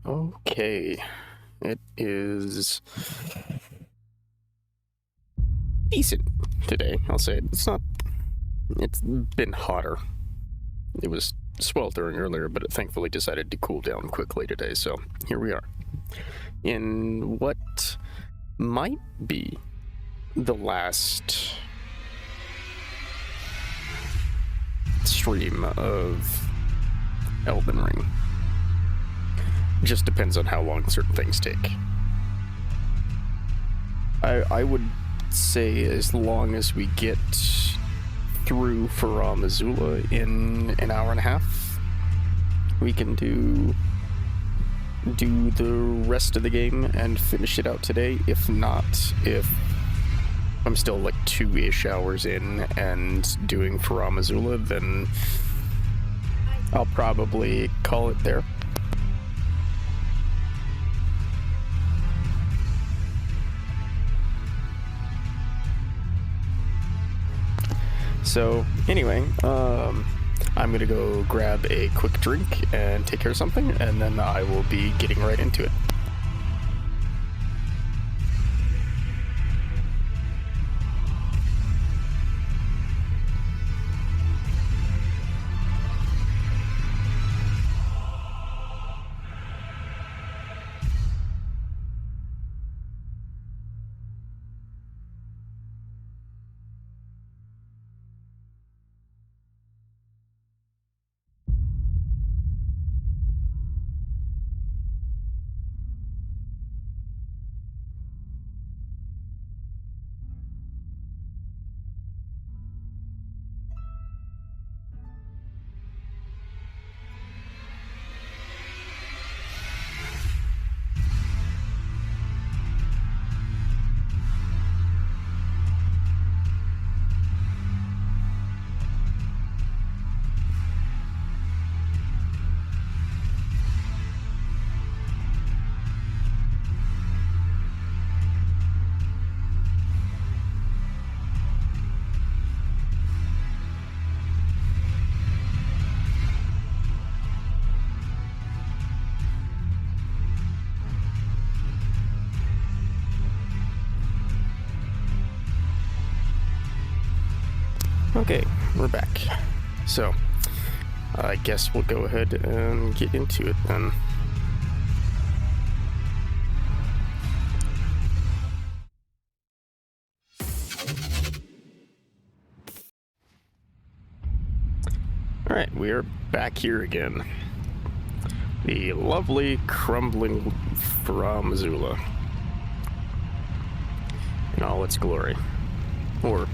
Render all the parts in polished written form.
Okay, it is decent today, I'll say. It's been hotter. It was sweltering earlier, but it thankfully decided to cool down quickly today, so here we are. In what might be the last stream of Elden Ring. Just depends on how long certain things take. I would say as long as we get through Faram Azula in an hour and a half, we can do the rest of the game and finish it out today. If not, if I'm still like 2-ish hours in and doing Faram Azula, then I'll probably call it there. So anyway, I'm gonna go grab a quick drink and take care of something, and then I will be getting right into it. Okay, we're back. So, I guess we'll go ahead and get into it then. Alright, we are back here again. The lovely, crumbling Faram Azula. In all its glory. Or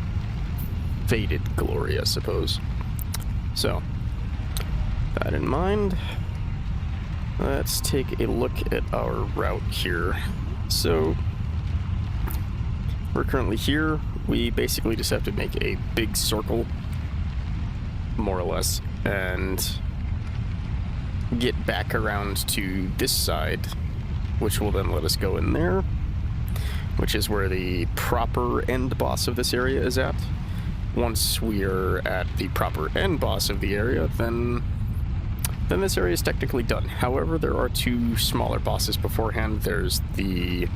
faded glory, I suppose. So, that in mind, let's take a look at our route here. So, we're currently here. We basically just have to make a big circle, more or less, and get back around to this side, which will then let us go in there, which is where the proper end boss of this area is at. Once we're at the proper end boss of the area, then this area is technically done. However, there are two smaller bosses beforehand. There's the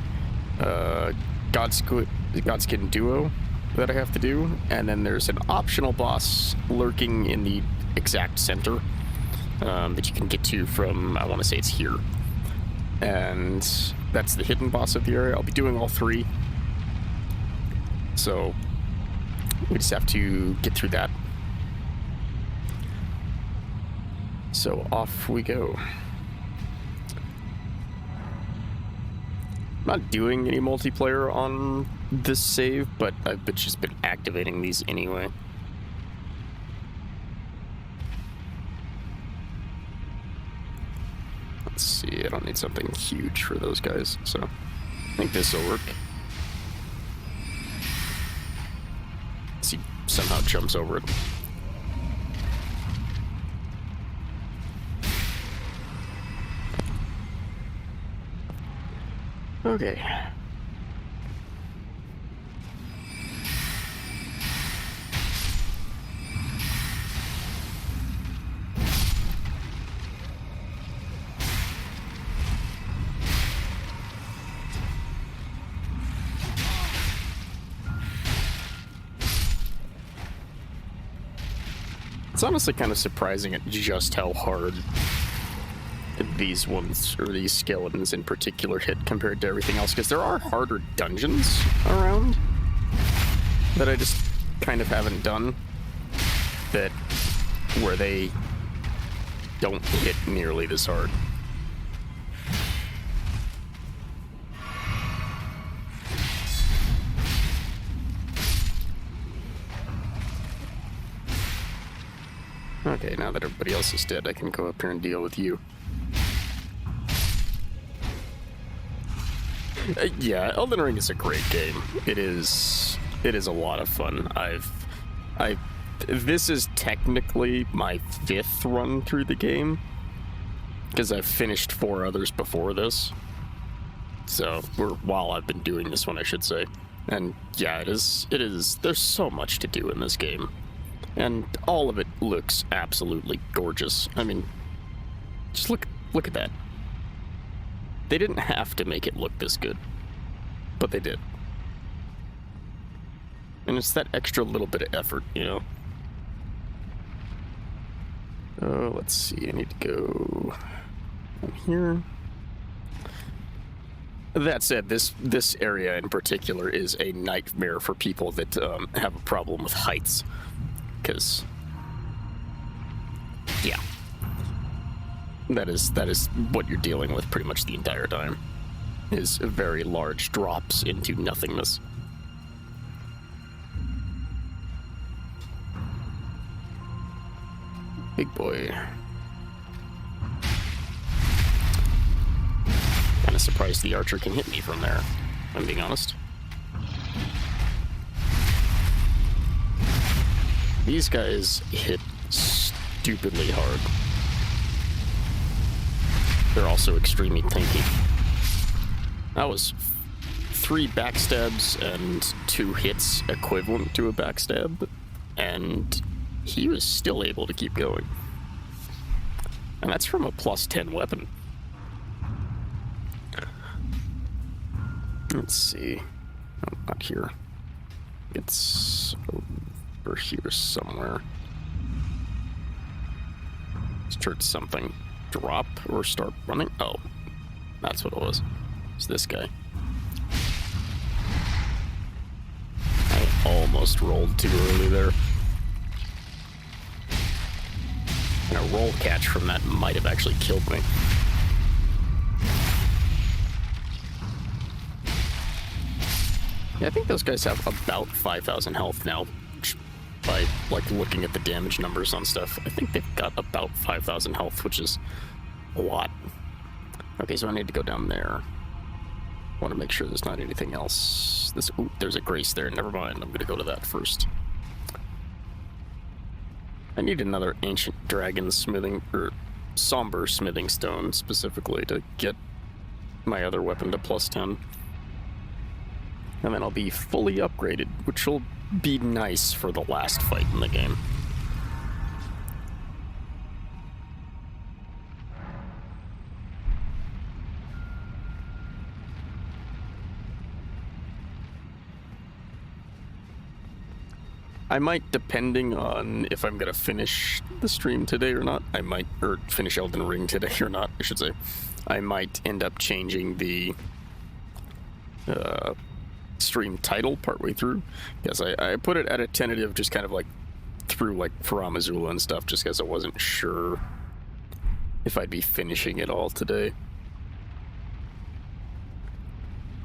Godskin duo that I have to do, and then there's an optional boss lurking in the exact center that you can get to from, I want to say it's here. And that's the hidden boss of the area. I'll be doing all three. So we just have to get through that. So off we go. I'm not doing any multiplayer on this save, but I've just been activating these anyway. Let's see, I don't need something huge for those guys, so I think this will work. He somehow jumps over it. Okay. It's honestly kind of surprising at just how hard these ones, or these skeletons in particular, hit compared to everything else, because there are harder dungeons around that I just kind of haven't done, that where they don't hit nearly this hard. Okay, now that everybody else is dead, I can go up here and deal with you. Yeah, Elden Ring is a great game. It is a lot of fun. This is technically my 5th run through the game, because I've finished 4 others before this. So, while I've been doing this one, I should say. And yeah, it is, there's so much to do in this game. And all of it looks absolutely gorgeous. I mean, just look at that. They didn't have to make it look this good, but they did. And it's that extra little bit of effort, you know? Oh, let's see, I need to go from here. That said, this area in particular is a nightmare for people that have a problem with heights. Because, yeah, that is what you're dealing with pretty much the entire time, is very large drops into nothingness. Big boy. Kind of surprised the archer can hit me from there, if I'm being honest. These guys hit stupidly hard. They're also extremely tanky. That was 3 backstabs and 2 hits equivalent to a backstab, and he was still able to keep going. And that's from a +10 weapon. Let's see. Oh, not here. It's over here somewhere. Let's search something. Drop or start running? Oh, that's what it was. It's this guy. I almost rolled too early there. And a roll catch from that might have actually killed me. Yeah, I think those guys have about 5,000 health now. By, like, looking at the damage numbers on stuff, I think they've got about 5,000 health, which is a lot. Okay, so I need to go down there. I want to make sure there's not anything else. Ooh, there's a grace there. Never mind. I'm going to go to that first. I need another ancient dragon smithing, or somber smithing stone specifically, to get my other weapon to +10. And then I'll be fully upgraded, which will be nice for the last fight in the game. I might, depending on if I'm gonna finish the stream today or not, I might, or finish Elden Ring today or not, I should say, I might end up changing the stream title partway through, because I put it at a tentative, just kind of like through like Farum Azula and stuff, just because I wasn't sure if I'd be finishing it all today.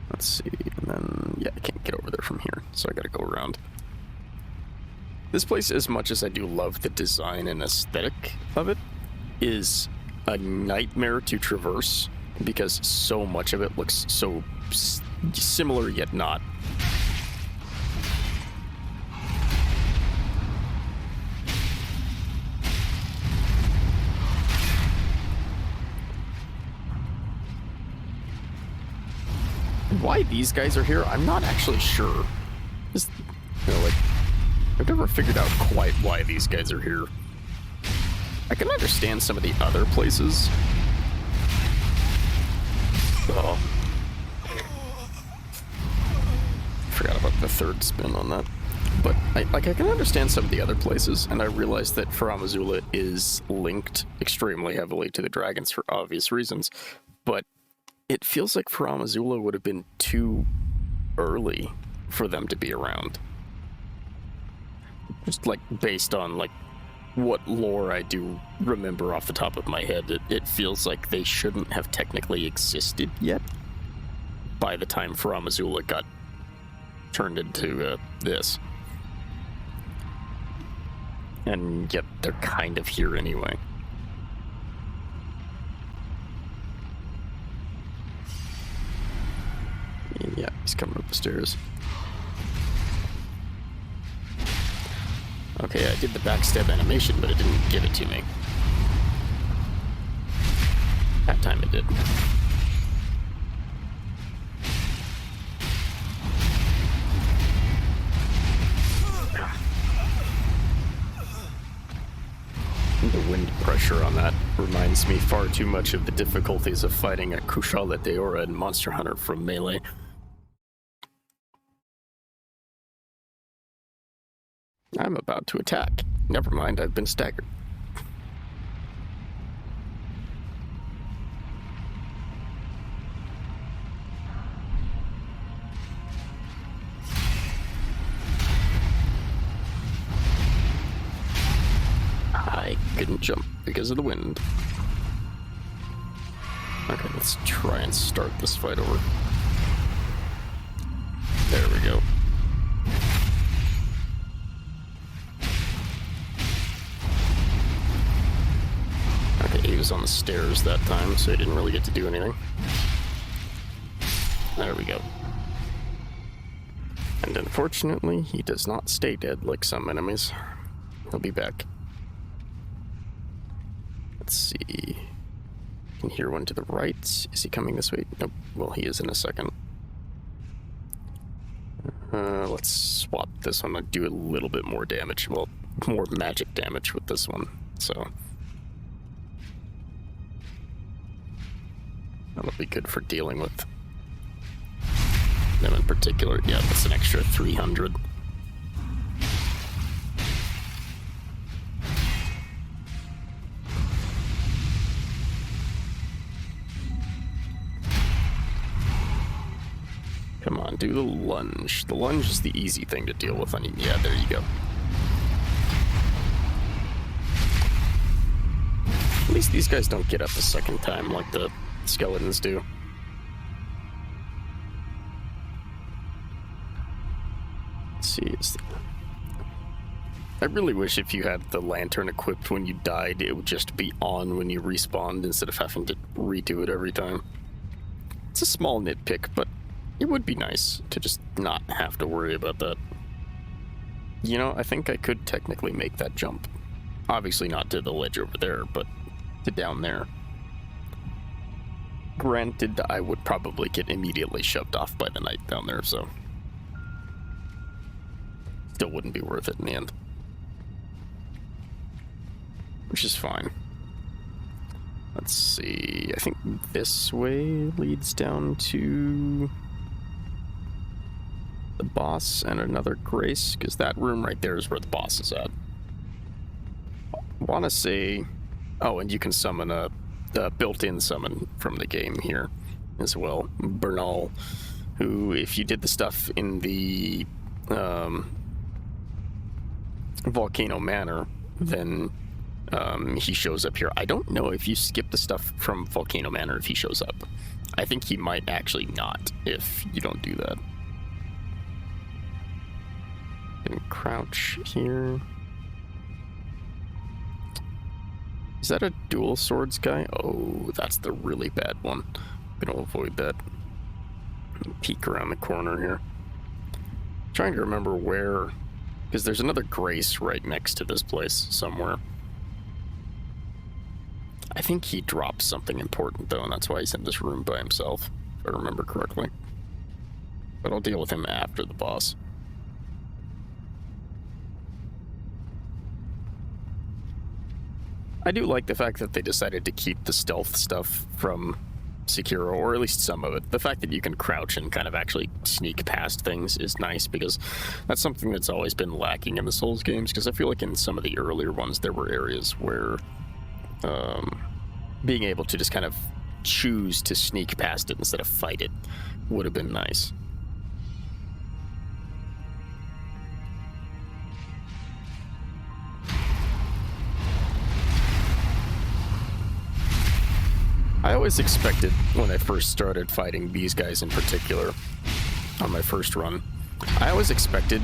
Let's see, and then, yeah, I can't get over there from here, so I gotta go around. This place, as much as I do love the design and aesthetic of it, is a nightmare to traverse, because so much of it looks so similar yet not. Why these guys are here, I'm not actually sure. Just, you know, like, I've never figured out quite why these guys are here. I can understand some of the other places. Oh. Forgot about the third spin on that. But I can understand some of the other places, and I realize that Farum Azula is linked extremely heavily to the dragons for obvious reasons. But it feels like Farum Azula would have been too early for them to be around. Just like based on like what lore I do remember off the top of my head, it feels like they shouldn't have technically existed yet by the time Farum Azula got turned into this. And yet they're kind of here anyway. Yeah, he's coming up the stairs. Okay, I did the backstab animation, but it didn't give it to me. That time it did. The wind pressure on that reminds me far too much of the difficulties of fighting a Kushala Deora in Monster Hunter from Melee. I'm about to attack. Never mind, I've been staggered. I couldn't jump because of the wind. Okay, let's try and start this fight over. There we go. Okay, he was on the stairs that time, so he didn't really get to do anything. There we go. And unfortunately, he does not stay dead like some enemies. He'll be back. Let's see. I can hear one to the right. Is he coming this way? Nope. Well, he is in a second. Let's swap this one. I'll do a little bit more damage. Well, more magic damage with this one. So that'll be good for dealing with them in particular. Yeah, that's an extra 300. Come on, do the lunge. The lunge is the easy thing to deal with. Yeah, there you go. At least these guys don't get up a second time like the skeletons do. Let's see. I really wish if you had the lantern equipped when you died, it would just be on when you respawned instead of having to redo it every time. It's a small nitpick, but it would be nice to just not have to worry about that. You know, I think I could technically make that jump. Obviously not to the ledge over there, but to down there. Granted, I would probably get immediately shoved off by the knight down there, so still wouldn't be worth it in the end. Which is fine. Let's see, I think this way leads down to the boss and another grace, because that room right there is where the boss is at. I want to say... Oh, and you can summon a built-in summon from the game here as well. Bernal, who, if you did the stuff in the Volcano Manor, then he shows up here. I don't know if you skip the stuff from Volcano Manor if he shows up. I think he might actually not if you don't do that. And crouch here. Is that a dual swords guy? Oh, that's the really bad one. I'm gonna avoid that. Peek around the corner here. I'm trying to remember where, because there's another grace right next to this place somewhere. I think he dropped something important though, and that's why he's in this room by himself, if I remember correctly. But I'll deal with him after the boss. I do like the fact that they decided to keep the stealth stuff from Sekiro, or at least some of it. The fact that you can crouch and kind of actually sneak past things is nice, because that's something that's always been lacking in the Souls games, because I feel like in some of the earlier ones there were areas where being able to just kind of choose to sneak past it instead of fight it would have been nice. I always expected, when I first started fighting these guys in particular, on my first run, I always expected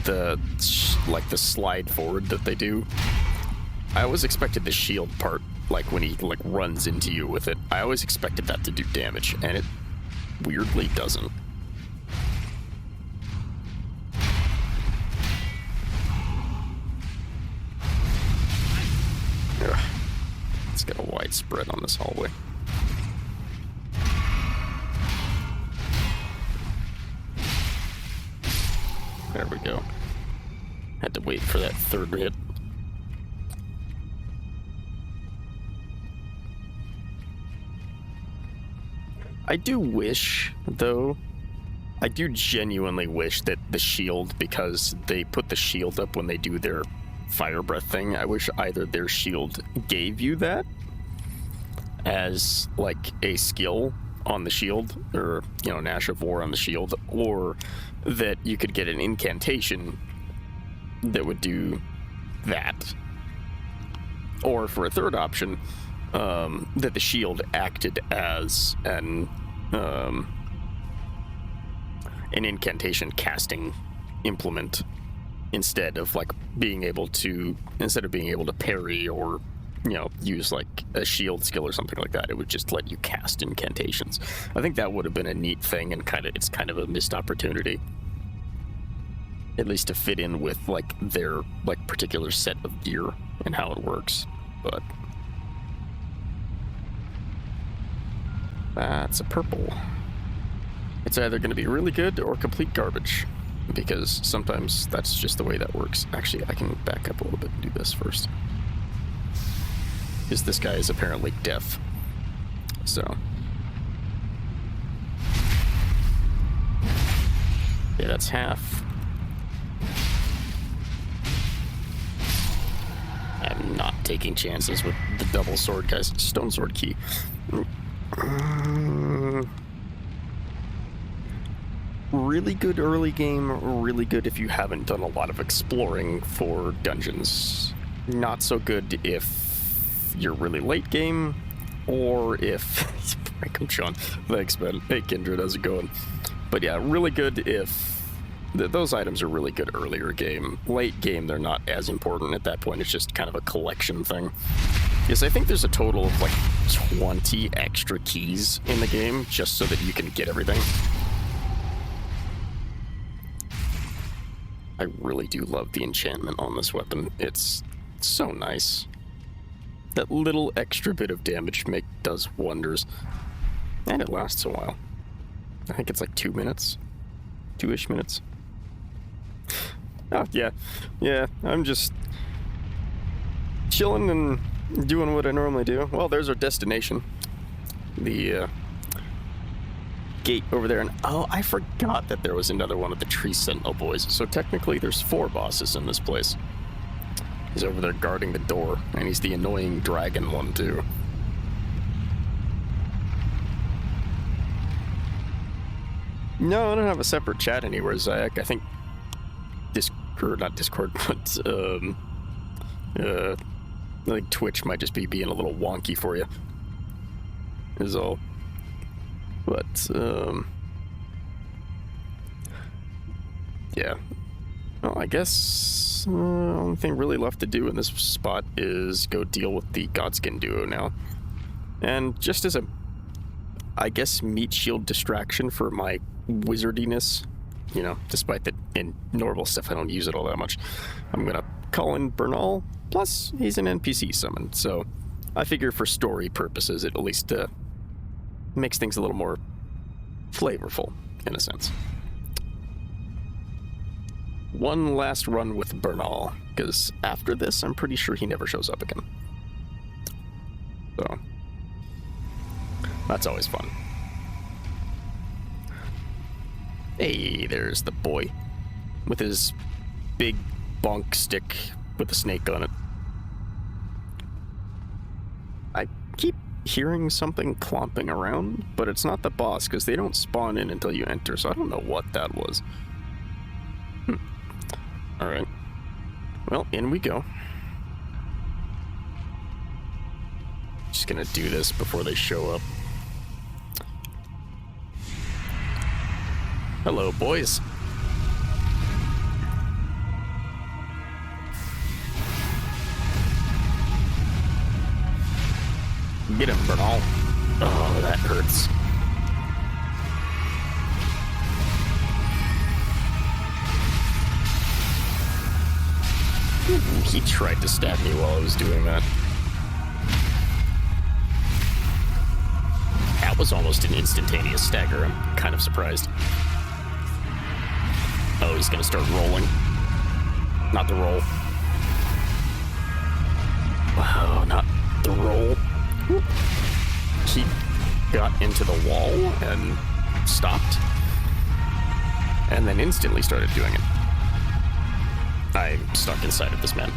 the slide forward that they do. I always expected the shield part, like when he runs into you with it. I always expected that to do damage, and it weirdly doesn't. Ugh. Let's get a wide spread on this hallway. There we go. Had to wait for that third hit. I do wish, though, I do genuinely wish that the shield, because they put the shield up when they do their fire breath thing, I wish either their shield gave you that as like a skill on the shield, or an Ash of War on the shield, or that you could get an incantation that would do that, or for a third option, that the shield acted as an incantation casting implement instead of being able to parry or use like a shield skill or something like that. It would just let you cast incantations. I think that would have been a neat thing, and it's kind of a missed opportunity, at least to fit in with their particular set of gear and how it works. But that's a purple. It's either going to be really good or complete garbage, because sometimes that's just the way that works. Actually, I can back up a little bit and do this first, because this guy is apparently deaf. So yeah, that's half. I'm not taking chances with the double sword guys. Stone sword key. Really good early game, really good if you haven't done a lot of exploring for dungeons. Not so good if you're really late game, or if... I'm Sean. Thanks, man. Hey, Kindred, how's it going? But yeah, really good if... those items are really good earlier game. Late game, they're not as important at that point. It's just kind of a collection thing. Yes, I think there's a total of 20 extra keys in the game, just so that you can get everything. I really do love the enchantment on this weapon. It's so nice. That little extra bit of damage does wonders. And it lasts a while. I think it's 2 minutes. 2-ish minutes. Oh, yeah. Yeah, I'm just chilling and doing what I normally do. Well, there's our destination. The gate over there. And oh, I forgot that there was another one of the Tree Sentinel boys. So technically there's 4 bosses in this place. He's over there guarding the door, and he's the annoying dragon one too. No, I don't have a separate chat anywhere, Zayak. I think not Discord, but I think Twitch might just be being a little wonky for you, is all. But yeah. Well, I guess the only thing really left to do in this spot is go deal with the Godskin duo now. And just as a, I guess, meat shield distraction for my wizardiness, despite that in normal stuff I don't use it all that much, I'm gonna call in Bernal, plus he's an NPC summon, so I figure for story purposes it at least makes things a little more flavorful, in a sense. One last run with Bernal, because after this I'm pretty sure he never shows up again. So That's always fun. Hey, there's the boy with his big bonk stick with a snake on it. I keep hearing something clomping around, but it's not the boss because they don't spawn in until you enter, so I don't know what that was. Alright. Well, in we go. Just gonna do this before they show up. Hello, boys. Get him, Bernal. Oh, that hurts. He tried to stab me while I was doing that. That was almost an instantaneous stagger. I'm kind of surprised. Oh, he's gonna start rolling. Not the roll. Wow, not the roll. He got into the wall and stopped, and then instantly started doing it. I'm stuck inside of this man.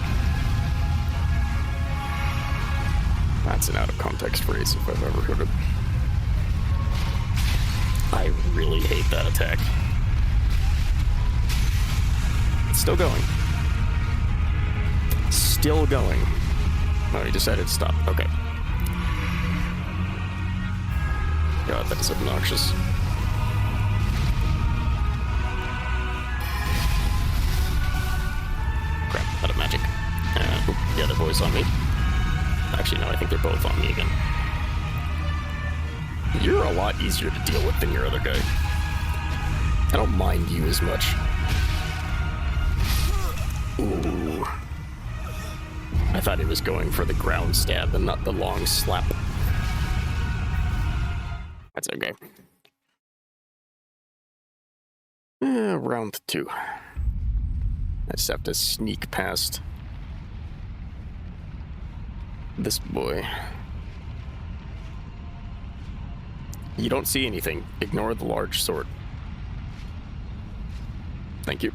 That's an out-of-context phrase if I've ever heard it. I really hate that attack. It's still going. Still going. Oh, he decided to stop. Okay. God, that is obnoxious. Crap, out of magic. The other boy's on me. Actually, no, I think they're both on me again. You're a lot easier to deal with than your other guy. I don't mind you as much. Ooh. I thought he was going for the ground stab and not the long slap. That's okay. Round 2. I just have to sneak past this boy. You don't see anything. Ignore the large sword. Thank you.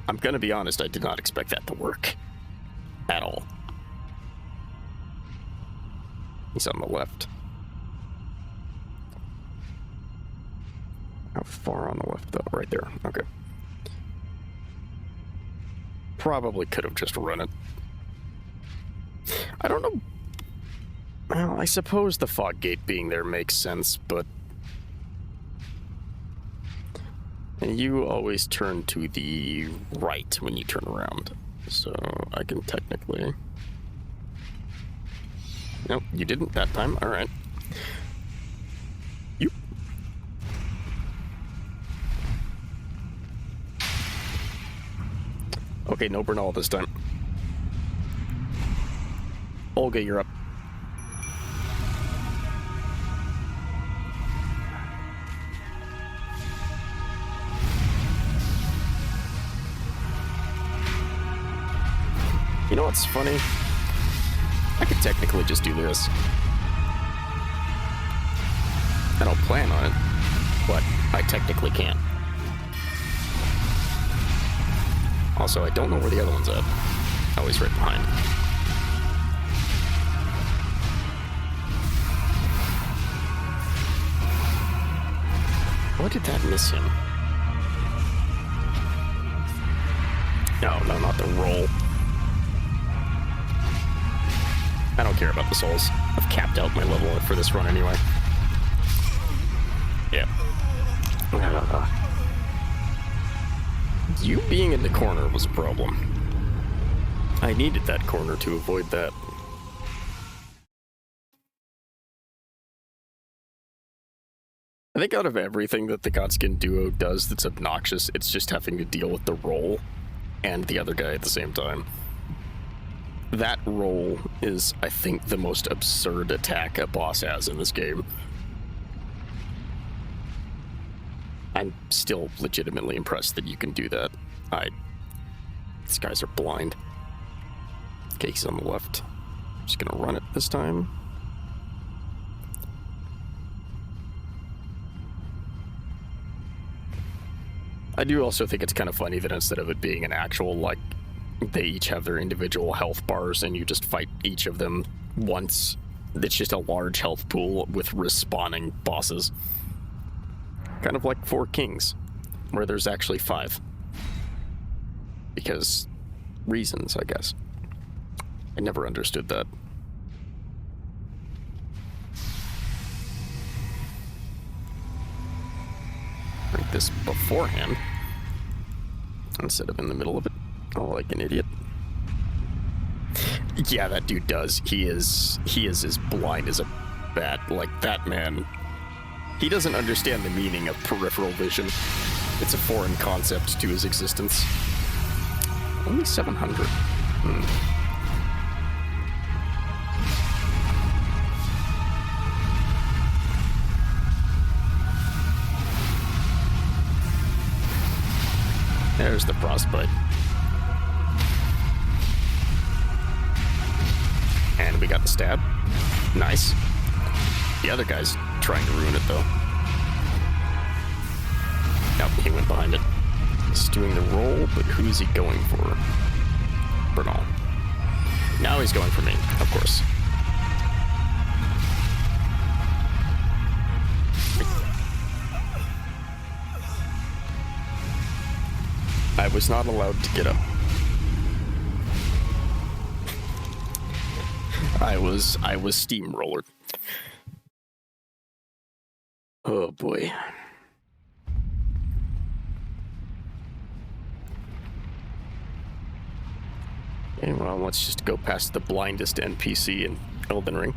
I'm gonna be honest, I did not expect that to work. At all. He's on the left. How far on the left, though? Right there. Okay. Probably could have just run it. I don't know. Well, I suppose the fog gate being there makes sense, but you always turn to the right when you turn around. So I can technically... Nope, you didn't that time. All right. You. Okay, no Bernal this time. Olga, you're up. You know what's funny? I could technically just do this. I don't plan on it, but I technically can. Also, I don't know where the other one's at. Oh, he's right behind. What did that miss him? No, not the roll. I don't care about the souls. I've capped out my level for this run anyway. Yeah. You being in the corner was a problem. I needed that corner to avoid that. I think out of everything that the Godskin duo does that's obnoxious, it's just having to deal with the roll and the other guy at the same time. That roll is, I think, the most absurd attack a boss has in this game. I'm still legitimately impressed that you can do that. These guys are blind. Okay, he's on the left. Just gonna run it this time. I do also think it's kind of funny that instead of it being an actual, like, they each have their individual health bars and you just fight each of them once, it's just a large health pool with respawning bosses. Kind of like 4 Kings, where there's actually 5. Because reasons, I guess. I never understood that. Break this beforehand instead of in the middle of it. Oh, like an idiot. Yeah, that dude does. He is as blind as a bat. Like, that man, he doesn't understand the meaning of peripheral vision. It's a foreign concept to his existence. Only 700. There's the frostbite. And we got the stab. Nice. The other guy's trying to ruin it, though. Nope, he went behind it. He's doing the roll, but who is he going for? Bernal. Now he's going for me, of course. I was not allowed to get up. I was steamrollered. Oh boy. Okay, well, let's just go past the blindest NPC in Elden Ring.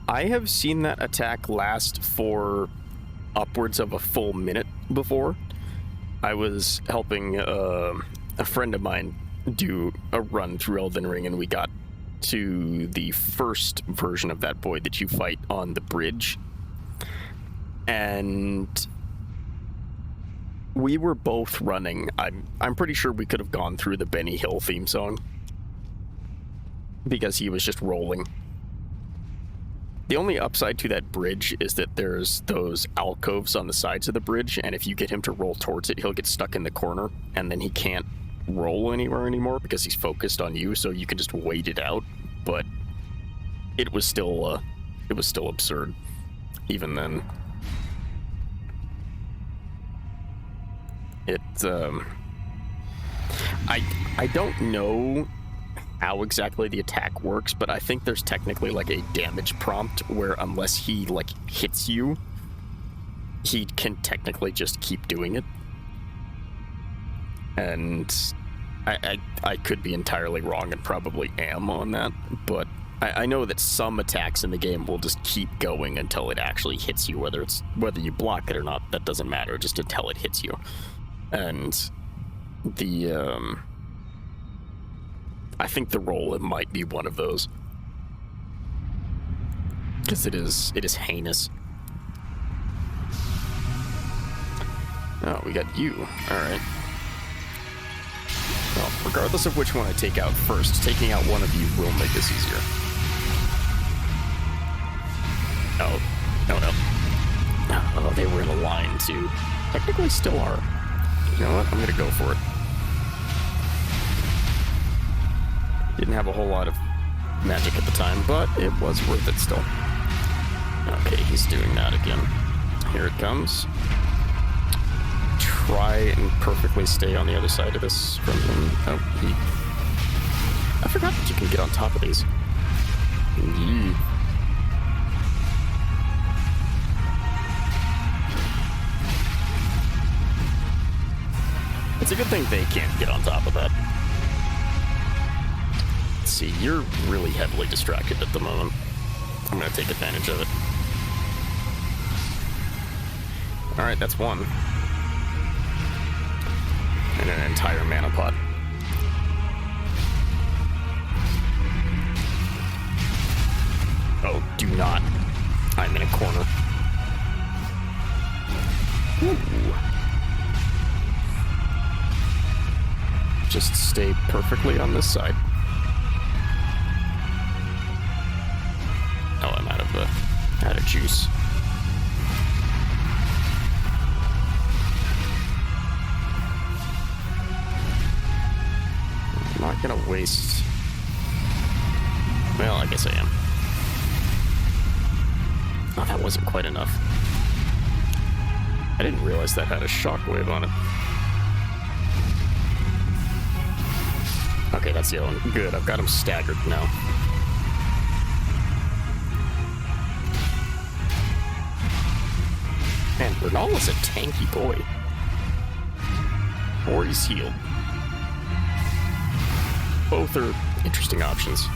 I have seen that attack last for upwards of a full minute before. I was helping a friend of mine do a run through Elden Ring, and we got to the first version of that boy that you fight on the bridge. And we were both running. I'm pretty sure we could have gone through the Benny Hill theme song because he was just rolling. The only upside to that bridge is that there's those alcoves on the sides of the bridge, and if you get him to roll towards it, he'll get stuck in the corner, and then he can't roll anywhere anymore because he's focused on you, so you can just wait it out. But it was still absurd, even then. I don't know how exactly the attack works, but I think there's technically like a damage prompt where unless he like hits you, he can technically just keep doing it. And I could be entirely wrong and probably am on that, but I know that some attacks in the game will just keep going until it actually hits you, whether you block it or not, that doesn't matter, just until it hits you. And I think the roll, it might be one of those. Because it is heinous. Oh, we got you. Alright. Well, regardless of which one I take out first, taking out one of you will make this easier. Oh, no. Oh, they were in a line too. Technically still are. You know what? I'm gonna go for it. Didn't have a whole lot of magic at the time, but it was worth it still. Okay, he's doing that again. Here it comes. Try and perfectly stay on the other side of this from him. Oh, I forgot that you can get on top of these. Yee. It's a good thing they can't get on top of that. Let's see, you're really heavily distracted at the moment. I'm gonna take advantage of it. Alright, that's one. And an entire mana pot. Oh, do not. I'm in a corner. Ooh. Just stay perfectly on this side. Oh, I'm out of juice. I'm not gonna waste. Well, I guess I am. Oh, that wasn't quite enough. I didn't realize that had a shockwave on it. Okay, that's the other one. Good, I've got him staggered now. Man, Bernal is a tanky boy. Or he's healed. Both are interesting options.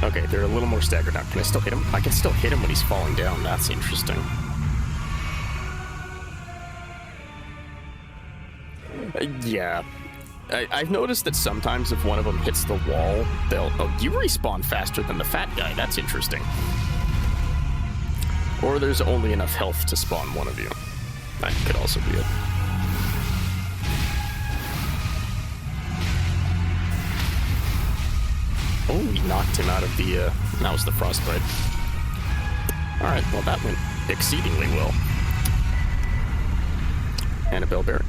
Okay, they're a little more staggered now. Can I still hit him? I can still hit him when he's falling down. That's interesting. Yeah. I've noticed that sometimes if one of them hits the wall, they'll... Oh, you respawn faster than the fat guy. That's interesting. Or there's only enough health to spawn one of you. That could also be it. Oh, we knocked him out of the, that was the frostbite. Alright, well that went exceedingly well. And a bellbear.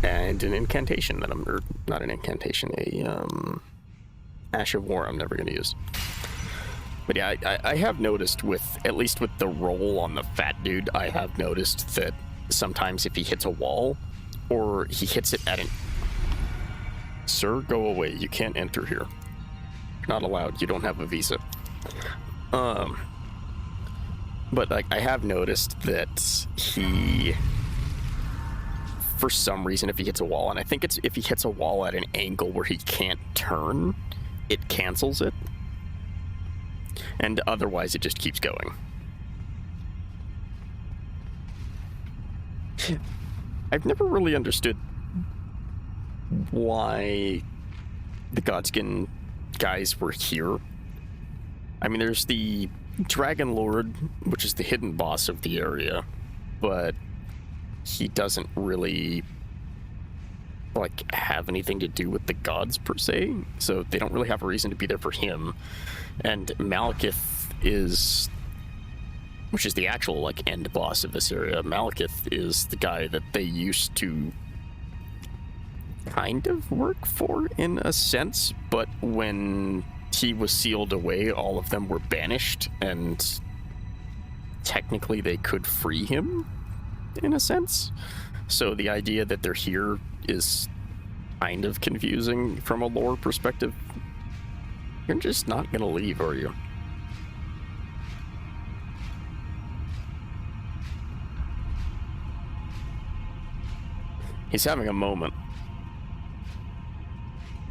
And an incantation that I'm, or not an incantation, a, Ash of War I'm never gonna use. But yeah, I have noticed with, at least with the roll on the fat dude, I have noticed that sometimes if he hits a wall, or he hits it at an... Sir, go away, you can't enter here. Not allowed. You don't have a visa. But like I have noticed that he, for some reason, if he hits a wall, and I think it's if he hits a wall at an angle where he can't turn, it cancels it, and otherwise it just keeps going. I've never really understood why the Godskin guys were here. I mean, there's the Dragon Lord, which is the hidden boss of the area, but he doesn't really like have anything to do with the gods per se, so they don't really have a reason to be there for him. And Malekith is, which is the actual like end boss of this area, Malekith is the guy that they used to kind of work for in a sense, but when he was sealed away, all of them were banished, and technically they could free him in a sense. So the idea that they're here is kind of confusing from a lore perspective. You're just not gonna leave, are you? He's having a moment.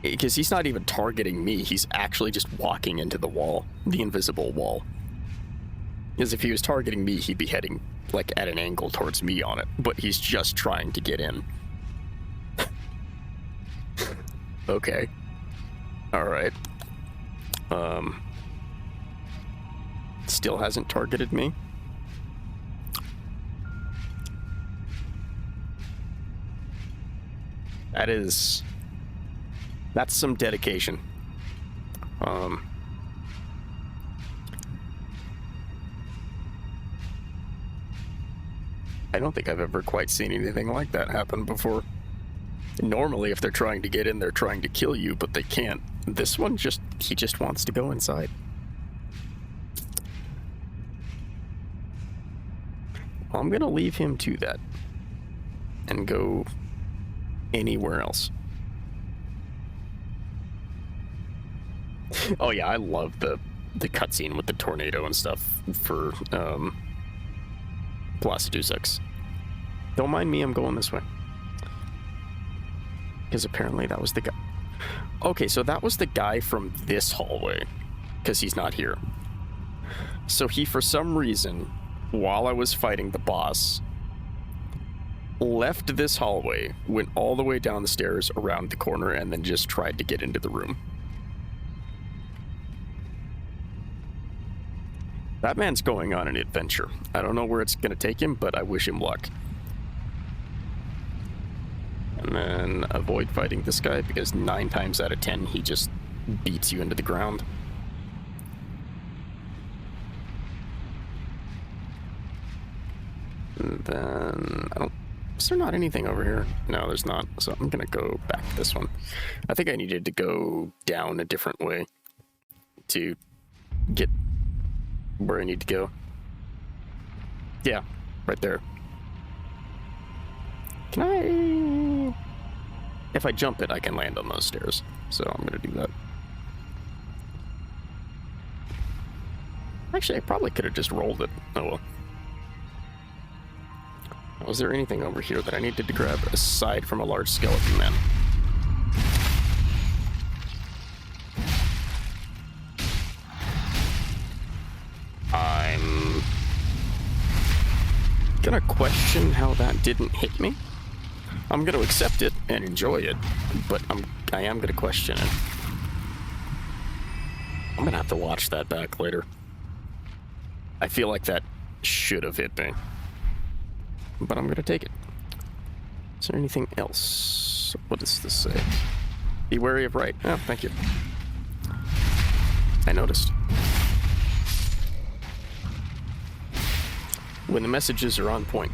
Because he's not even targeting me, he's actually just walking into the wall, the invisible wall. Because if he was targeting me, he'd be heading, like, at an angle towards me on it, but he's just trying to get in. Okay. Alright. Still hasn't targeted me. That's some dedication. I don't think I've ever quite seen anything like that happen before. Normally, if they're trying to get in, they're trying to kill you, but they can't. This one he just wants to go inside. Well, I'm gonna leave him to that and go anywhere else. Oh yeah, I love the cutscene with the tornado and stuff for Placiduous X. Don't mind me, I'm going this way. Because apparently that was the guy. Okay, so that was the guy from this hallway, because he's not here. So he, for some reason, while I was fighting the boss, left this hallway, went all the way down the stairs, around the corner, and then just tried to get into the room. That man's going on an adventure. I don't know where it's going to take him, but I wish him luck. And then avoid fighting this guy, because 9 times out of 10, he just beats you into the ground. And then, is there not anything over here? No, there's not. So I'm going to go back to this one. I think I needed to go down a different way to get where I need to go. Yeah, right there. Can I... If I jump it, I can land on those stairs. So I'm going to do that. Actually, I probably could have just rolled it. Oh well. Was there anything over here that I needed to grab aside from a large skeleton man? I'm gonna question how that didn't hit me. I'm gonna accept it and enjoy it, but I am gonna question it. I'm gonna have to watch that back later. I feel like that should have hit me, but I'm gonna take it. Is there anything else? What does this say? Be wary of right. Oh, thank you. I noticed. When the messages are on point.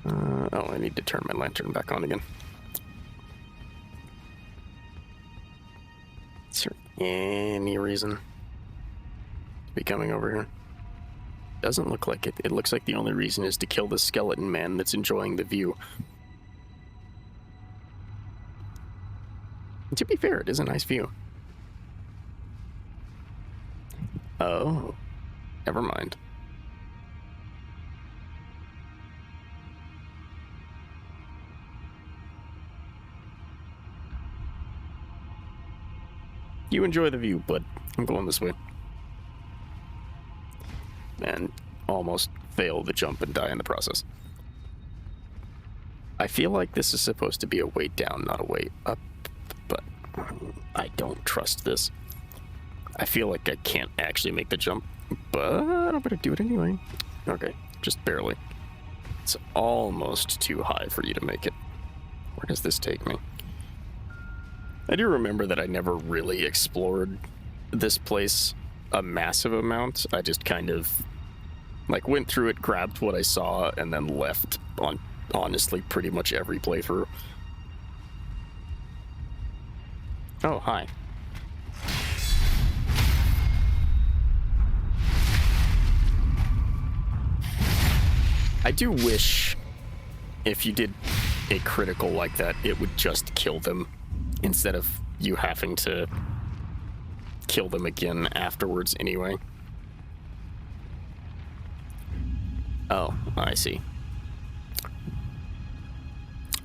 Oh, I need to turn my lantern back on again. Is there any reason to be coming over here? Doesn't look like it. It looks like the only reason is to kill the skeleton man that's enjoying the view. And to be fair, it is a nice view. Oh, never mind. You enjoy the view, but I'm going this way. And almost fail the jump and die in the process. I feel like this is supposed to be a way down, not a way up, but I don't trust this. I feel like I can't actually make the jump, but I'm gonna do it anyway. Okay, just barely. It's almost too high for you to make it. Where does this take me? I do remember that I never really explored this place a massive amount. I just kind of like went through it, grabbed what I saw, and then left on honestly pretty much every playthrough. Oh, hi. I do wish if you did a critical like that, it would just kill them instead of you having to kill them again afterwards anyway. Oh, I see.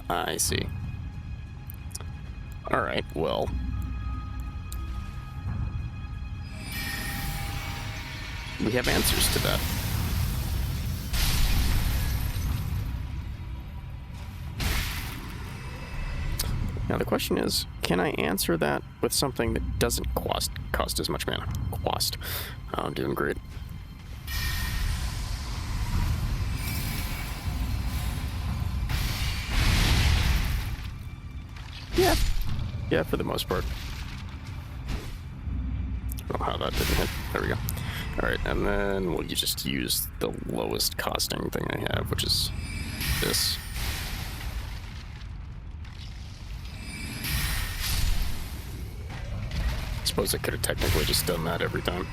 I see. Alright, well. We have answers to that. Now the question is, can I answer that with something that doesn't cost as much mana? Cost. Oh, I'm doing great. Yeah. Yeah, for the most part. Oh, how that didn't hit. There we go. Alright, and then we'll just use the lowest costing thing I have, which is this. I suppose I could have technically just done that every time.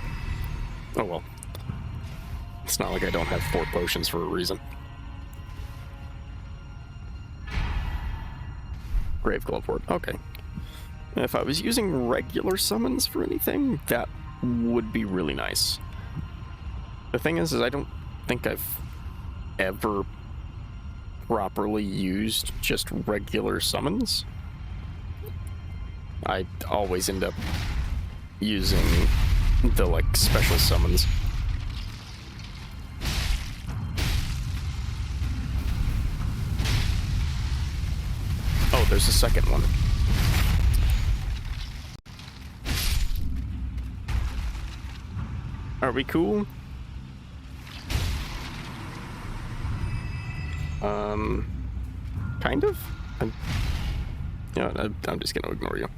Oh well. It's not like I don't have 4 potions for a reason. Grave Glove Ward. Okay. If I was using regular summons for anything, that would be really nice. The thing is I don't think I've ever properly used just regular summons. I always end up using the, like, special summons. Oh, there's a second one. Are we cool? Kind of? I'm just gonna ignore you.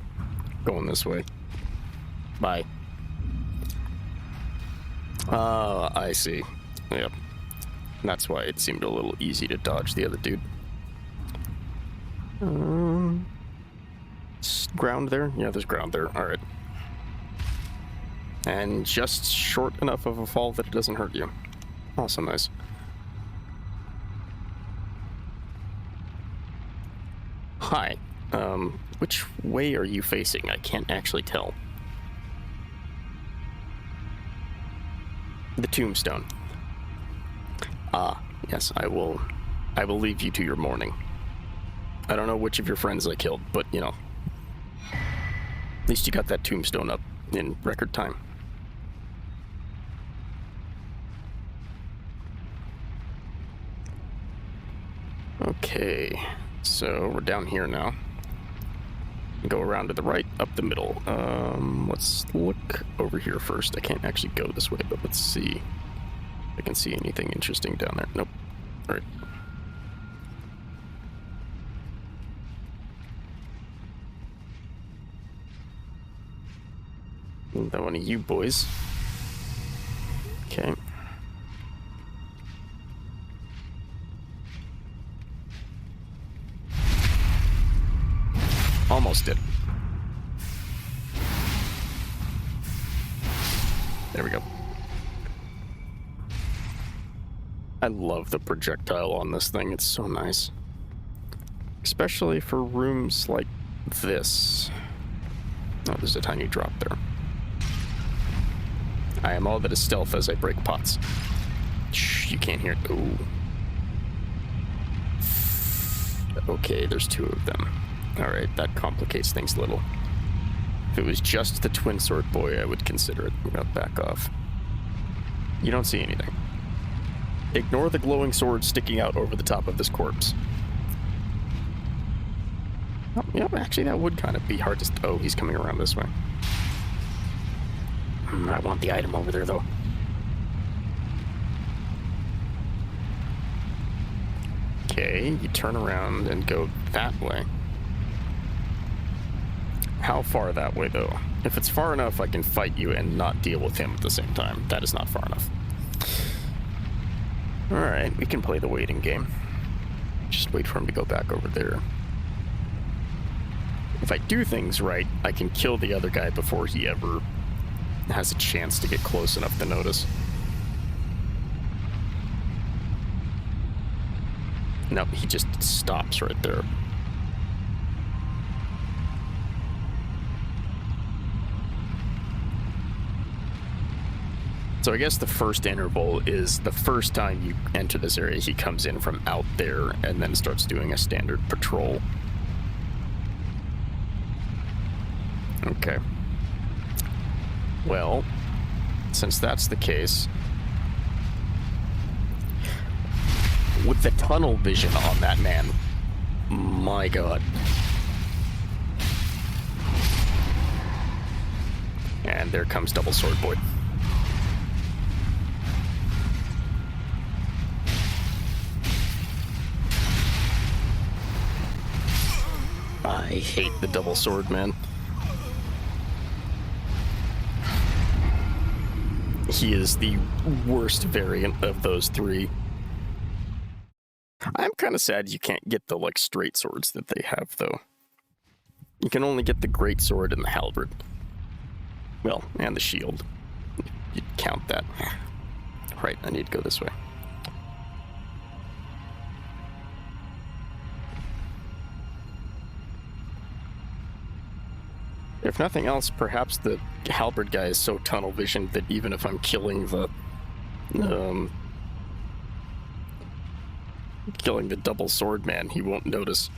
Going this way. Bye. I see. Yep. That's why it seemed a little easy to dodge the other dude. Ground there? Yeah, there's ground there. Alright. And just short enough of a fall that it doesn't hurt you. Also nice. Hi. Which way are you facing? I can't actually tell. The tombstone. Ah, yes, I will leave you to your mourning. I don't know which of your friends I killed, but, you know. At least you got that tombstone up in record time. Okay, so we're down here now. Go around to the right, up the middle. Let's look over here first. I can't actually go this way, but let's see if I can see anything interesting down there. Nope. All right. That one of you boys. Okay. Almost did. There we go. I love the projectile on this thing. It's so nice. Especially for rooms like this. Oh, there's a tiny drop there. I am all that is stealth as I break pots. Shh, you can't hear it. Ooh. Okay, there's two of them. Alright, that complicates things a little. If it was just the twin sword boy, I would consider it. I'm gonna back off. You don't see anything. Ignore the glowing sword sticking out over the top of this corpse. Oh, you know, actually that would kind of be hard to... Oh, he's coming around this way. I want the item over there, though. Okay, you turn around and go that way. How far that way, though? If it's far enough, I can fight you and not deal with him at the same time. That is not far enough. Alright, we can play the waiting game. Just wait for him to go back over there. If I do things right, I can kill the other guy before he ever has a chance to get close enough to notice. No, he just stops right there. So I guess the first interval is the first time you enter this area, he comes in from out there and then starts doing a standard patrol. Okay. Well, since that's the case, with the tunnel vision on that man, my god. And there comes Double Sword Boy. I hate the double sword, man. He is the worst variant of those three. I'm kind of sad you can't get the, like, straight swords that they have, though. You can only get the great sword and the halberd. Well, and the shield. You'd count that. Right, I need to go this way. If nothing else, perhaps the halberd guy is so tunnel visioned that even if I'm killing the double sword man, he won't notice.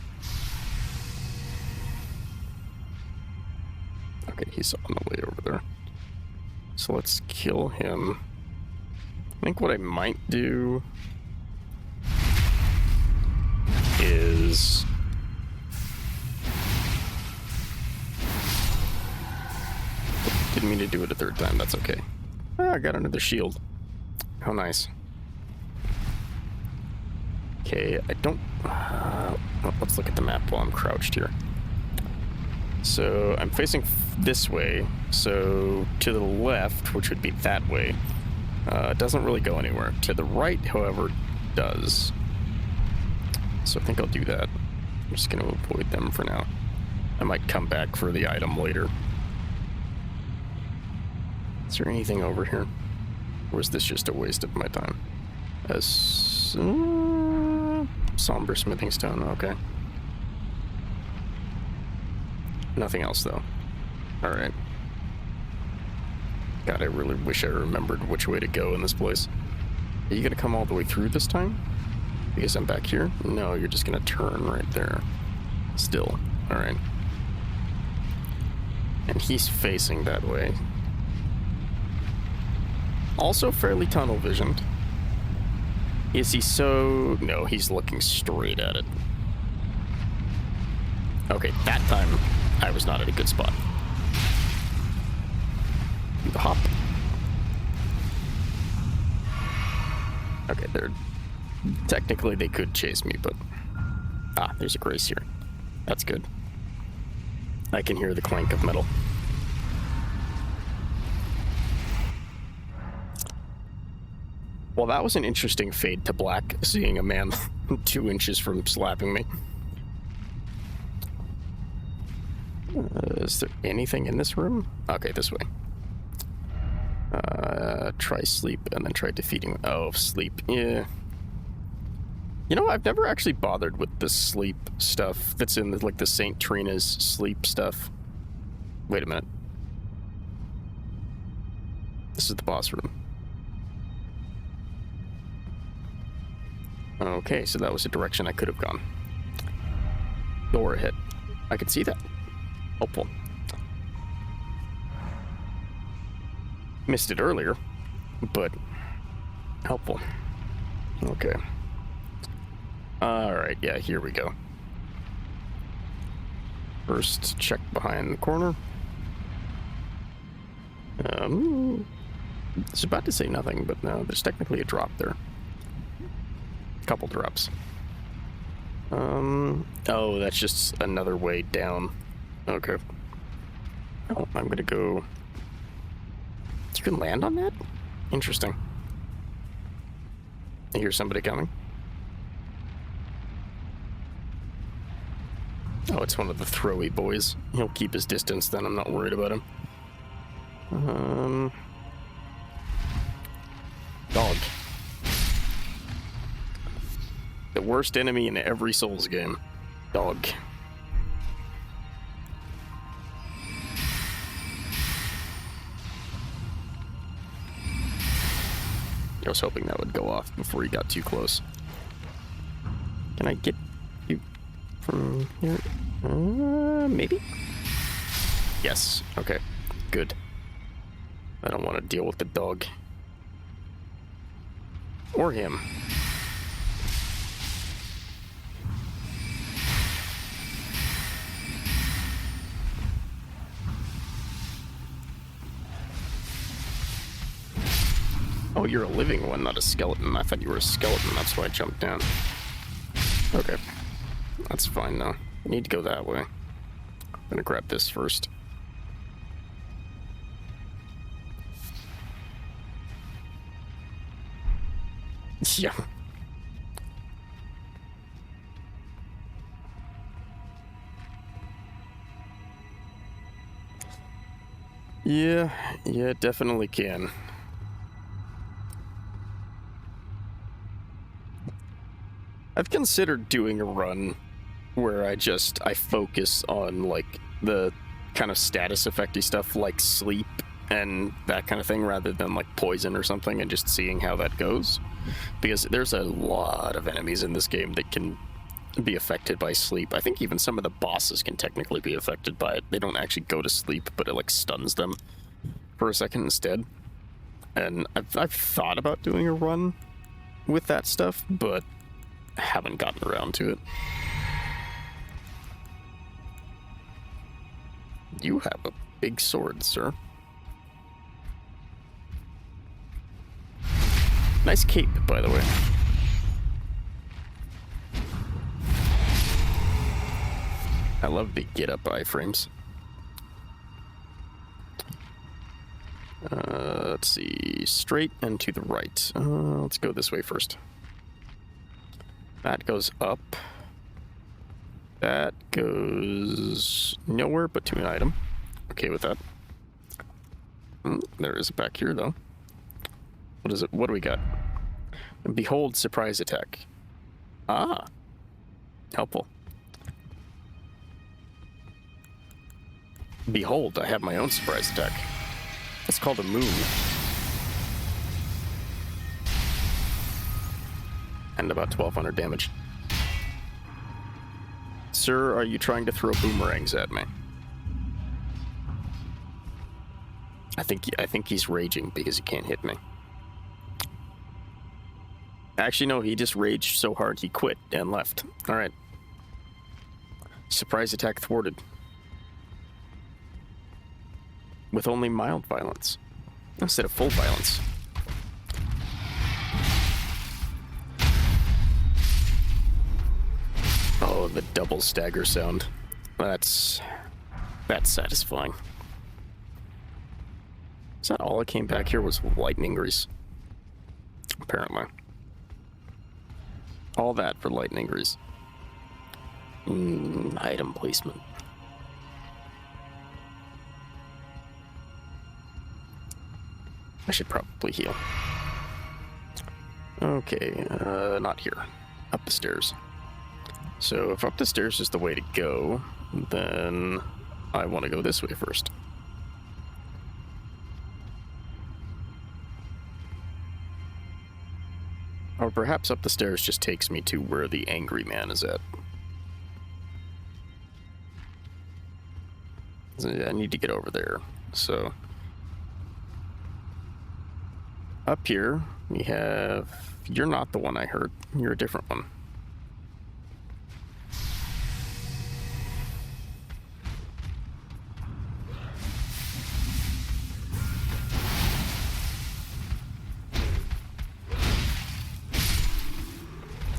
Okay, he's on the way over there. So let's kill him. I think what I might do is... Didn't mean to do it a third time, that's okay. Oh, I got another shield. How nice. Okay, I don't... let's look at the map while I'm crouched here. So, I'm facing this way, so to the left, which would be that way, doesn't really go anywhere. To the right, however, does. So I think I'll do that. I'm just going to avoid them for now. I might come back for the item later. Is there anything over here? Or is this just a waste of my time? Somber smithing stone, okay. Nothing else, though. Alright. God, I really wish I remembered which way to go in this place. Are you gonna come all the way through this time? Because I'm back here? No, you're just gonna turn right there. Still. Alright. And he's facing that way. Also fairly tunnel visioned. Is he so... No, he's looking straight at it. Okay, that time I was not at a good spot. Do the hop. Okay, they're... Technically they could chase me, but... Ah, there's a grace here. That's good. I can hear the clank of metal. Well, that was an interesting fade to black, seeing a man 2 inches from slapping me. Is there anything in this room? Okay, this way. Try sleep and then try defeating... Oh, sleep. Yeah. You know, I've never actually bothered with the sleep stuff that's in the, like the St. Trina's sleep stuff. Wait a minute. This is the boss room. Okay, so that was a direction I could have gone. Door hit. I could see that. Hopeful. Missed it earlier, but helpful. Okay. Alright, yeah, here we go. First, check behind the corner. I was about to say nothing, but no, there's technically a drop there. Couple drops. Oh, that's just another way down. Okay. Oh, I'm gonna go... You can land on that? Interesting. I hear somebody coming. Oh, it's one of the throwy boys. He'll keep his distance then, I'm not worried about him. Dog. The worst enemy in every Souls game. Dog. I was hoping that would go off before he got too close. Can I get you from here? Maybe? Yes. Okay. Good. I don't want to deal with the dog. Or him. Oh, you're a living one, not a skeleton. I thought you were a skeleton, that's why I jumped down. Okay. That's fine, though. You need to go that way. I'm gonna grab this first. Yeah. Yeah, it definitely can. I've considered doing a run where I focus on like the kind of status effecty stuff like sleep and that kind of thing rather than like poison or something and just seeing how that goes. Because there's a lot of enemies in this game that can be affected by sleep. I think even some of the bosses can technically be affected by it. They don't actually go to sleep, but it like stuns them for a second instead. And I've thought about doing a run with that stuff, but I haven't gotten around to it. You have a big sword, sir. Nice cape, by the way. I love the get up iframes. Let's see, straight and to the right. Let's go this way first. That goes up. That goes nowhere but to an item. Okay with that. There is a back here though. What is it? What do we got? Behold, surprise attack. Ah, helpful. Behold, I have my own surprise attack. It's called a moon. And about 1200 damage. Sir, are you trying to throw boomerangs at me? I think he's raging because he can't hit me. Actually, no, he just raged so hard he quit and left. Alright. Surprise attack thwarted. With only mild violence. Instead of full violence. Oh, the double stagger sound. That's satisfying. Is that all I came back here was lightning grease? Apparently. All that for lightning grease. Item placement. I should probably heal. Okay, not here. Up the stairs. So if up the stairs is the way to go, then I want to go this way first. Or perhaps up the stairs just takes me to where the angry man is at. I need to get over there, so... Up here, we have... You're not the one I heard. You're a different one.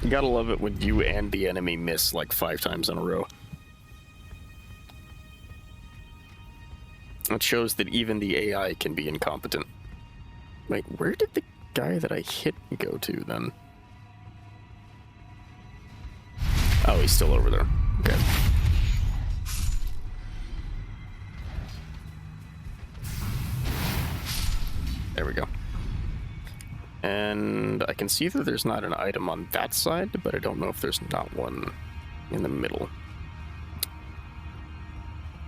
You gotta love it when you and the enemy miss like 5 times in a row. It shows that even the AI can be incompetent. Wait, where did the guy that I hit go to then? Oh, he's still over there. Okay. There we go. And I can see that there's not an item on that side, but I don't know if there's not one in the middle.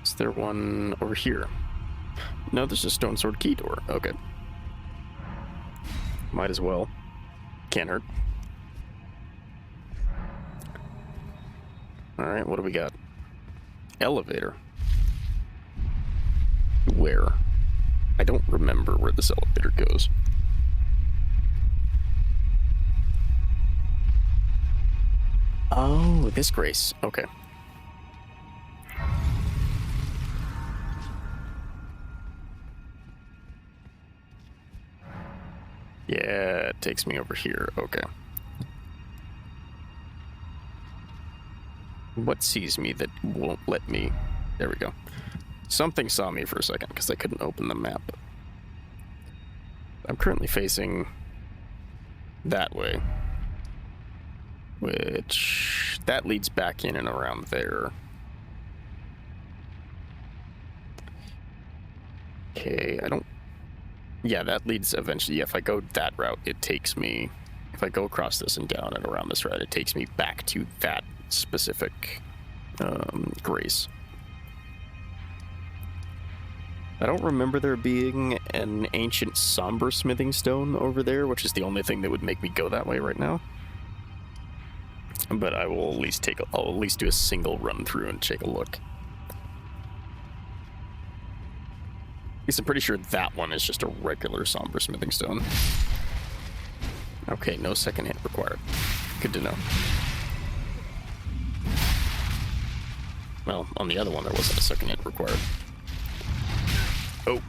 Is there one over here? No, there's a stone sword key door. Okay. Might as well. Can't hurt. Alright, what do we got? Elevator. Where? I don't remember where this elevator goes. Oh, this grace. Okay. Yeah, it takes me over here. Okay. What sees me that won't let me? There we go. Something saw me for a second because I couldn't open the map. I'm currently facing that way. Which, that leads back in and around there. Okay, I don't... Yeah, that leads eventually... Yeah, if I go that route, it takes me... If I go across this and down and around this route, it takes me back to that specific grace. I don't remember there being an ancient somber smithing stone over there, which is the only thing that would make me go that way right now. But I will at least I'll at least do a single run through and take a look. Because I'm pretty sure that one is just a regular somber smithing stone. Okay, no second hit required. Good to know. Well, on the other one there wasn't a second hit required. Oh.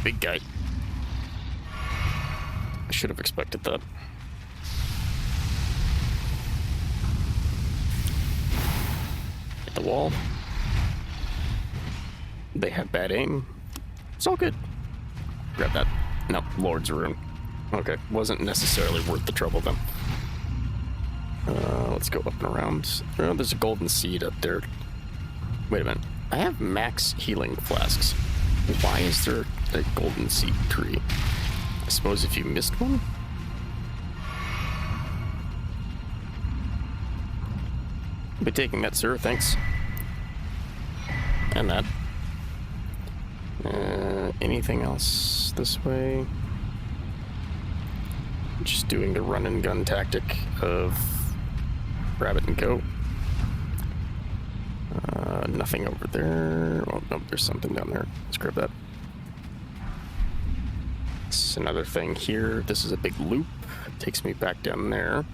Big guy. I should have expected that. Hit the wall. They have bad aim. It's all good. Grab that. No, Lord's Rune. Okay, wasn't necessarily worth the trouble then. Let's go up and around. Oh, there's a golden seed up there. Wait a minute. I have max healing flasks. Why is there a golden seed tree? I suppose if you missed one? I'll be taking that, sir. Thanks. And that. Anything else this way? Just doing the run and gun tactic of grab it and go. Nothing over there. Oh, no, there's something down there. Let's grab that. It's another thing here. This is a big loop. It takes me back down there.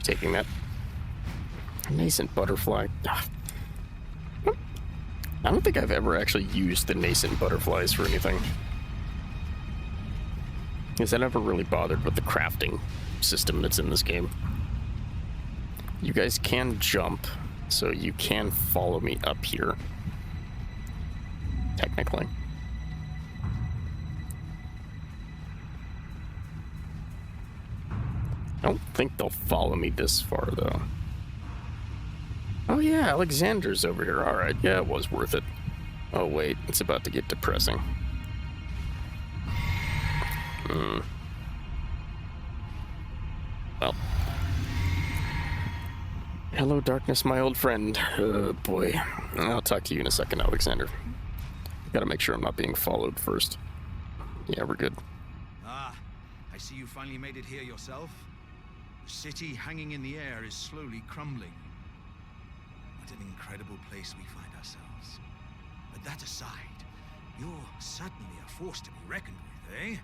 Taking that. Nascent butterfly. I don't think I've ever actually used the nascent butterflies for anything. Because I never really bothered with the crafting system that's in this game. You guys can jump, so you can follow me up here. Technically. I don't think they'll follow me this far, though. Oh yeah, Alexander's over here. Alright, yeah, it was worth it. Oh wait, it's about to get depressing. Well. Hello, darkness, my old friend. Oh boy. I'll talk to you in a second, Alexander. Gotta make sure I'm not being followed first. Yeah, we're good. Ah, I see you finally made it here yourself. The city hanging in the air is slowly crumbling. What an incredible place we find ourselves. But that aside, you're certainly a force to be reckoned with, eh?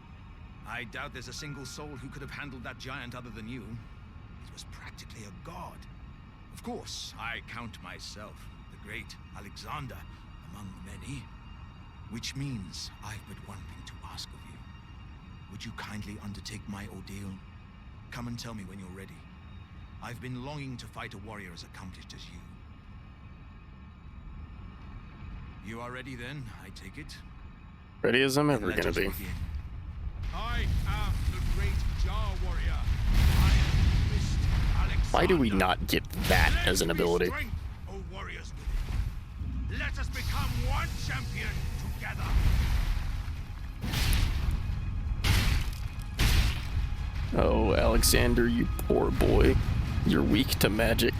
I doubt there's a single soul who could have handled that giant other than you. It was practically a god. Of course, I count myself, the great Alexander, among many. Which means I've but one thing to ask of you. Would you kindly undertake my ordeal? Come and tell me when you're ready. I've been longing to fight a warrior as accomplished as you. You are ready then, I take it? Ready as I'm ever gonna be. I am the great Jar Warrior. I am Mist Alexander. Why do we not get that as an ability? Strength, O warriors within. Let us become one champion together. Oh, Alexander, you poor boy. You're weak to magic.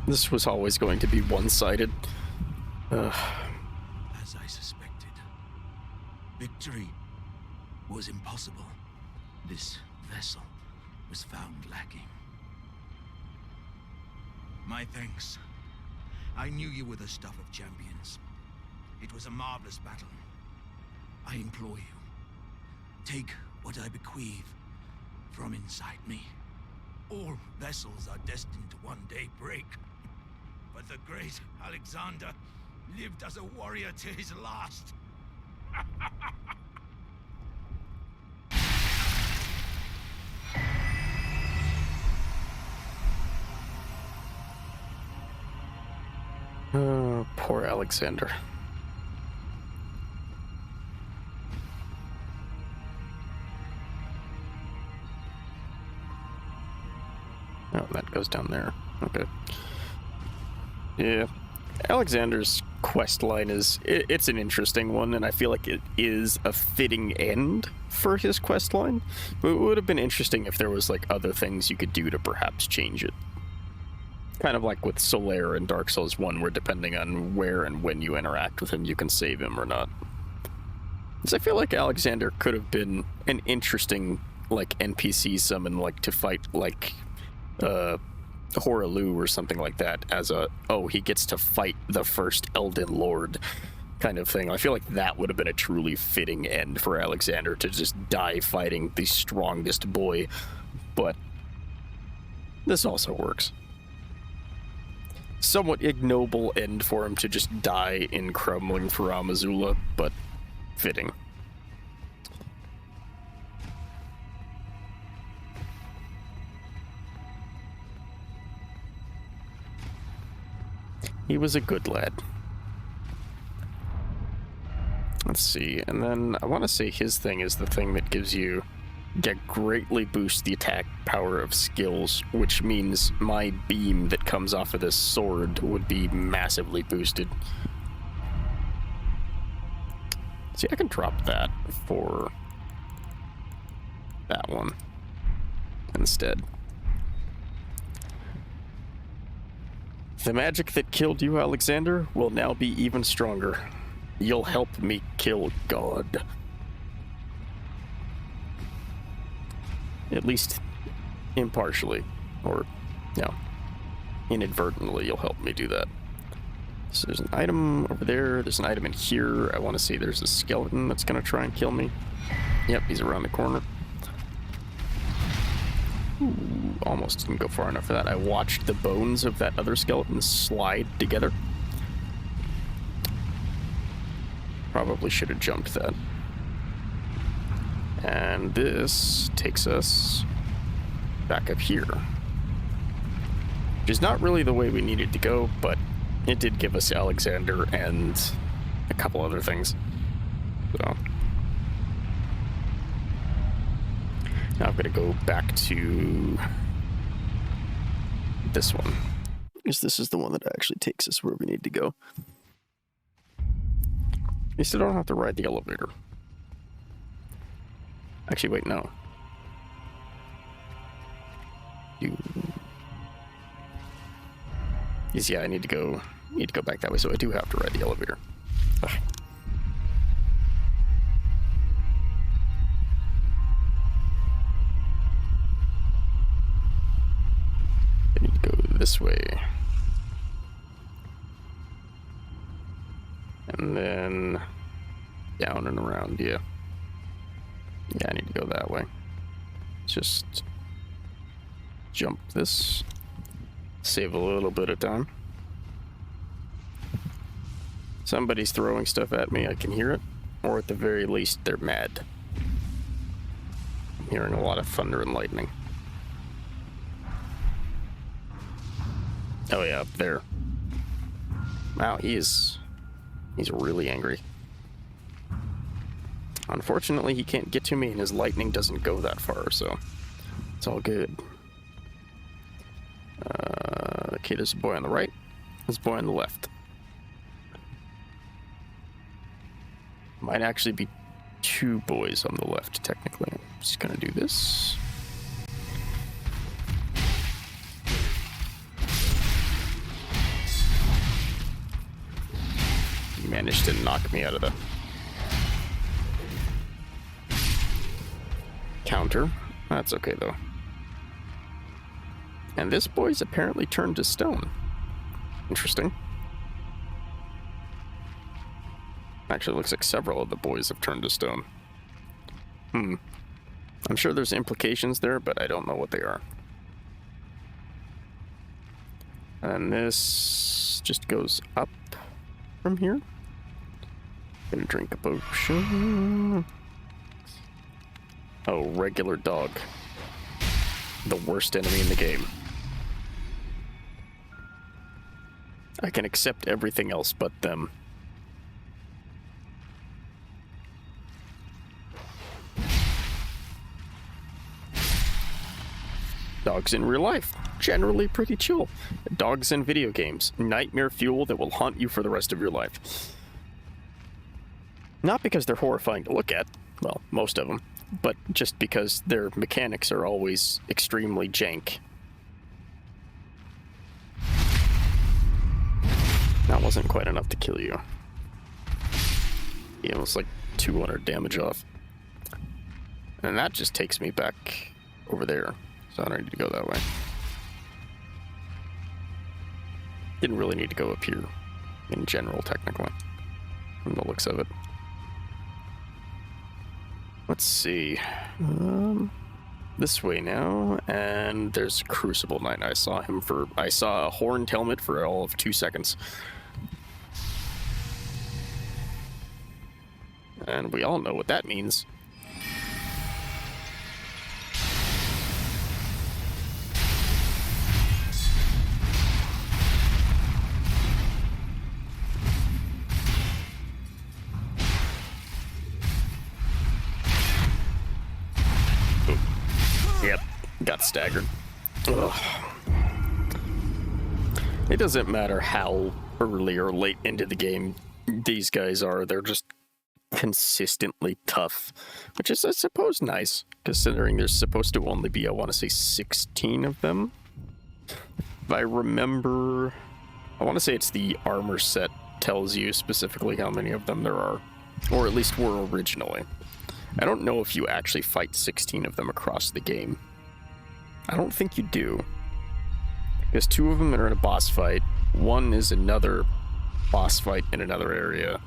This was always going to be one-sided. As I suspected, victory was impossible. This vessel was found lacking. My thanks. I knew you were the stuff of champions. It was a marvelous battle. I implore you, take what I bequeath from inside me. All vessels are destined to one day break. But the great Alexander lived as a warrior to his last. Oh, poor Alexander. Oh, that goes down there. Okay. Yeah. Alexander's quest line is... It's an interesting one, and I feel like it is a fitting end for his quest line. But it would have been interesting if there was, like, other things you could do to perhaps change it. Kind of like with Solaire in Dark Souls 1, where depending on where and when you interact with him, you can save him or not. Because I feel like Alexander could have been an interesting, like, NPC summon, like, to fight, like, Horalu or something like that, as a, oh, he gets to fight the first Elden Lord kind of thing. I feel like that would have been a truly fitting end for Alexander, to just die fighting the strongest boy. But this also works. somewhat ignoble end for him to just die in crumbling for Amazula, but fitting. He was a good lad. Let's see, and then I want to say his thing is the thing that gives you, greatly boosts the attack power of skills, which means my beam that comes off of this sword would be massively boosted. See, I can drop that for that one instead. The magic that killed you, Alexander, will now be even stronger. You'll help me kill God. At least impartially, or, inadvertently, you'll help me do that. So there's an item over there, there's an item in here. I want to say there's a skeleton that's going to try and kill me. Yep, he's around the corner. Ooh, almost didn't go far enough for that. I watched the bones of that other skeleton slide together. Probably should have jumped that. And this takes us back up here. Which is not really the way we needed to go, but it did give us Alexander and a couple other things. So now I'm gonna go back to this one, because this is the one that actually takes us where we need to go. You still don't have to ride the elevator. Actually, wait, no. Yes, yeah, I need to go back that way, so I do have to ride the elevator. Ugh. I need to go this way. And then down and around, yeah. Yeah, I need to go that way. Just jump this. Save a little bit of time. Somebody's throwing stuff at me, I can hear it. Or at the very least, they're mad. I'm hearing a lot of thunder and lightning. Oh yeah, up there. Wow, he's really angry. Unfortunately, he can't get to me, and his lightning doesn't go that far, so it's all good. Okay, there's a boy on the right. There's a boy on the left. Might actually be two boys on the left, technically. I'm just gonna do this. He managed to knock me out of the counter. That's okay, though. And this boy's apparently turned to stone. Interesting. Actually, looks like several of the boys have turned to stone. I'm sure there's implications there, but I don't know what they are. And this just goes up from here. Gonna drink a potion. Oh, regular dog. The worst enemy in the game. I can accept everything else but them. Dogs in real life, generally pretty chill. Dogs in video games, nightmare fuel that will haunt you for the rest of your life. Not because they're horrifying to look at, well, most of them, but just because their mechanics are always extremely jank. That wasn't quite enough to kill you. Yeah, it was like 200 damage off. And that just takes me back over there. So I don't need to go that way. Didn't really need to go up here in general, technically, from the looks of it. Let's see. this way now, and there's Crucible Knight. I saw a horned helmet for all of 2 seconds. And we all know what that means. Yep, got staggered. Ugh. It doesn't matter how early or late into the game these guys are, they're just consistently tough, which is, I suppose, nice, considering there's supposed to only be, I want to say, 16 of them. If I remember, I want to say it's the armor set tells you specifically how many of them there are, or at least were originally. I don't know if you actually fight 16 of them across the game. I don't think you do. Because 2 of them are in a boss fight. 1 is another boss fight in another area.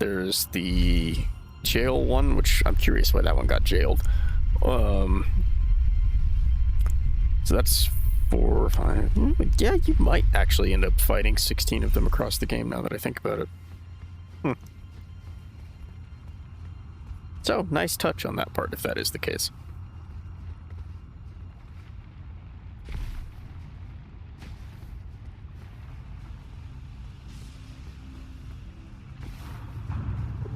There's the jail one, which I'm curious why that one got jailed. So that's 4 or 5. Yeah, you might actually end up fighting 16 of them across the game now that I think about it. So, nice touch on that part, if that is the case.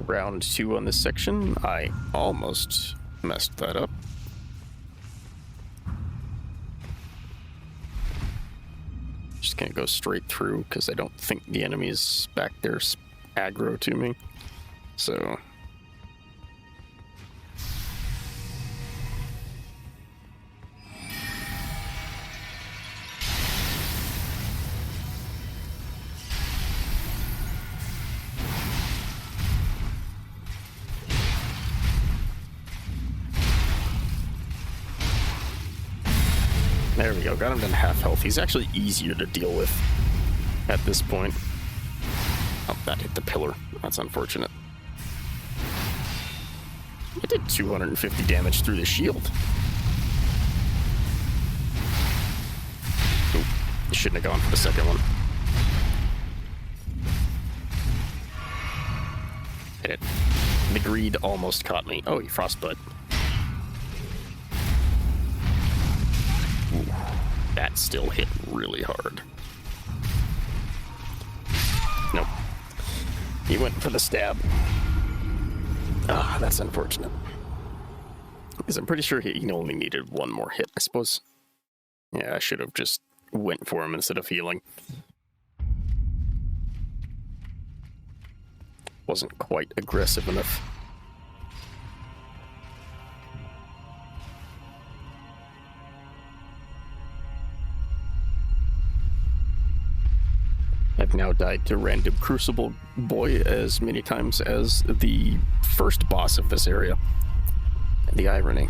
Round 2 on this section. I almost messed that up. Just gonna go straight through, because I don't think the enemy is back there aggro to me. So... There we go, got him to half health. He's actually easier to deal with at this point. Oh, that hit the pillar. That's unfortunate. It did 250 damage through the shield. Oop, shouldn't have gone for the second one. Hit it. The greed almost caught me. Oh, he frostbite. That still hit really hard. Nope. He went for the stab. Ah, that's unfortunate. Because I'm pretty sure he only needed 1 more hit, I suppose. Yeah, I should have just went for him instead of healing. Wasn't quite aggressive enough. I've now died to random Crucible Boy as many times as the first boss of this area. The irony.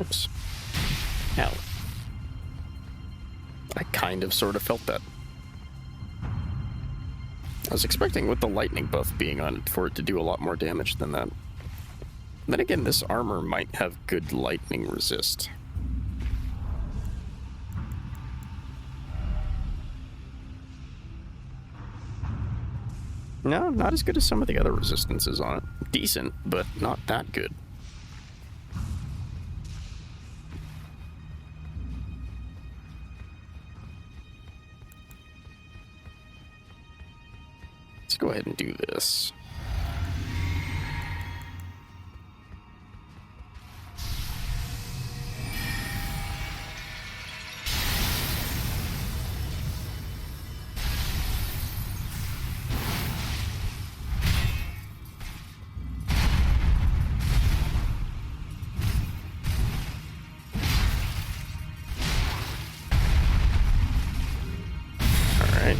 Oops. Ow. I kind of sort of felt that. I was expecting with the lightning buff being on it for it to do a lot more damage than that. Then again, this armor might have good lightning resist. No, not as good as some of the other resistances on it. Decent, but not that good. Let's go ahead and do this. Alright.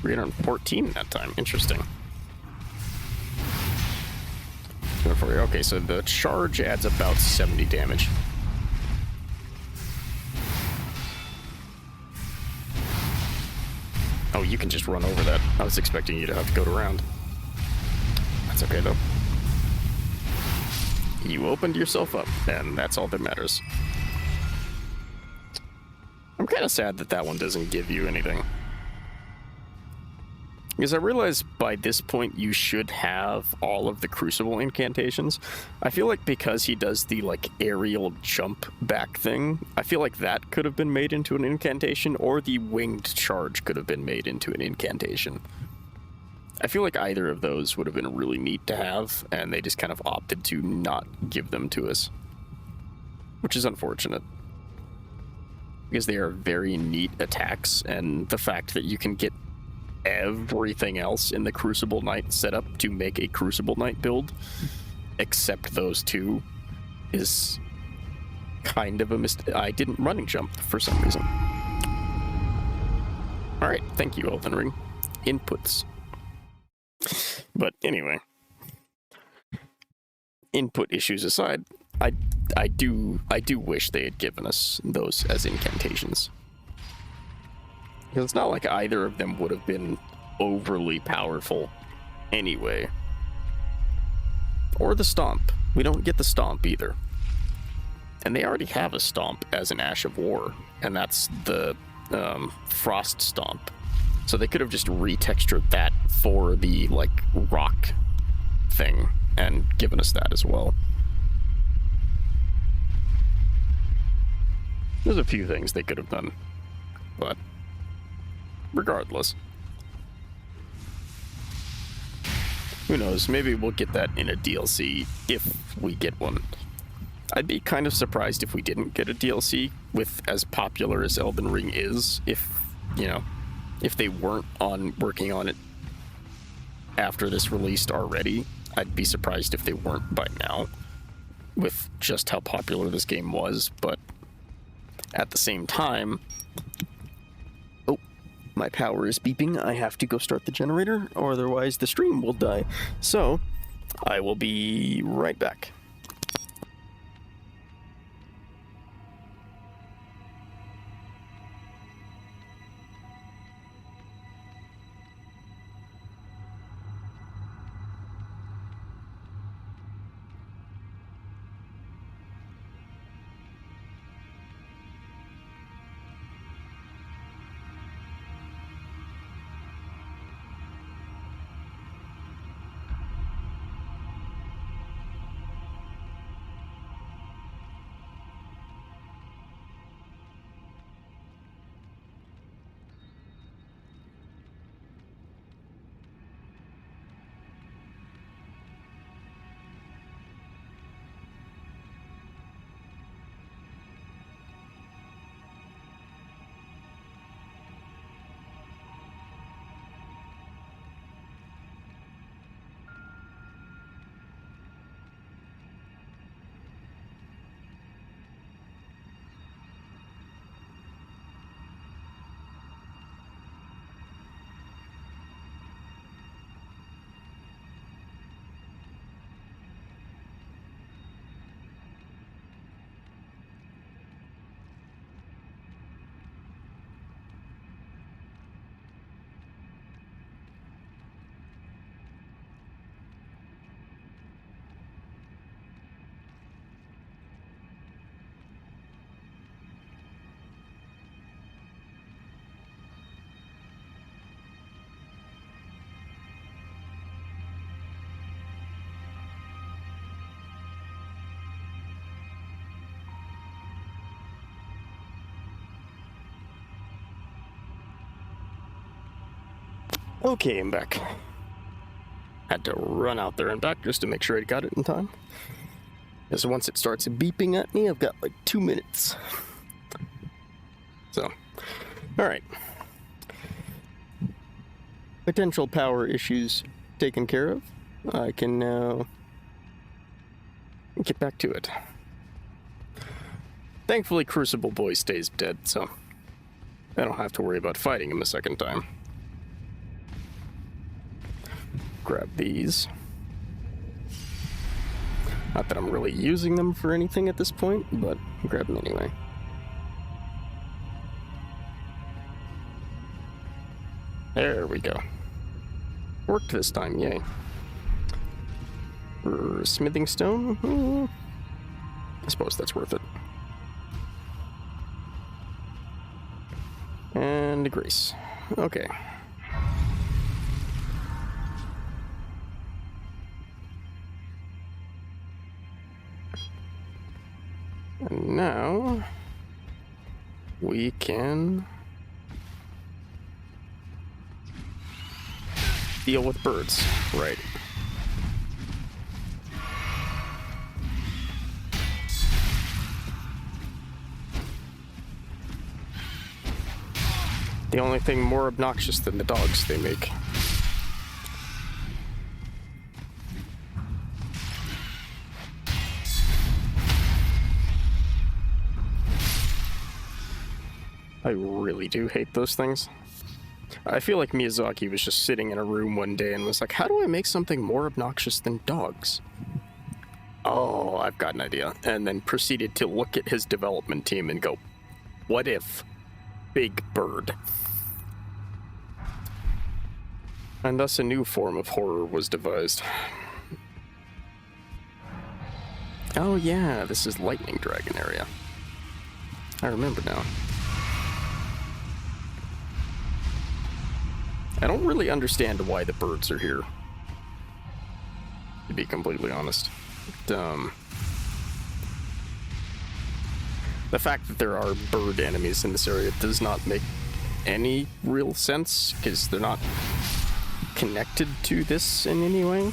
$314 that time. Interesting. it for you. Okay, so the charge adds about 70 damage. Oh, you can just run over that. I was expecting you to have to go around. That's okay, though. You opened yourself up, and that's all that matters. I'm kind of sad that that one doesn't give you anything. Because I realize by this point you should have all of the Crucible incantations. I feel like because he does the, like, aerial jump back thing, I feel like that could have been made into an incantation, or the winged charge could have been made into an incantation. I feel like either of those would have been really neat to have, and they just kind of opted to not give them to us. Which is unfortunate. Because they are very neat attacks, and the fact that you can get everything else in the Crucible Knight setup to make a Crucible Knight build, except those two, is kind of a mistake. I didn't running jump for some reason. Alright, thank you, Elden Ring. Inputs. But anyway, input issues aside, I do wish they had given us those as incantations. Because it's not like either of them would have been overly powerful anyway. Or the Stomp. We don't get the Stomp either. And they already have a Stomp as an Ash of War, and that's the Frost Stomp. So they could have just retextured that for the, like, rock thing and given us that as well. There's a few things they could have done, but regardless. Who knows, maybe we'll get that in a DLC if we get one. I'd be kind of surprised if we didn't get a DLC with as popular as Elden Ring is, if, you know, if they weren't working on it after this released already. I'd be surprised if they weren't by now, with just how popular this game was, but at the same time... Oh, my power is beeping. I have to go start the generator, or otherwise the stream will die. So, I will be right back. Okay, I'm back. Had to run out there and back just to make sure I got it in time. Because once it starts beeping at me, I've got like 2 minutes. So, alright. Potential power issues taken care of. I can now get back to it. Thankfully, Crucible Boy stays dead, so I don't have to worry about fighting him a second time. Grab these. Not that I'm really using them for anything at this point, but grab them anyway. There we go. Worked this time, yay. Smithing stone? I suppose that's worth it. And a grace. Okay. And now we can deal with birds, right? The only thing more obnoxious than the dogs they make. I really do hate those things. I feel like Miyazaki was just sitting in a room one day and was like, how do I make something more obnoxious than dogs? Oh, I've got an idea. And then proceeded to look at his development team and go, what if Big Bird? And thus a new form of horror was devised. Oh yeah, this is Lightning Dragon area. I remember now. I don't really understand why the birds are here, to be completely honest. The fact that there are bird enemies in this area does not make any real sense, because they're not connected to this in any way.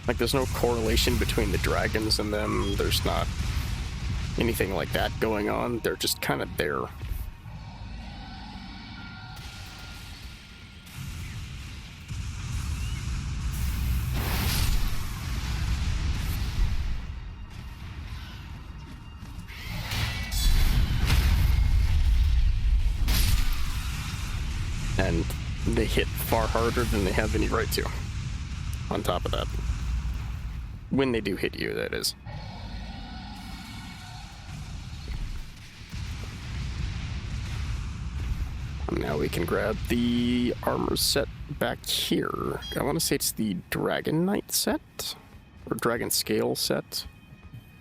Like, there's no correlation between the dragons and them, there's not anything like that going on, they're just kind of there. And they hit far harder than they have any right to. On top of that. When they do hit you, that is. And now we can grab the armor set back here. I want to say it's the Dragon Knight set? Or Dragon Scale set?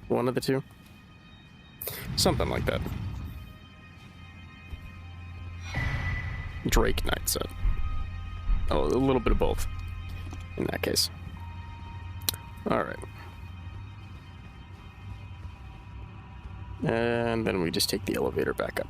One of the two. Something like that. Drake Knight set. Oh, a little bit of both in that case. Alright. And then we just take the elevator back up.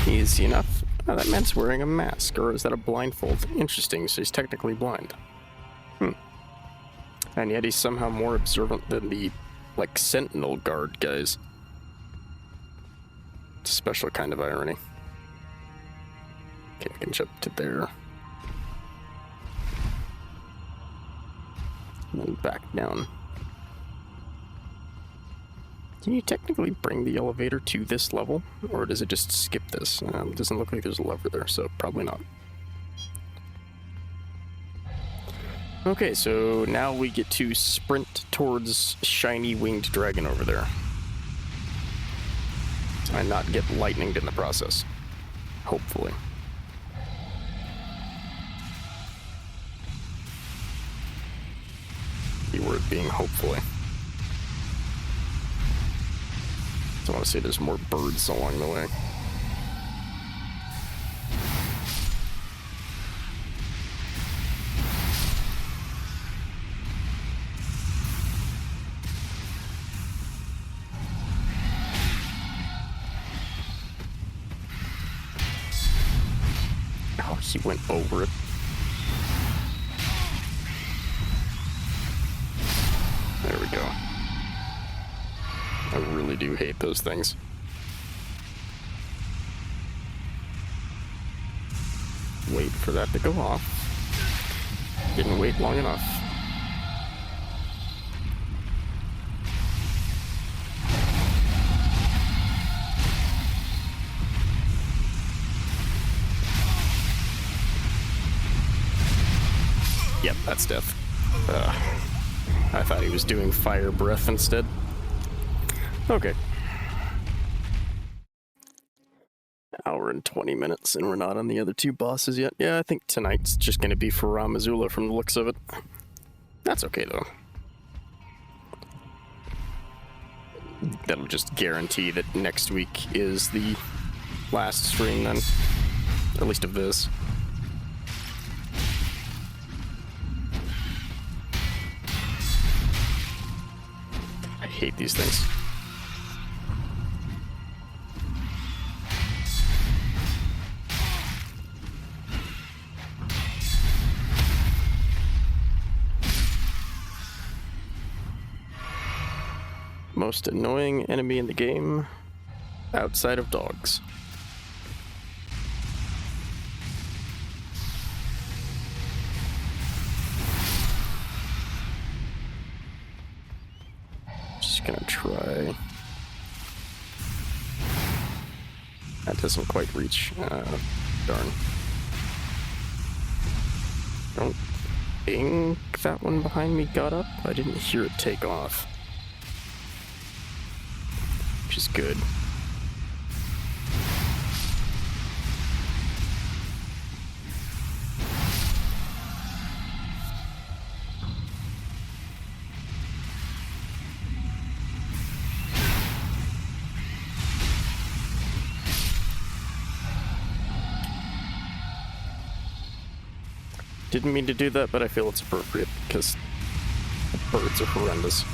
Easy enough. Oh, that man's wearing a mask, or is that a blindfold? Interesting, so he's technically blind. And yet he's somehow more observant than the, like, Sentinel Guard guys. It's a special kind of irony. Okay, we can jump to there. And then back down. Can you technically bring the elevator to this level? Or does it just skip this? It doesn't look like there's a lever there, so probably not. Okay, so now we get to sprint towards shiny winged dragon over there. And not get lightninged in the process. Hopefully. Keyword being hopefully. I want to say there's more birds along the way. Oh, he went over it. I really do hate those things. Wait for that to go off. Didn't wait long enough. Yep, that's death. I thought he was doing fire breath instead. Okay. Hour and 20 minutes, and we're not on the other two bosses yet. Yeah, I think tonight's just going to be for Azula from the looks of it. That's okay, though. That'll just guarantee that next week is the last stream, then. Or at least of this. I hate these things. Most annoying enemy in the game outside of dogs. Just gonna try. That doesn't quite reach. Darn. Don't think that one behind me got up. I didn't hear it take off. Which is good. Didn't mean to do that, but I feel it's appropriate because the birds are horrendous.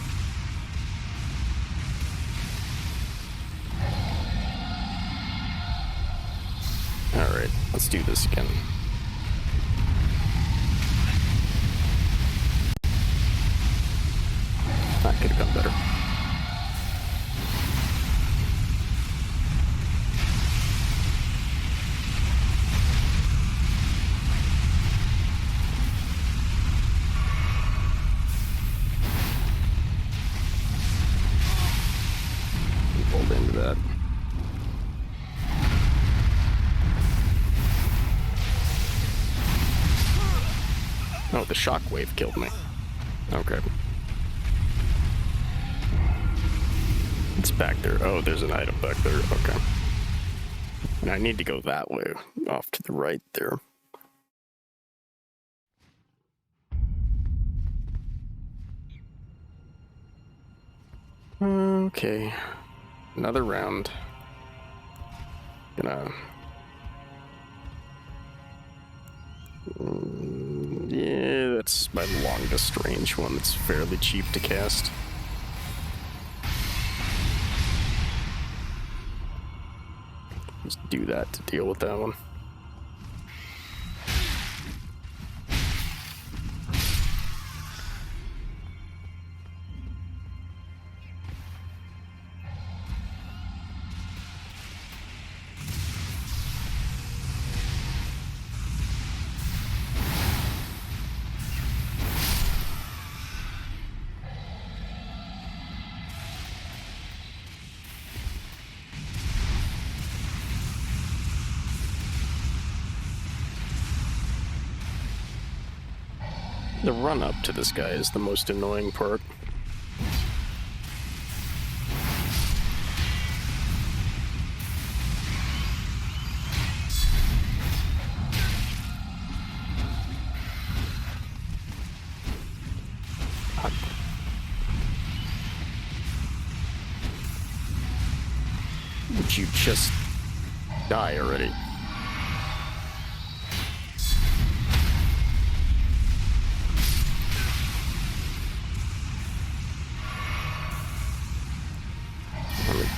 Alright, let's do this again. That could have gone better. Pulled into that. Oh, the shockwave killed me. Okay. It's back there. Oh, there's an item back there. Okay. And I need to go that way, off to the right there. Okay. Another round. Gonna... yeah, that's my longest range one that's fairly cheap to cast. Just do that to deal with that one. The run up to this guy is the most annoying part. Would you just die already?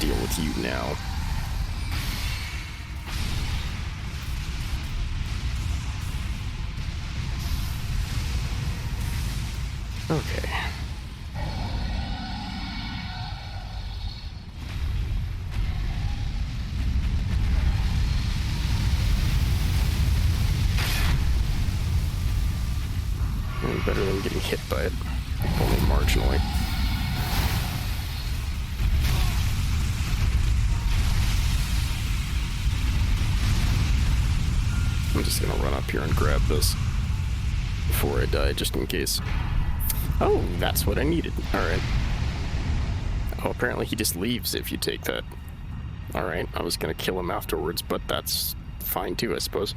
Deal with you now. Okay. better than getting hit by it, only marginally. I'm just gonna run up here and grab this before I die, just in case. Oh, that's what I needed. Alright. Oh, apparently he just leaves if you take that. Alright, I was gonna kill him afterwards, but that's fine too, I suppose.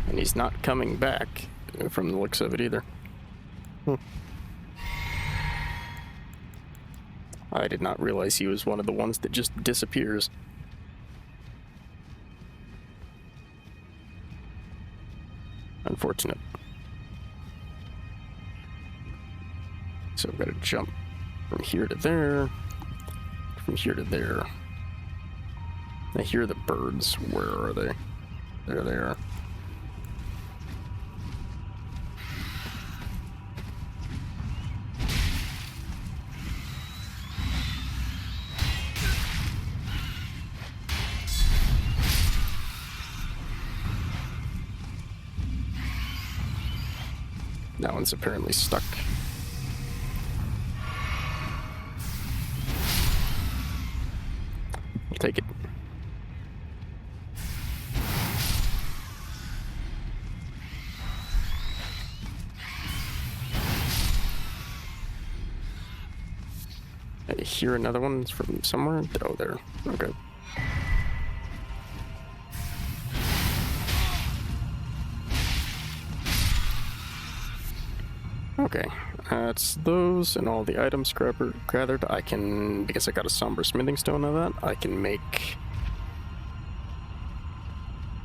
And he's not coming back, from the looks of it either. I did not realize he was one of the ones that just disappears. Unfortunate. So I've got to jump from here to there, from here to there. I hear the birds. Where are they? There they are. That one's apparently stuck. I'll take it. I hear another one from somewhere. Oh, there. Okay. Okay, that's those and all the items gathered. I can, because I got a somber smithing stone of that, I can make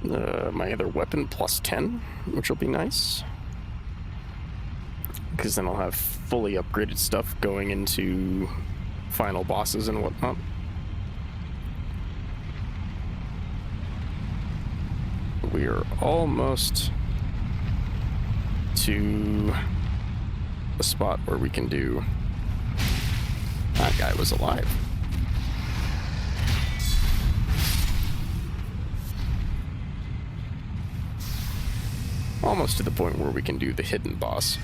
my other weapon plus 10, which will be nice. Because then I'll have fully upgraded stuff going into final bosses and whatnot. We are almost to a spot where we can do... That guy was alive. Almost to the point where we can do the hidden boss.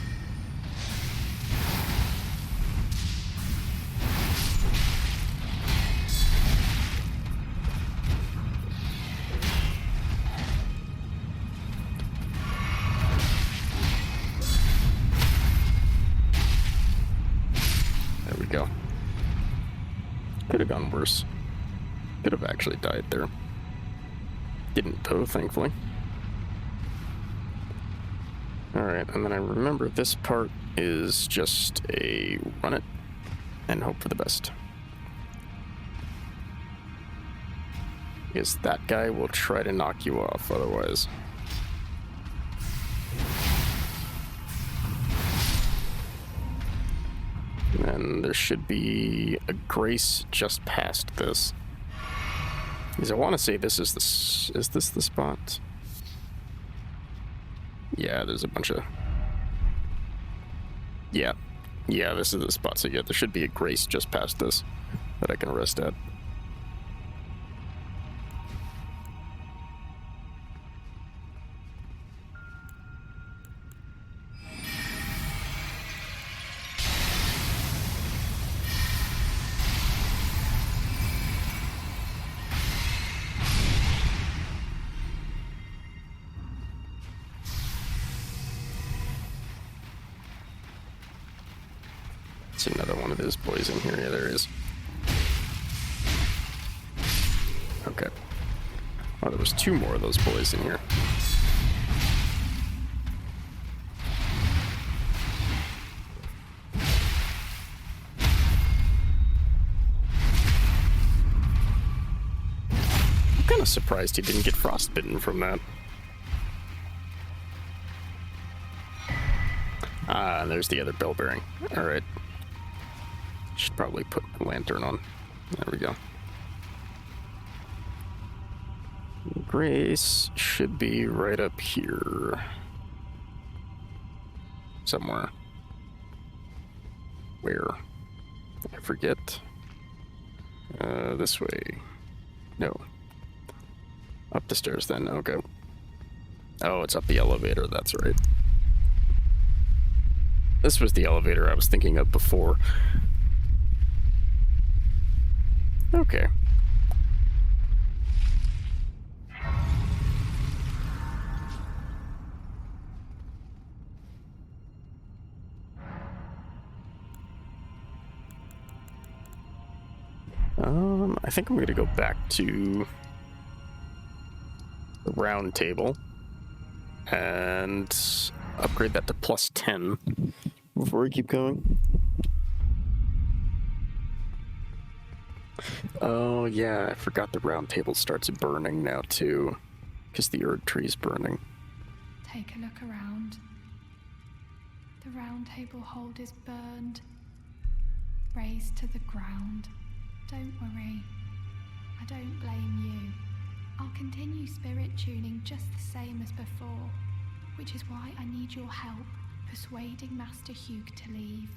Go. Could have gone worse. Could have actually died there. Didn't though, thankfully. Alright, and then I remember this part is just a run it and hope for the best. Because that guy will try to knock you off otherwise. And there should be a grace just past this. Because I want to say this is this the spot? Yeah, there's a bunch of... Yeah, this is the spot. So yeah, there should be a grace just past this that I can rest at. Another one of those boys in here. Yeah, there is. Okay. Oh, there was two more of those boys in here. I'm kind of surprised he didn't get frostbitten from that. Ah, and there's the other bell bearing. Alright. Should probably put the lantern on. There we go. Grace should be right up here. Somewhere. Where? I forget. This way. No. Up the stairs then, okay. Oh, it's up the elevator, that's right. This was the elevator I was thinking of before. Okay. I think I'm going to go back to the round table and upgrade that to +10 before we keep going. Oh yeah, I forgot the round table starts burning now too, because the Erd tree's burning. Take a look around. The round table hold is burned, razed to the ground. Don't worry, I don't blame you. I'll continue spirit tuning just the same as before, which is why I need your help persuading Master Hugh to leave.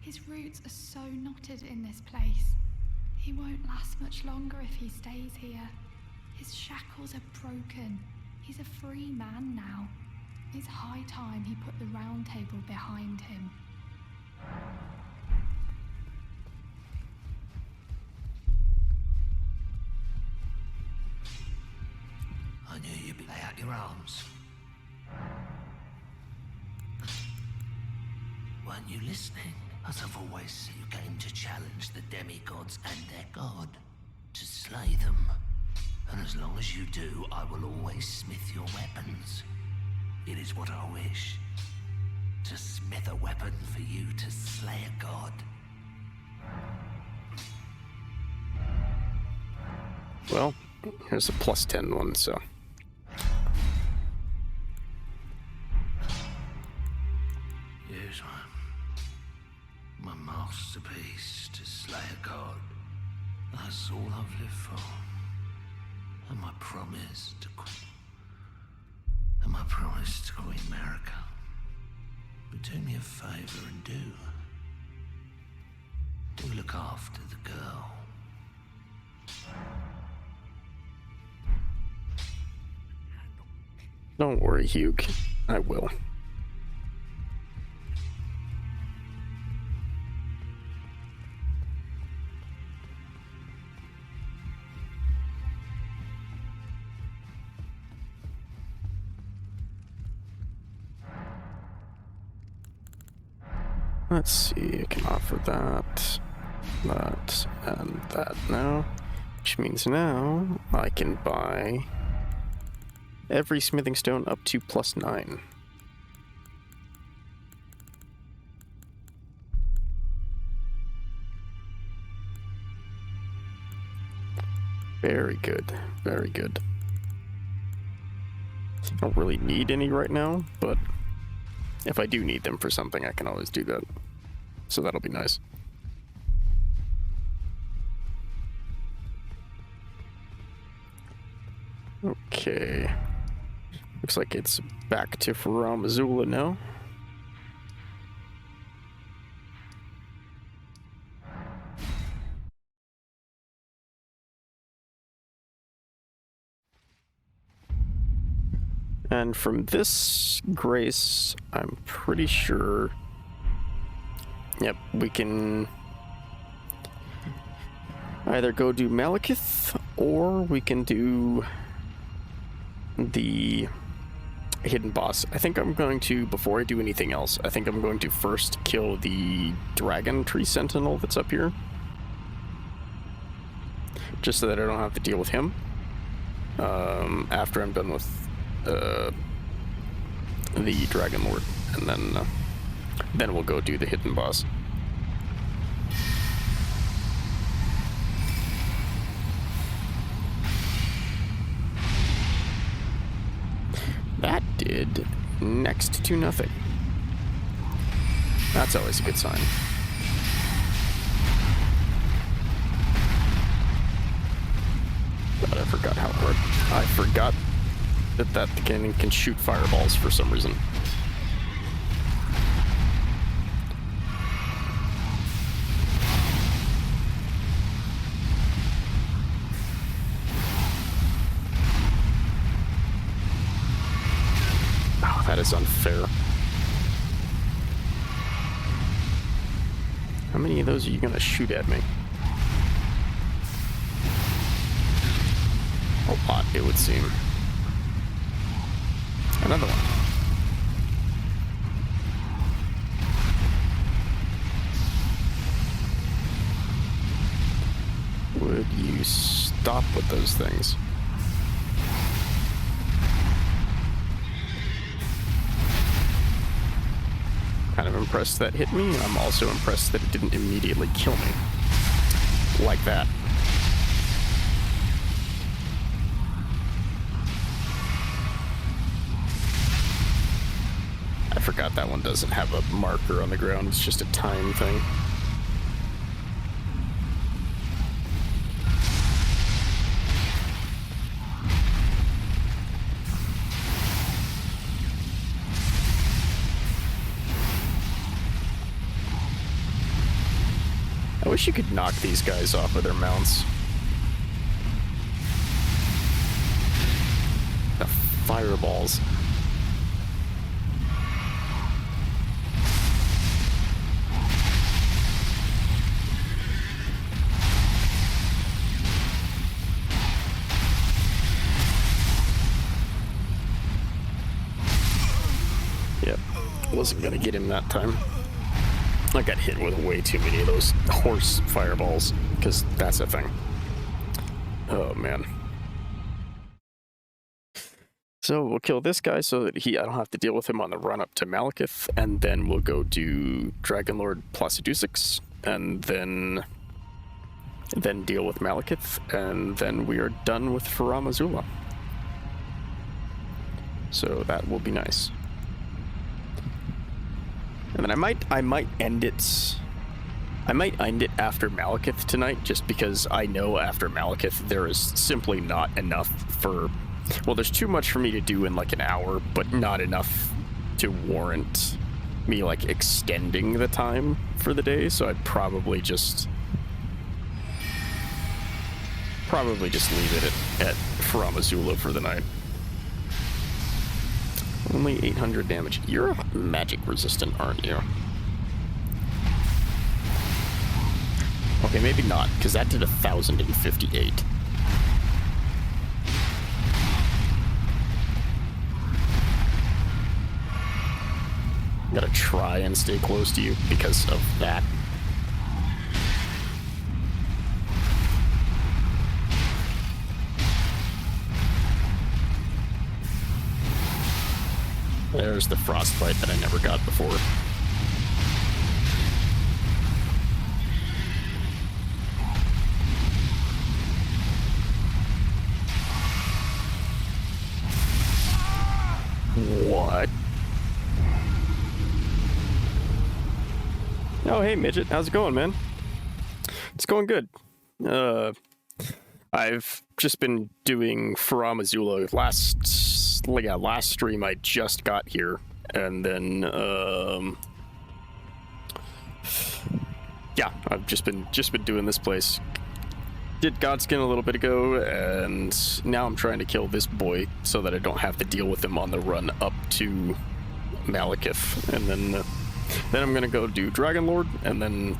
His roots are so knotted in this place. He won't last much longer if he stays here. His shackles are broken. He's a free man now. It's high time he put the round table behind him. I knew you'd lay out your arms. Weren't you listening? As I've always said, you came to challenge the demigods and their god, to slay them. And as long as you do, I will always smith your weapons. It is what I wish. To smith a weapon for you to slay a god. Well, here's a +10 one, so... Here's my masterpiece to slay a god. That's all I've lived for. And my promise to Queen America. But do me a favor and do look after the girl. Don't worry, Hugh. I will. Let's see, I can offer that, and that now, which means now I can buy every smithing stone up to +9. Very good, very good. I don't really need any right now, but if I do need them for something, I can always do that. So that'll be nice. Okay. Looks like it's back to Farum Azula now. And from this grace, I'm pretty sure... Yep, we can either go do Malekith, or we can do the hidden boss. I think I'm going to, before I do anything else, I think I'm going to first kill the dragon tree sentinel that's up here. Just so that I don't have to deal with him. After I'm done with the Dragon Lord, and then we'll go do the hidden boss. That did next to nothing. That's always a good sign. But I forgot how hard. I forgot that cannon can shoot fireballs for some reason. That is unfair. How many of those are you gonna shoot at me? A lot, it would seem. Another one. Would you stop with those things? Kind of impressed that hit me. I'm also impressed that it didn't immediately kill me. Like that. I forgot that one doesn't have a marker on the ground. It's just a time thing. I wish you could knock these guys off of their mounts. The fireballs. Yep, wasn't gonna get him that time. I got hit with way too many of those horse fireballs, because that's a thing. Oh, man. So we'll kill this guy so that I don't have to deal with him on the run up to Malekith, and then we'll go do Dragonlord Placidusix, and then deal with Malekith, and then we are done with Faram Azula. So that will be nice. And then I might end it. I might end it after Malekith tonight, just because I know after Malekith there is simply not enough for. Well, there's too much for me to do in like an hour, but not enough to warrant me like extending the time for the day. So I'd probably just leave it at Faram Azula for the night. Only 800 damage. You're magic resistant, aren't you? Okay, maybe not, because that did 1,058. Gotta try and stay close to you because of that. There's the frostbite that I never got before. What? Oh, hey, Midget. How's it going, man? It's going good. I've just been doing Faram Azula last stream I just got here, and then yeah, I've just been doing this place. Did Godskin a little bit ago, and now I'm trying to kill this boy so that I don't have to deal with him on the run up to Malekith, and then I'm gonna go do Dragonlord, and then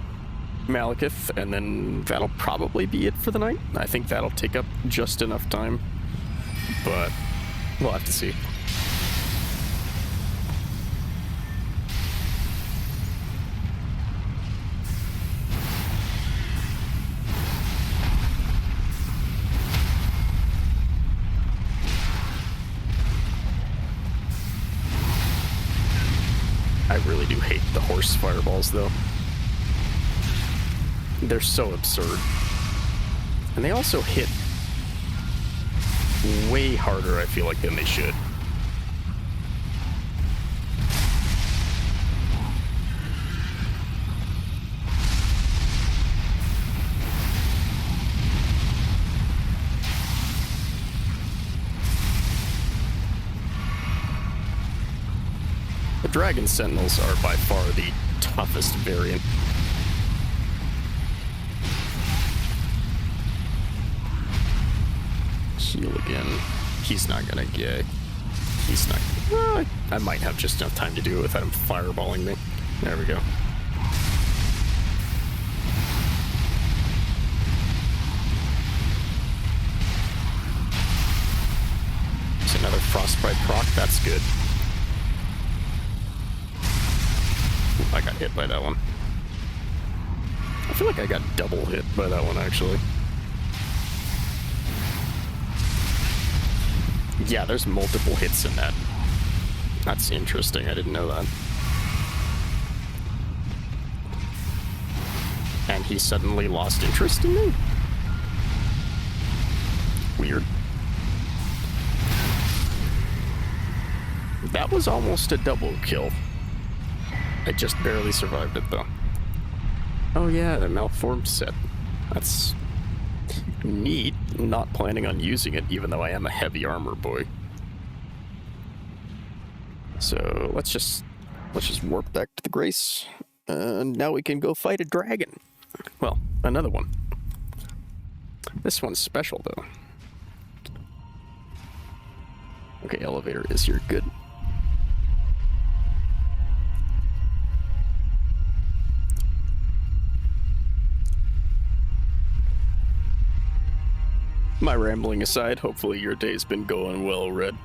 Malekith, and then that'll probably be it for the night. I think that'll take up just enough time, but we'll have to see. I really do hate the horse fireballs, though. They're so absurd. And they also hit way harder, I feel like, than they should. The Dragon Sentinels are by far the toughest variant. Heal again. He's not gonna get. he's not... I might have just enough time to do it without him fireballing me. There we go. There's another frostbite proc. That's good. Ooh, I got hit by that one. I feel like I got double hit by that one, actually. Yeah, there's multiple hits in that. That's interesting. I didn't know that. And he suddenly lost interest in me? Weird. That was almost a double kill. I just barely survived it, though. Oh yeah, the malformed set. That's neat. Not planning on using it, even though I am a heavy armor boy. So let's just warp back to the Grace, and now we can go fight a dragon. Well, another one. This one's special though. Okay, elevator is here. Good. My rambling aside, hopefully your day's been going well, Red.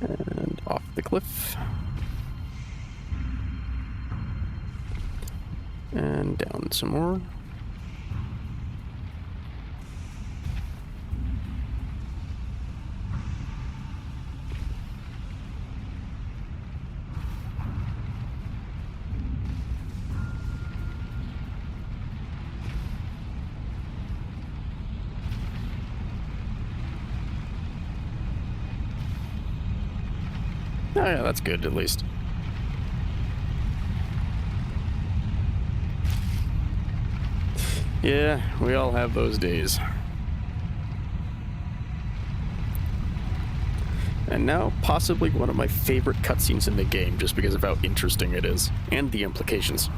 And off the cliff. And down some more. Oh yeah, that's good, at least. Yeah, we all have those days. And now, possibly one of my favorite cutscenes in the game, just because of how interesting it is, and the implications.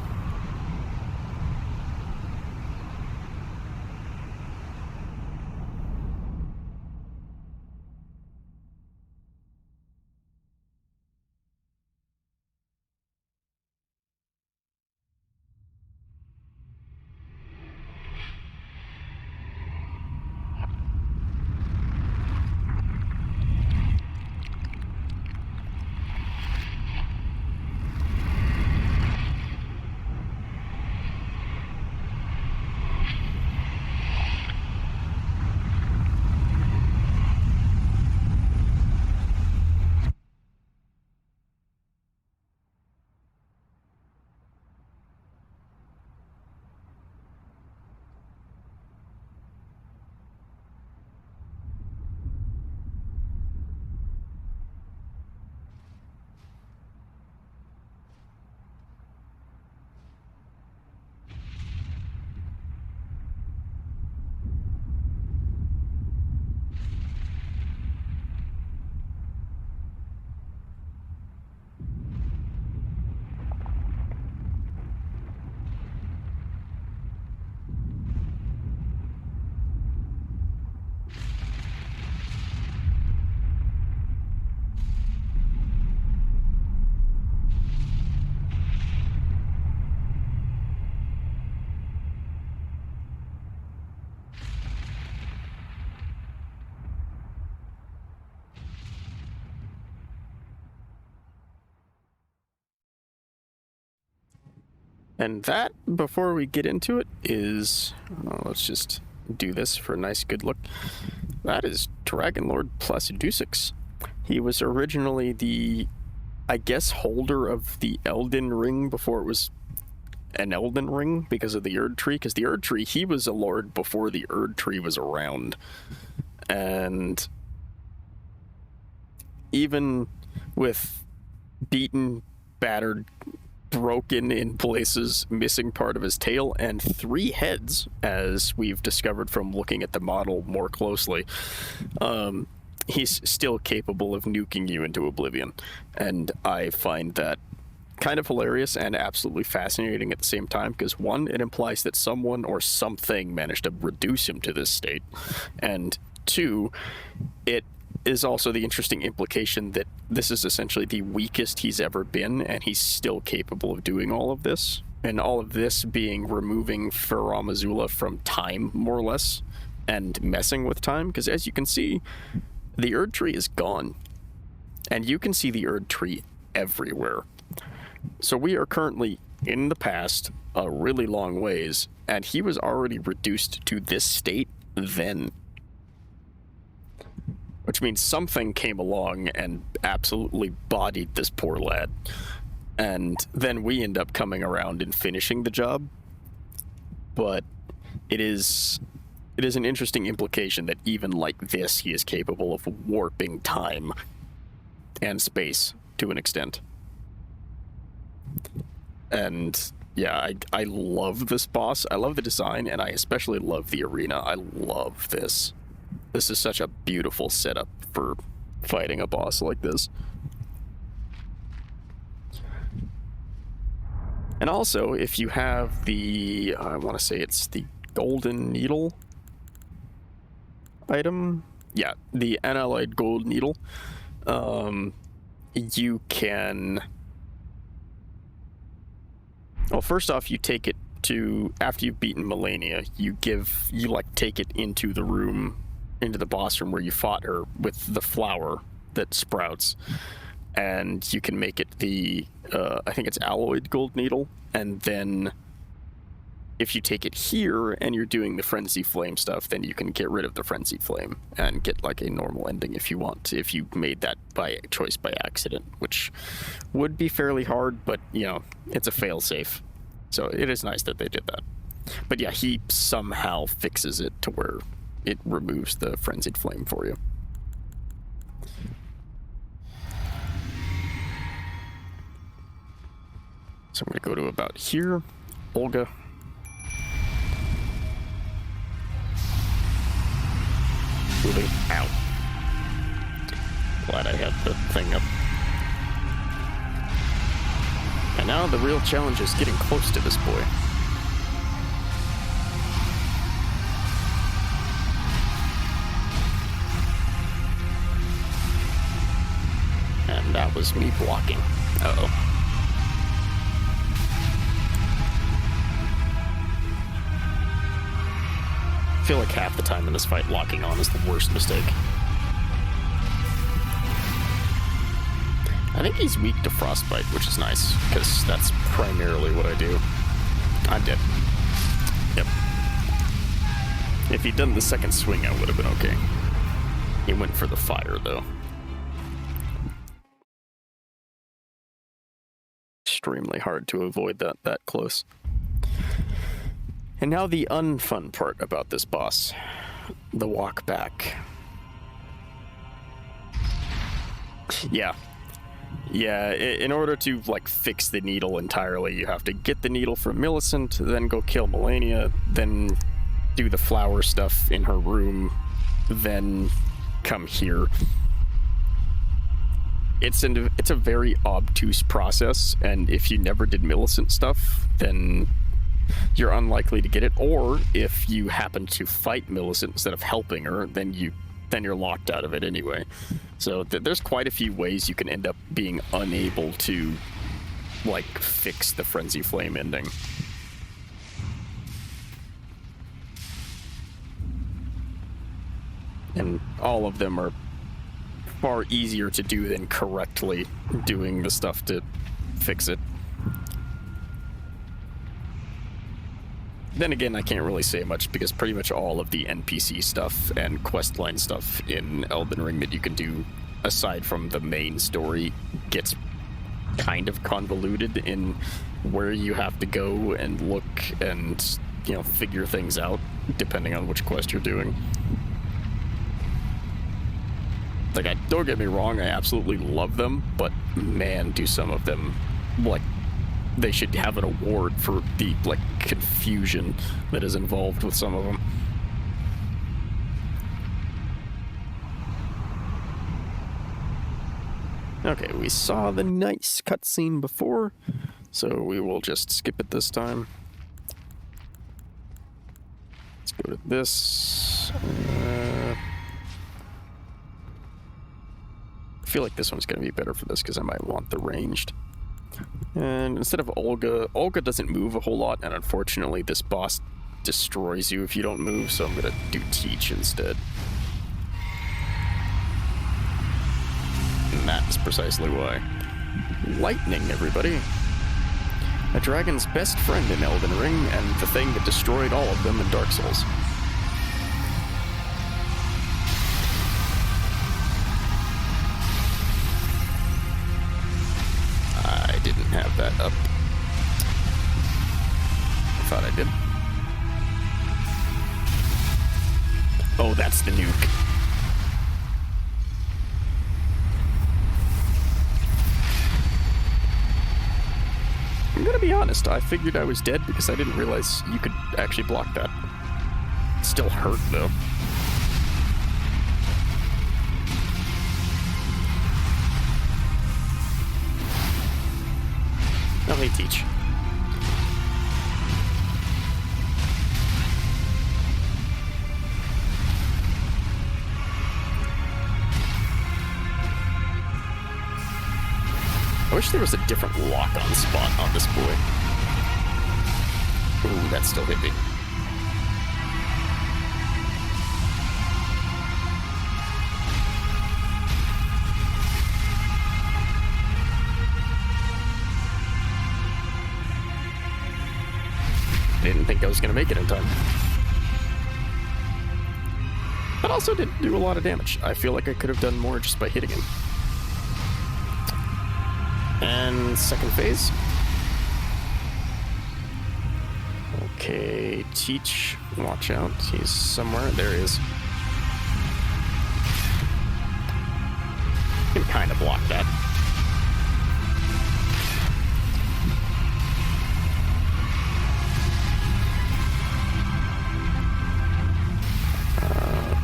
And that, before we get into it, is... let's just do this for a nice good look. That is Dragon Lord Placidusix. He was originally the, I guess, holder of the Elden Ring before it was an Elden Ring because of the Erd Tree. Because the Erd Tree, he was a lord before the Erd Tree was around. And even with beaten, battered, broken in places, missing part of his tail, and 3 heads, as we've discovered from looking at the model more closely. he's still capable of nuking you into oblivion. And I find that kind of hilarious and absolutely fascinating at the same time, because one, it implies that someone or something managed to reduce him to this state, and two, it is also the interesting implication that this is essentially the weakest he's ever been, and he's still capable of doing all of this. And all of this being removing Faram Azula from time, more or less, and messing with time, because as you can see, the Erd Tree is gone. And you can see the Erd Tree everywhere. So we are currently in the past a really long ways, and he was already reduced to this state then. Which means something came along and absolutely bodied this poor lad. And then we end up coming around and finishing the job. But it is an interesting implication that even like this, he is capable of warping time and space to an extent. And yeah, I love this boss. I love the design, and I especially love the arena. I love this. This is such a beautiful setup for fighting a boss like this. And also, if you have the, I want to say it's the golden needle item. Yeah, the unalloyed gold needle. You can... Well, first off, you take it to, after you've beaten Melania, you take it into the room, into the boss room where you fought her with the flower that sprouts. And you can make it the, I think it's alloyed gold needle. And then if you take it here and you're doing the Frenzy Flame stuff, then you can get rid of the Frenzy Flame and get like a normal ending if you want, if you made that by choice by accident, which would be fairly hard, but, you know, it's a fail-safe. So it is nice that they did that. But yeah, he somehow fixes it to where it removes the Frenzied Flame for you. So I'm going to go to about here. Olga. Moving out. Glad I had the thing up. And now the real challenge is getting close to this boy. And that was me blocking. Uh-oh. I feel like half the time in this fight, locking on is the worst mistake. I think he's weak to frostbite, which is nice, because that's primarily what I do. I'm dead. Yep. If he'd done the second swing, I would have been okay. He went for the fire, though. Extremely hard to avoid that close. And now the unfun part about this boss. The walk back. Yeah. Yeah, in order to, like, fix the needle entirely, you have to get the needle from Millicent, then go kill Melania, then do the flower stuff in her room, then come here. It's a very obtuse process, and if you never did Millicent stuff, then you're unlikely to get it, or if you happen to fight Millicent instead of helping her, then you're locked out of it anyway. So there's quite a few ways you can end up being unable to, like, fix the Frenzy Flame ending. And all of them are far easier to do than correctly doing the stuff to fix it. Then again, I can't really say much because pretty much all of the NPC stuff and questline stuff in Elden Ring that you can do, aside from the main story, gets kind of convoluted in where you have to go and look and, you know, figure things out, depending on which quest you're doing. Like, don't get me wrong, I absolutely love them, but man, do some of them, like, they should have an award for the, like, confusion that is involved with some of them. Okay, we saw the nice cutscene before, so we will just skip it this time. Let's go to this. I feel like this one's going to be better for this because I might want the ranged. And instead of Olga, Olga doesn't move a whole lot, and unfortunately this boss destroys you if you don't move, so I'm going to do Teach instead. And that is precisely why. Lightning, everybody. A dragon's best friend in Elden Ring, and the thing that destroyed all of them in Dark Souls. I didn't have that up. I thought I did. Oh, that's the nuke. I'm gonna be honest, I figured I was dead because I didn't realize you could actually block that. It still hurt, though. Let me teach. I wish there was a different lock-on spot on this boy. Ooh, that still hit me. Didn't think I was going to make it in time. But also didn't do a lot of damage. I feel like I could have done more just by hitting him. And second phase. Okay, Teach. Watch out. He's somewhere. There he is. You can kind of block that.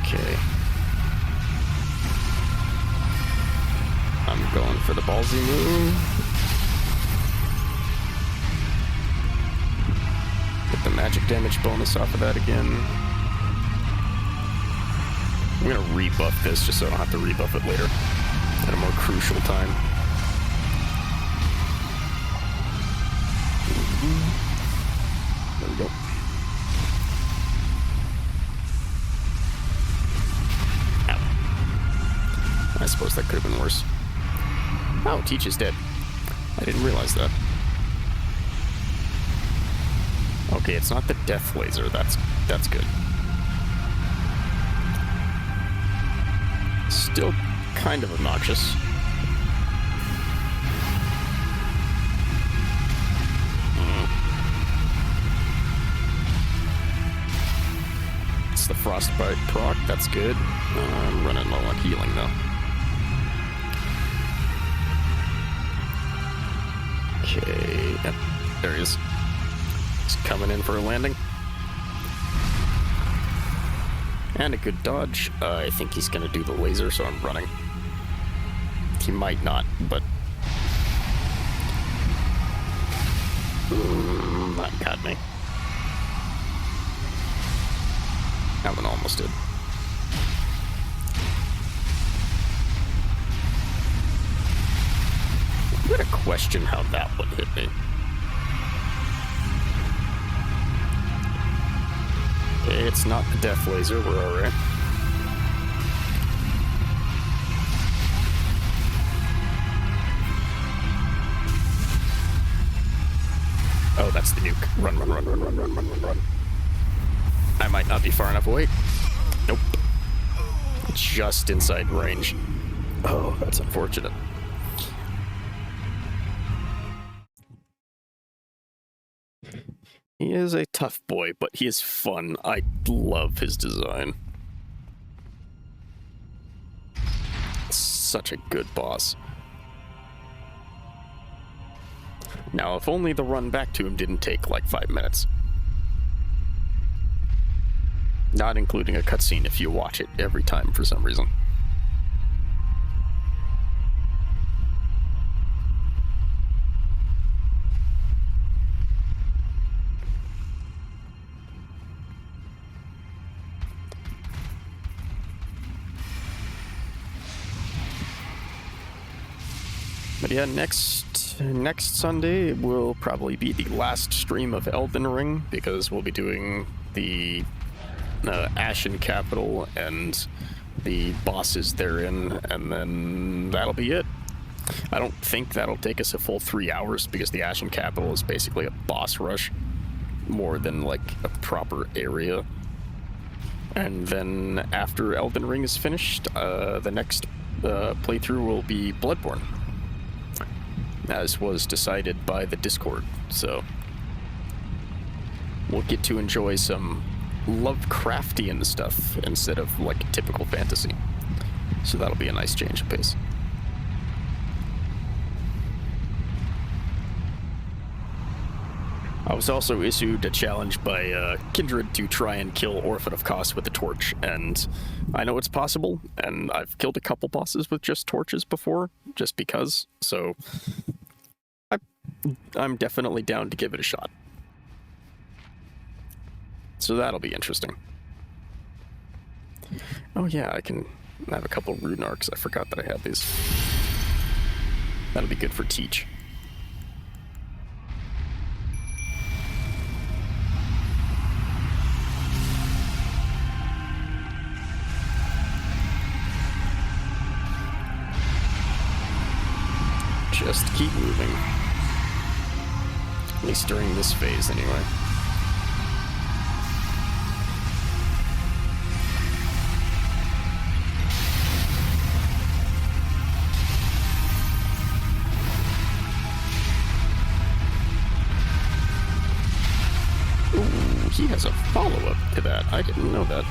Okay. I'm going for the ballsy move. Get the magic damage bonus off of that again. I'm gonna rebuff this just so I don't have to rebuff it later at a more crucial time. There we go. Ow. I suppose that could have been worse. Oh, Teach is dead. I didn't realize that. Okay, it's not the death laser. That's good. Still kind of obnoxious. It's the frostbite proc. That's good. I'm running low on healing though. Okay, yep, there he is. He's coming in for a landing. And a good dodge. I think he's gonna do the laser, so I'm running. He might not, but... that got me. That one almost did. I'm gonna question how that one hit me. Okay, it's not the death laser, we're alright. Oh, that's the nuke. Run, run, run, run, run, run, run, run, run. I might not be far enough away. Nope. Just inside range. Oh, that's unfortunate. He is a tough boy, but he is fun. I love his design. Such a good boss. Now, if only the run back to him didn't take like 5 minutes. Not including a cutscene if you watch it every time for some reason. But yeah, next Sunday will probably be the last stream of Elden Ring, because we'll be doing the Ashen Capital and the bosses therein, and then that'll be it. I don't think that'll take us a full 3 hours, because the Ashen Capital is basically a boss rush more than like a proper area. And then after Elden Ring is finished, the next playthrough will be Bloodborne, as was decided by the Discord. So we'll get to enjoy some Lovecraftian stuff instead of like typical fantasy. So that'll be a nice change of pace. I was also issued a challenge by Kindred to try and kill Orphan of Kos with a torch, and I know it's possible, and I've killed a couple bosses with just torches before, just because, so I'm definitely down to give it a shot. So that'll be interesting. Oh yeah, I can have a couple rune arcs. I forgot that I had these. That'll be good for Teach. Just keep moving. At least during this phase, anyway. Ooh, he has a follow-up to that. I didn't know that.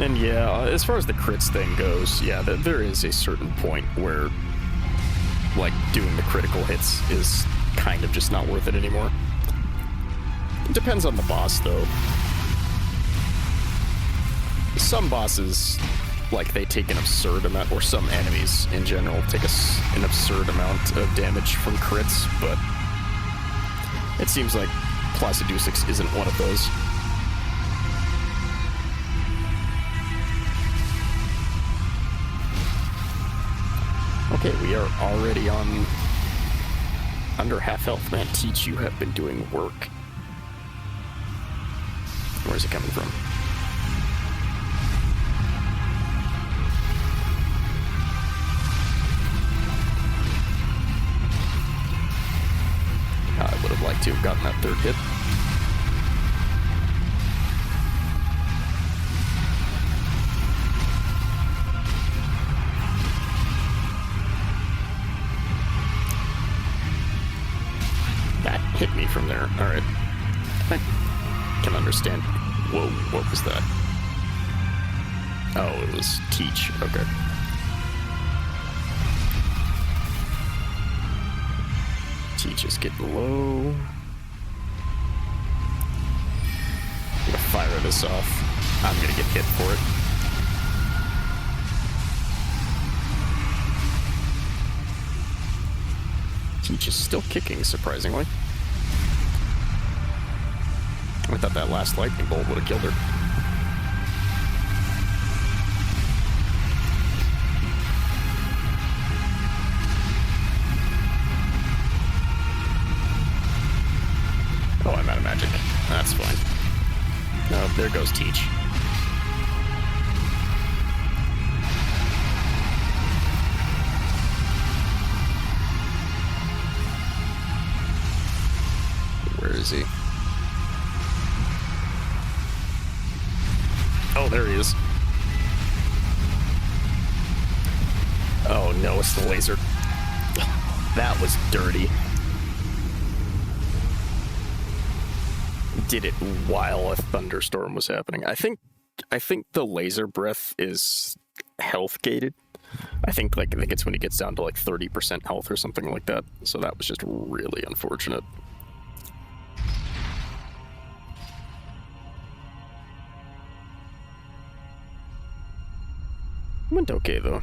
And yeah, as far as the crits thing goes, yeah, there is a certain point where, like, doing the critical hits is kind of just not worth it anymore. It depends on the boss, though. Some bosses, like, they take an absurd amount, or some enemies in general take an absurd amount of damage from crits, but it seems like Placidusix isn't one of those. Okay, we are already on under half health. Man, Teach, you have been doing work. Where's it coming from? I would have liked to have gotten that third hit. Hit me from there. Alright. I can understand. Whoa, what was that? Oh, it was Teach. Okay. Teach is getting low. I'm gonna fire this off. I'm gonna get hit for it. Teach is still kicking, surprisingly. I thought that last lightning bolt would have killed her. Oh, I'm out of magic. That's fine. Oh, there goes Teach. Where is he? Oh, there he is. Oh no, it's the laser. That was dirty. Did it while a thunderstorm was happening. I think the laser breath is health gated. I think it's when he gets down to like 30% health or something like that. So that was just really unfortunate. Went okay, though.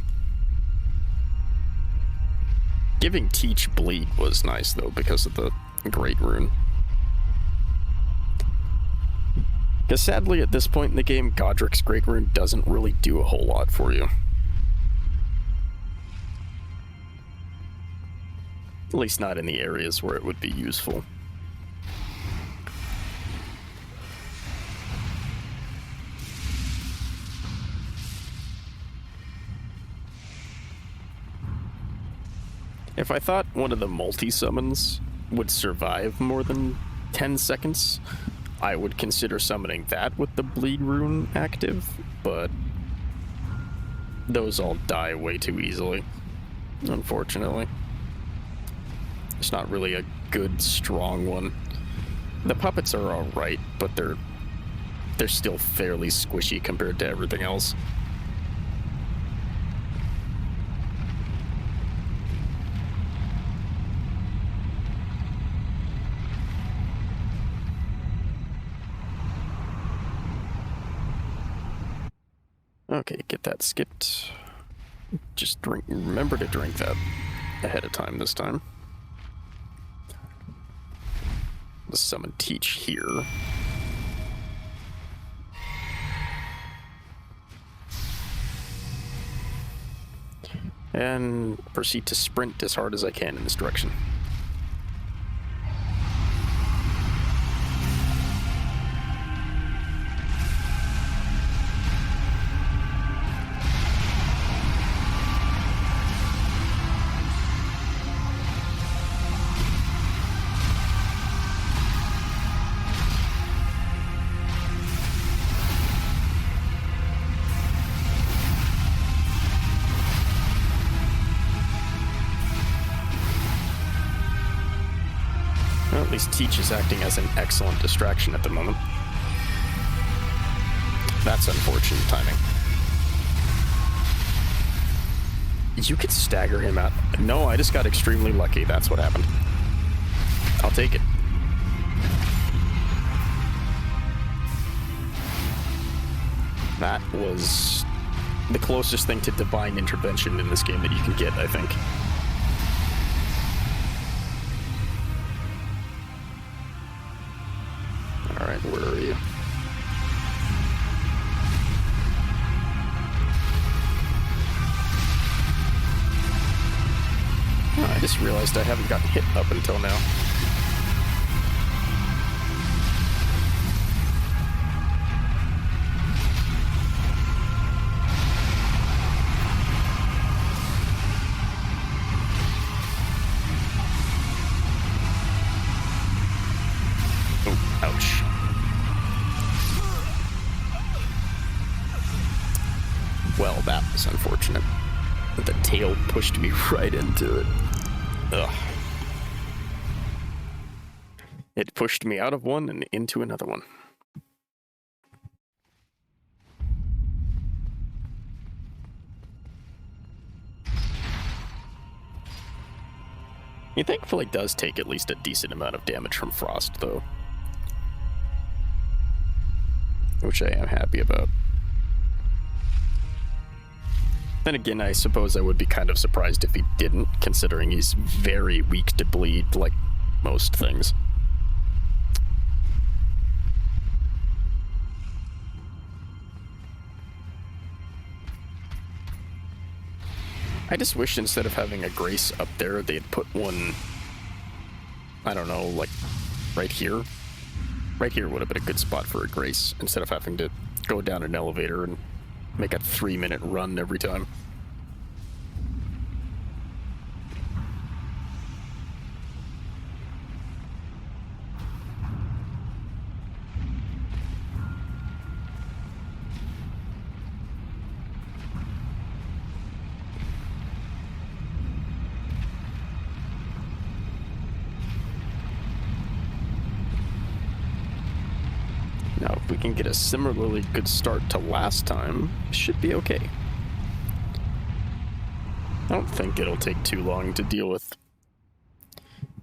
Giving Teach bleed was nice, though, because of the Great Rune. Because sadly, at this point in the game, Godric's Great Rune doesn't really do a whole lot for you. At least not in the areas where it would be useful. If I thought one of the multi-summons would survive more than 10 seconds, I would consider summoning that with the Bleed Rune active, but those all die way too easily, unfortunately. It's not really a good, strong one. The puppets are alright, but they're still fairly squishy compared to everything else. Okay, get that skipped. Just drink. Remember to drink that ahead of time this time. Let's summon Teach here. And proceed to sprint as hard as I can in this direction. Well, at least Teach is acting as an excellent distraction at the moment. That's unfortunate timing. You could stagger him out. No, I just got extremely lucky. That's what happened. I'll take it. That was the closest thing to divine intervention in this game that you can get, I think. Alright, where are you? Oh, I just realized I haven't gotten hit up until now. Oh, ouch. Well, that was unfortunate. The tail pushed me right into it. Ugh. It pushed me out of one and into another one. He thankfully does take at least a decent amount of damage from frost, though. Which I am happy about. Then again, I suppose I would be kind of surprised if he didn't, considering he's very weak to bleed, like most things. I just wish instead of having a Grace up there, they'd put one, I don't know, like right here. Right here would have been a good spot for a Grace, instead of having to go down an elevator and make a 3-minute run every time. Now, if we can get a similarly good start to last time, should be okay. I don't think it'll take too long to deal with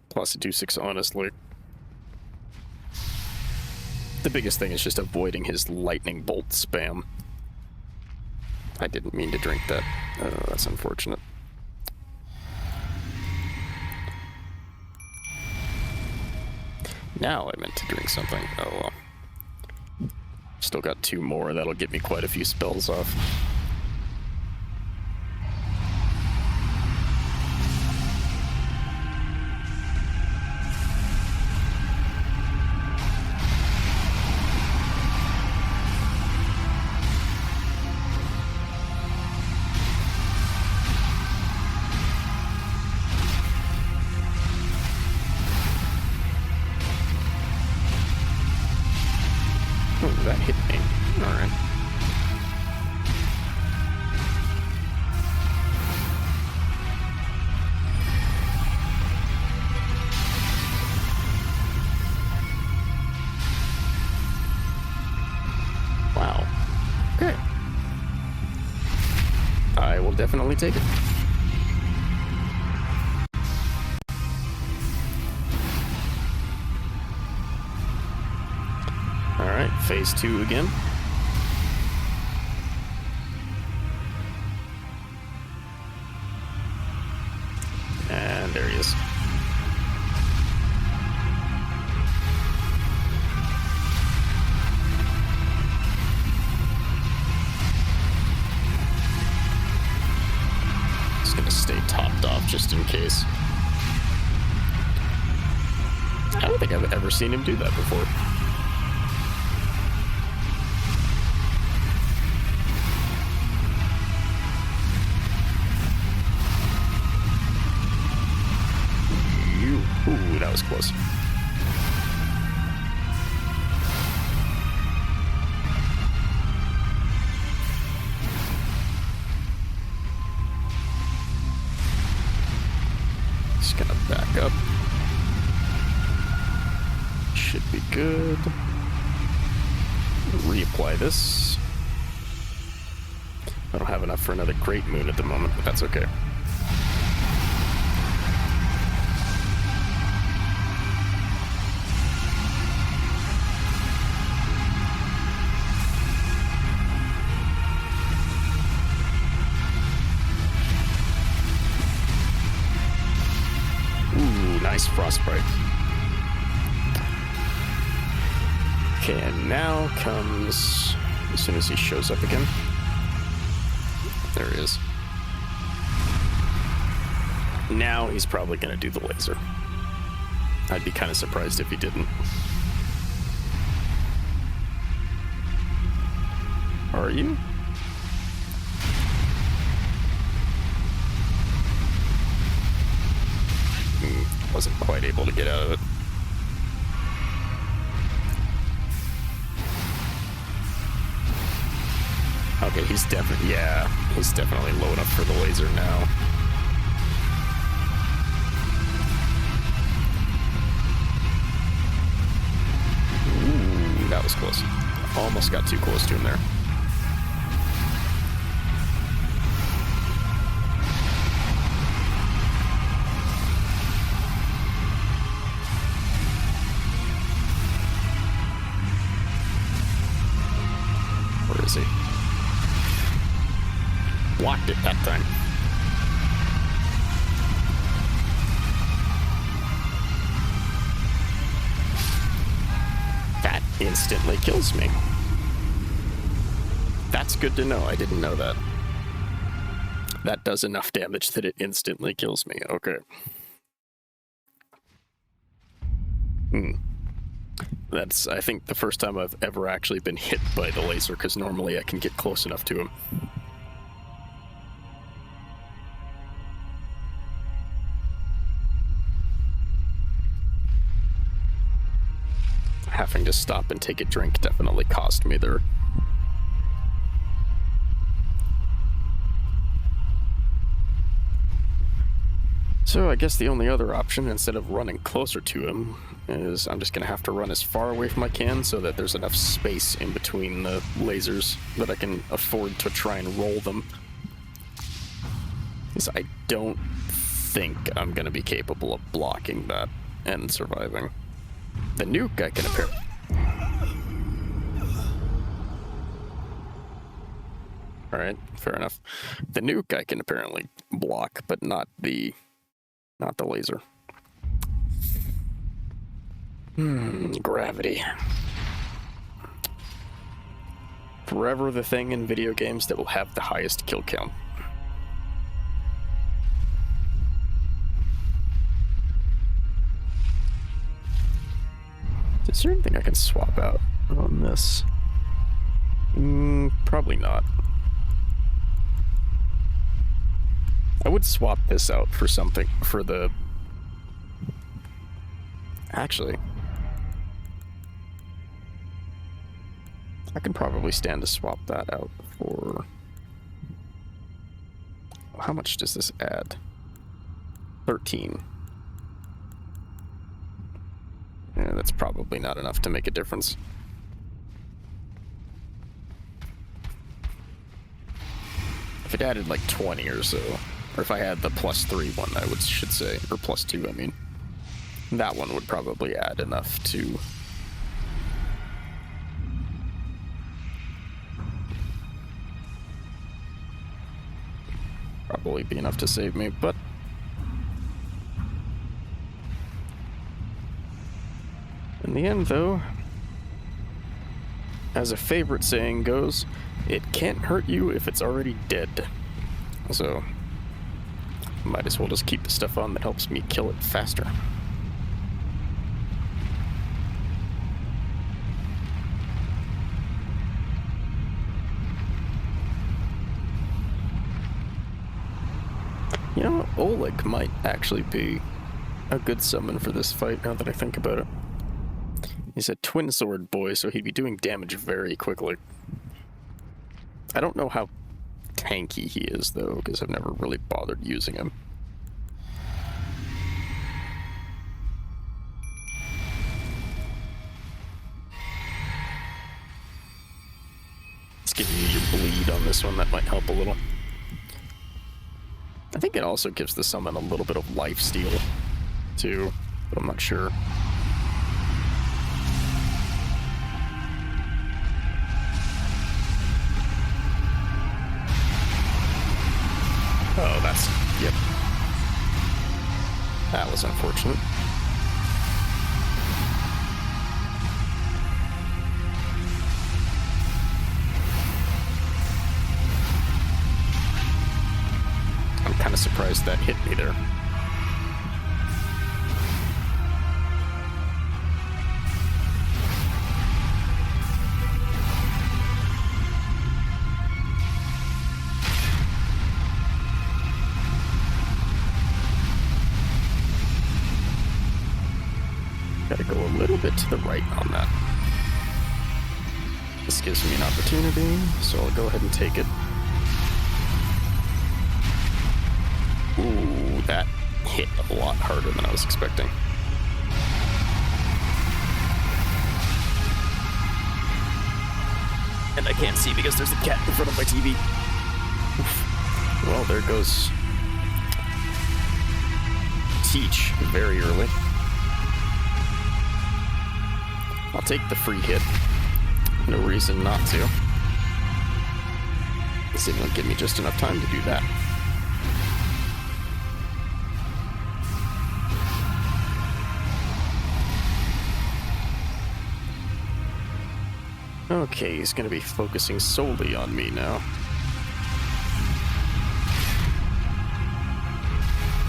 plus a 2/6, honestly. The biggest thing is just avoiding his lightning bolt spam. I didn't mean to drink that. Oh, that's unfortunate. Now I meant to drink something. Oh well. Still got 2 more. That'll get me quite a few spells off. Oh, that hit me. Alright. Wow. Okay. I will definitely take it. Alright, phase 2 again. And there he is. Just gonna stay topped off just in case. I don't think I've ever seen him do that before. Ooh, that was close. Just gonna back up. Should be good. Reapply this. I don't have enough for another Great Moon at the moment, but that's okay. Nice frostbite. Okay, and now comes as soon as he shows up again. There he is. Now he's probably going to do the laser. I'd be kind of surprised if he didn't. Are you? Wasn't quite able to get out of it. Okay, he's definitely, yeah, he's definitely low enough for the laser now. Ooh, that was close. Almost got too close to him there. Where is he? Blocked it that time. That instantly kills me. That's good to know. I didn't know that. That does enough damage that it instantly kills me. Okay. That's, I think, the first time I've ever actually been hit by the laser, because normally I can get close enough to him. Having to stop and take a drink definitely cost me there. So I guess the only other option, instead of running closer to him, is I'm just going to have to run as far away from I can so that there's enough space in between the lasers that I can afford to try and roll them. Because I don't think I'm going to be capable of blocking that and surviving. The nuke I can apparently... Alright, fair enough. The nuke I can apparently block, but not the laser. Gravity. forever the thing in video games that will have the highest kill count. Is there anything I can swap out on this? Probably not. I would swap this out for something, for the... Actually, I can probably stand to swap that out for... How much does this add? 13. Yeah, that's probably not enough to make a difference. If it added like 20 or so, or if I had the +3 one, should say, or +2, I mean, that one would probably add enough to... Probably be enough to save me, but... In the end, though, as a favorite saying goes, it can't hurt you if it's already dead. So, might as well just keep the stuff on that helps me kill it faster. You know, Oleg might actually be a good summon for this fight, now that I think about it. He's a twin sword boy, so he'd be doing damage very quickly. I don't know how tanky he is, though, because I've never really bothered using him. Let's give you your bleed on this one, that might help a little. I think it also gives the summon a little bit of lifesteal, too, but I'm not sure. Oh, that's... yep. That was unfortunate. I'm kind of surprised that hit me there. Gotta go a little bit to the right on that. This gives me an opportunity, so I'll go ahead and take it. Ooh, that hit a lot harder than I was expecting. And I can't see because there's a cat in front of my TV. Oof. Well, there goes Teach very early. I'll take the free hit. No reason not to. This will give me just enough time to do that. Okay, he's gonna be focusing solely on me now.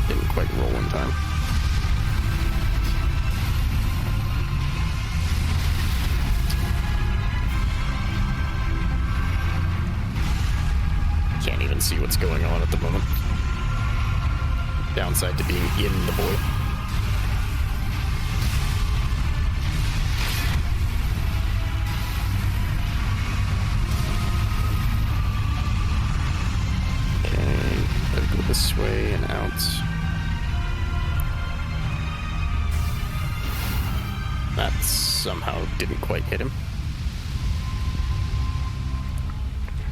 Didn't quite roll in time. Can't even see what's going on at the moment. Downside to being in the void. Okay, gotta go this way and out. That somehow didn't quite hit him.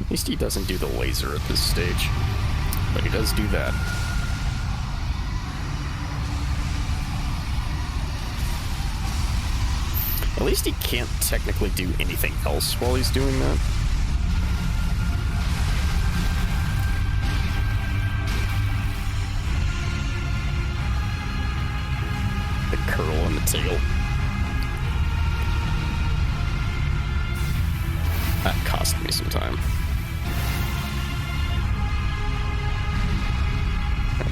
At least he doesn't do the laser at this stage, but he does do that. At least he can't technically do anything else while he's doing that. The curl and the tail. That cost me some time.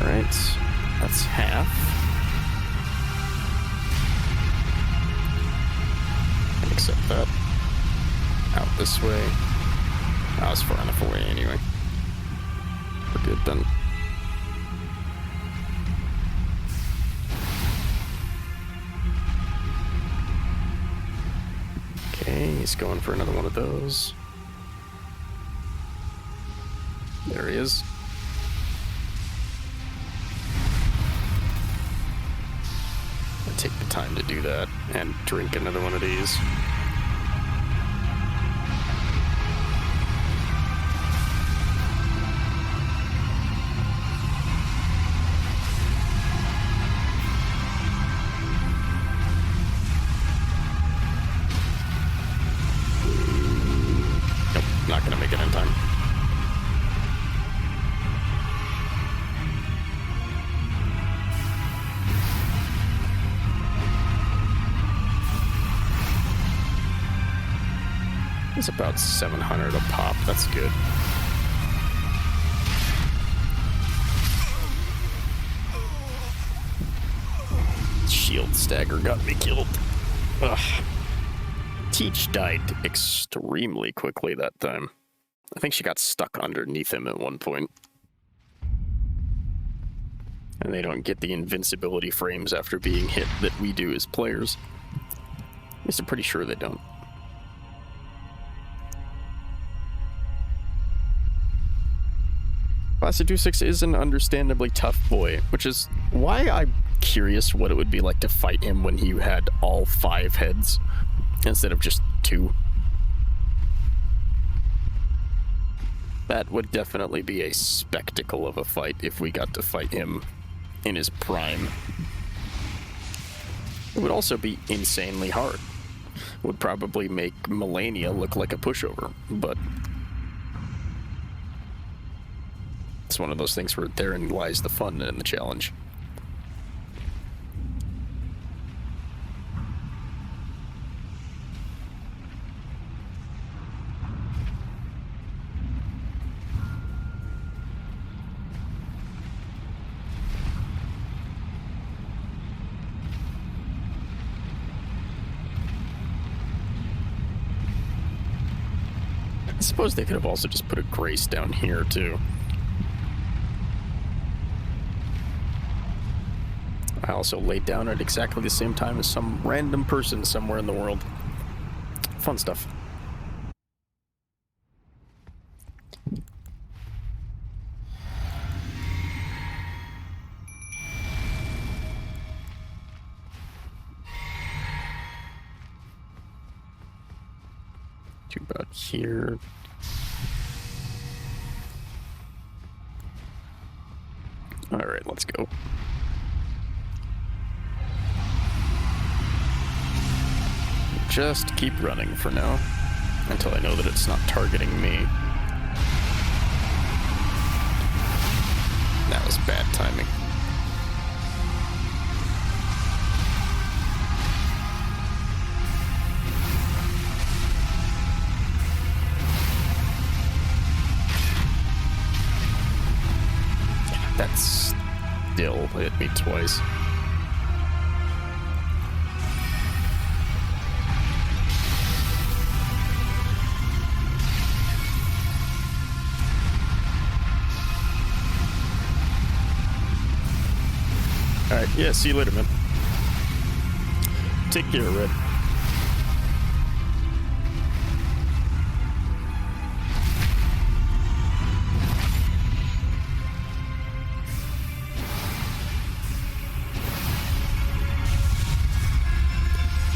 Alright, that's half. Accept that. Out this way. I was far enough away anyway. We're good then. Okay, he's going for another one of those. There he is. I'll take the time to do that and drink another one of these. Nope, not gonna make it in time. It's about 700 a pop. That's good. Shield stagger got me killed. Ugh. Teach died extremely quickly that time. I think she got stuck underneath him at one point. And they don't get the invincibility frames after being hit that we do as players. At least I'm pretty sure they don't. Classic 2-6 is an understandably tough boy, which is why I'm curious what it would be like to fight him when he had all 5 heads instead of just 2. That would definitely be a spectacle of a fight if we got to fight him in his prime. It would also be insanely hard. It would probably make Melania look like a pushover, but it's one of those things where therein lies the fun and the challenge. I suppose they could have also just put a grace down here too. I also laid down at exactly the same time as some random person somewhere in the world. Fun stuff. To about here. All right, let's go. Just keep running for now, until I know that it's not targeting me. That was bad timing. That still hit me twice. Alright, yeah, see you later, man. Take care, Red.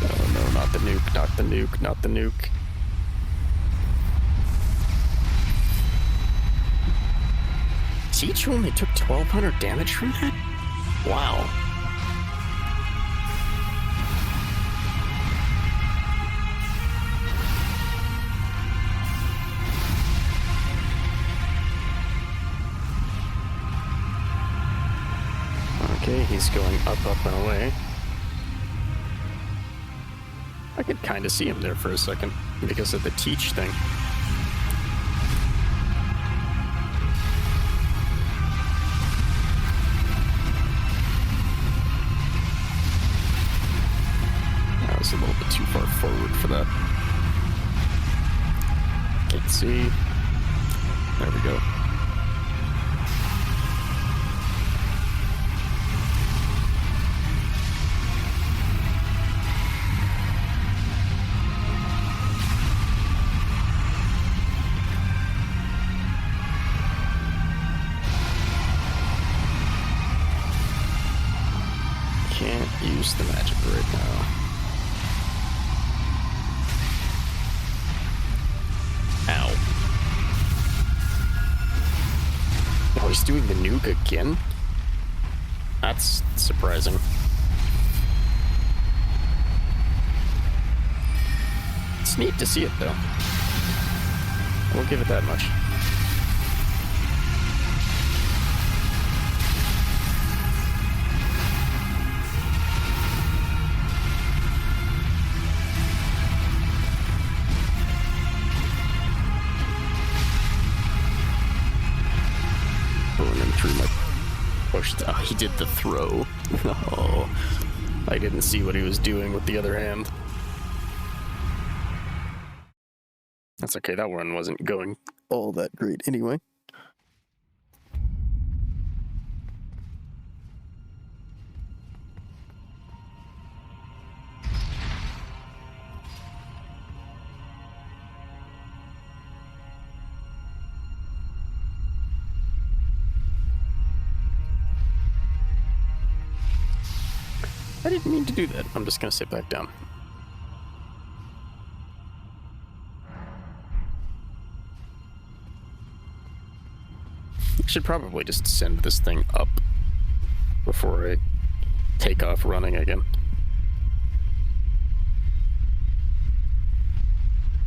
Oh no, not the nuke, not the nuke, not the nuke. Teach only took 1200 damage from that? Wow. Okay, he's going up, up, and away. I could kind of see him there for a second because of the teach thing. a little bit too far forward for that. Can't see. There we go. Can't use the magic right now. Ow. Oh, he's doing the nuke again? That's surprising. It's neat to see it, though. I won't give it that much. Through my push. Oh, he did the throw. Oh, I didn't see what he was doing with the other hand. That's okay, that one wasn't going all that great anyway. I didn't mean to do that. I'm just gonna sit back down. I should probably just send this thing up before I take off running again.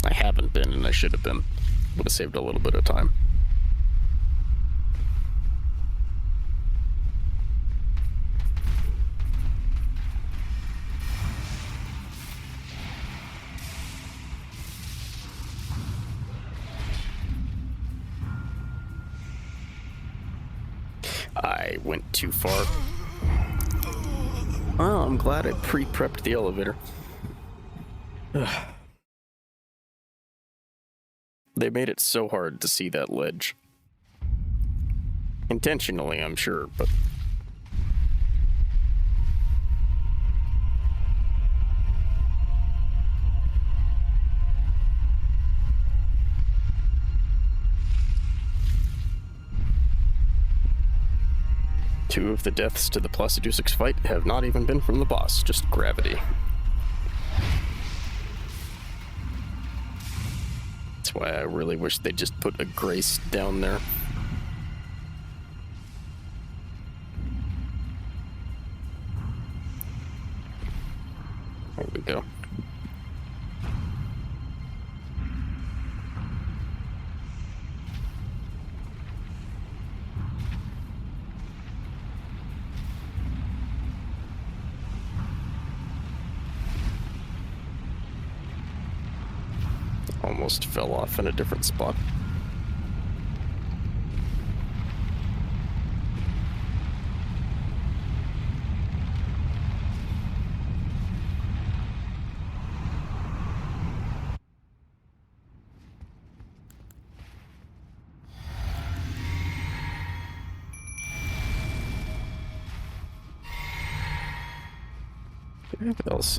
I haven't been, and I should have been. Would have saved a little bit of time. I went too far. Oh, I'm glad I pre-prepped the elevator. Ugh. They made it so hard to see that ledge. Intentionally, I'm sure, but... Two of the deaths to the Placidusix fight have not even been from the boss, just gravity. That's why I really wish they just put a grace down there. There we go. Almost fell off in a different spot.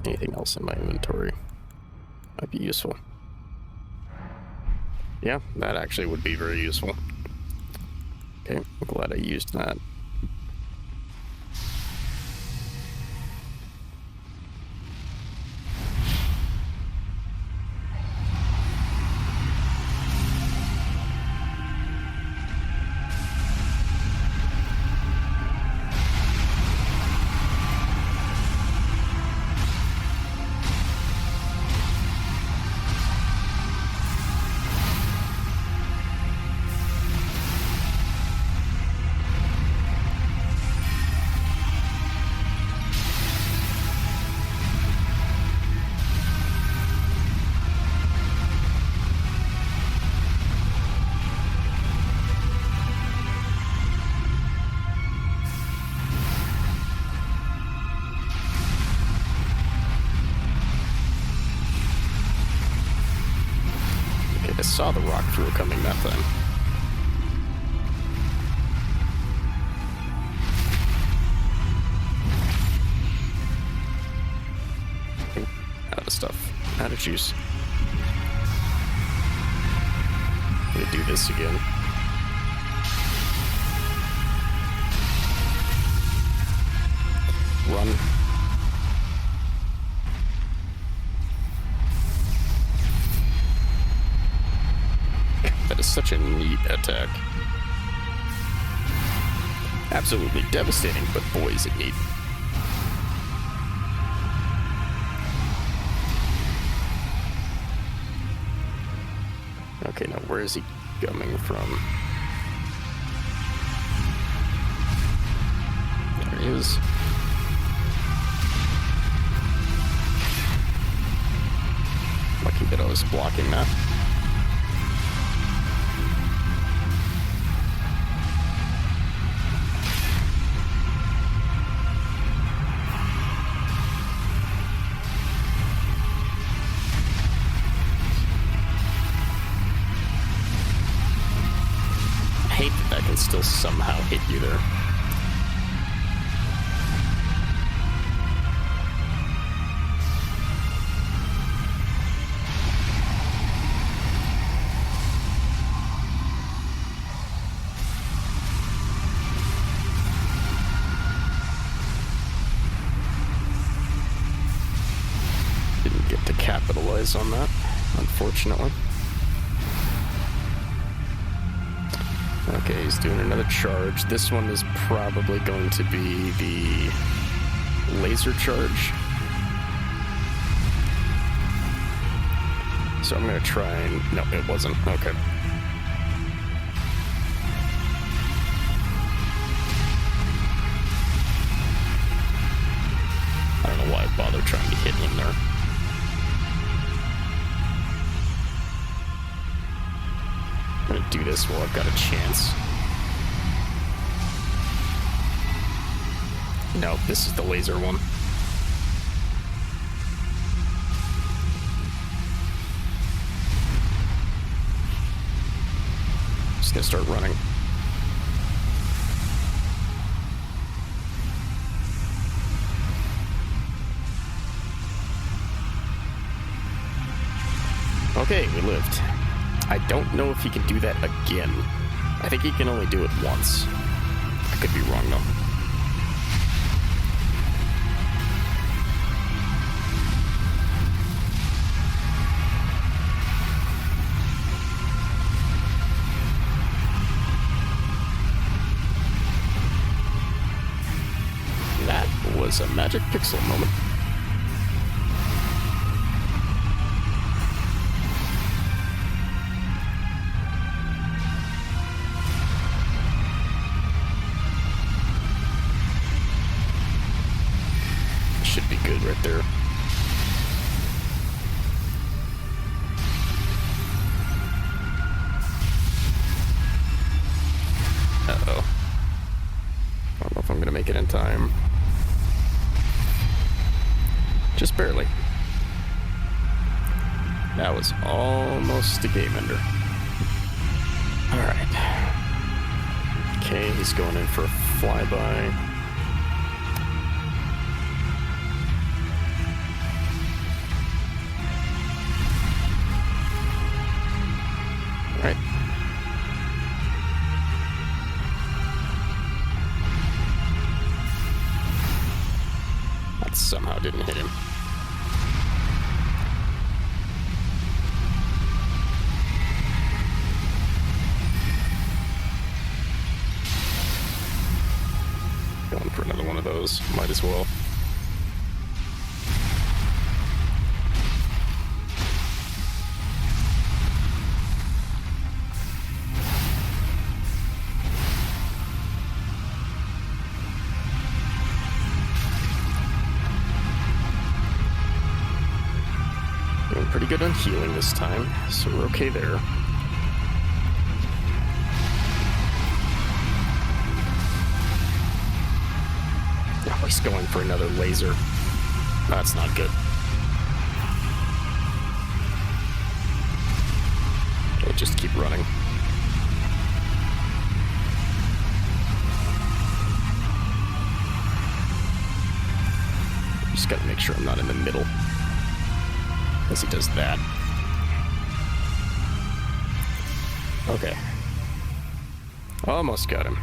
Anything else in my inventory might be useful. Yeah, that actually would be very useful. Okay, I'm glad I used that. think I saw the rock throw coming that time. Out of stuff. Out of juice. I'm gonna do this again. Run. That is such a neat attack. Absolutely devastating, but boy is it neat. Okay, now where is he coming from? There he is. Lucky that I was blocking that. I hate that can still somehow hit you there. Didn't get to capitalize on that, unfortunately. Okay, he's doing another charge. This one is probably going to be the laser charge. So I'm going to try and... No, it wasn't. Okay. I don't know why I bothered trying to hit him there. I'm gonna do this while I've got a chance. No, this is the laser one. Just gonna start running. Okay, we lived. I don't know if he can do that again. I think he can only do it once. I could be wrong, though. That was a magic pixel moment. Should be good right there. Uh-oh. I don't know if I'm gonna make it in time. Just barely. That was almost a game ender. Alright. Okay, he's going in for a flyby. Right. That somehow didn't hit him. Going for another one of those. Might as well. Doing pretty good on healing this time, so we're okay there. Oh, he's going for another laser. That's not good. just keep running. Just gotta make sure I'm not in the middle as he does that. Okay. Almost got him.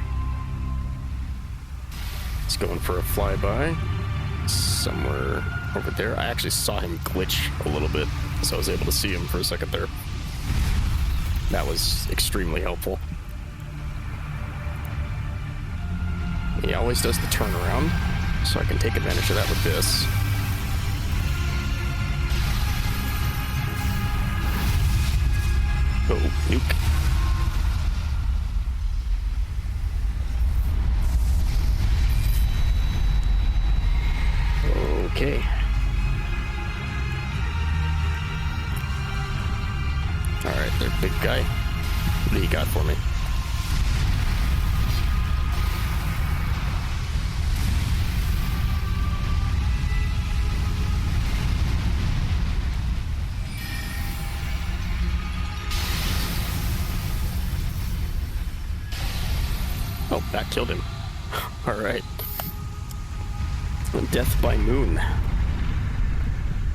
He's going for a flyby somewhere over there. I actually saw him glitch a little bit, so I was able to see him for a second there. That was extremely helpful. He always does the turnaround, so I can take advantage of that with this. Oh, nuke. Okay. Alright, there, big guy. What do you got for me? Oh, that killed him. Alright. Death by Moon.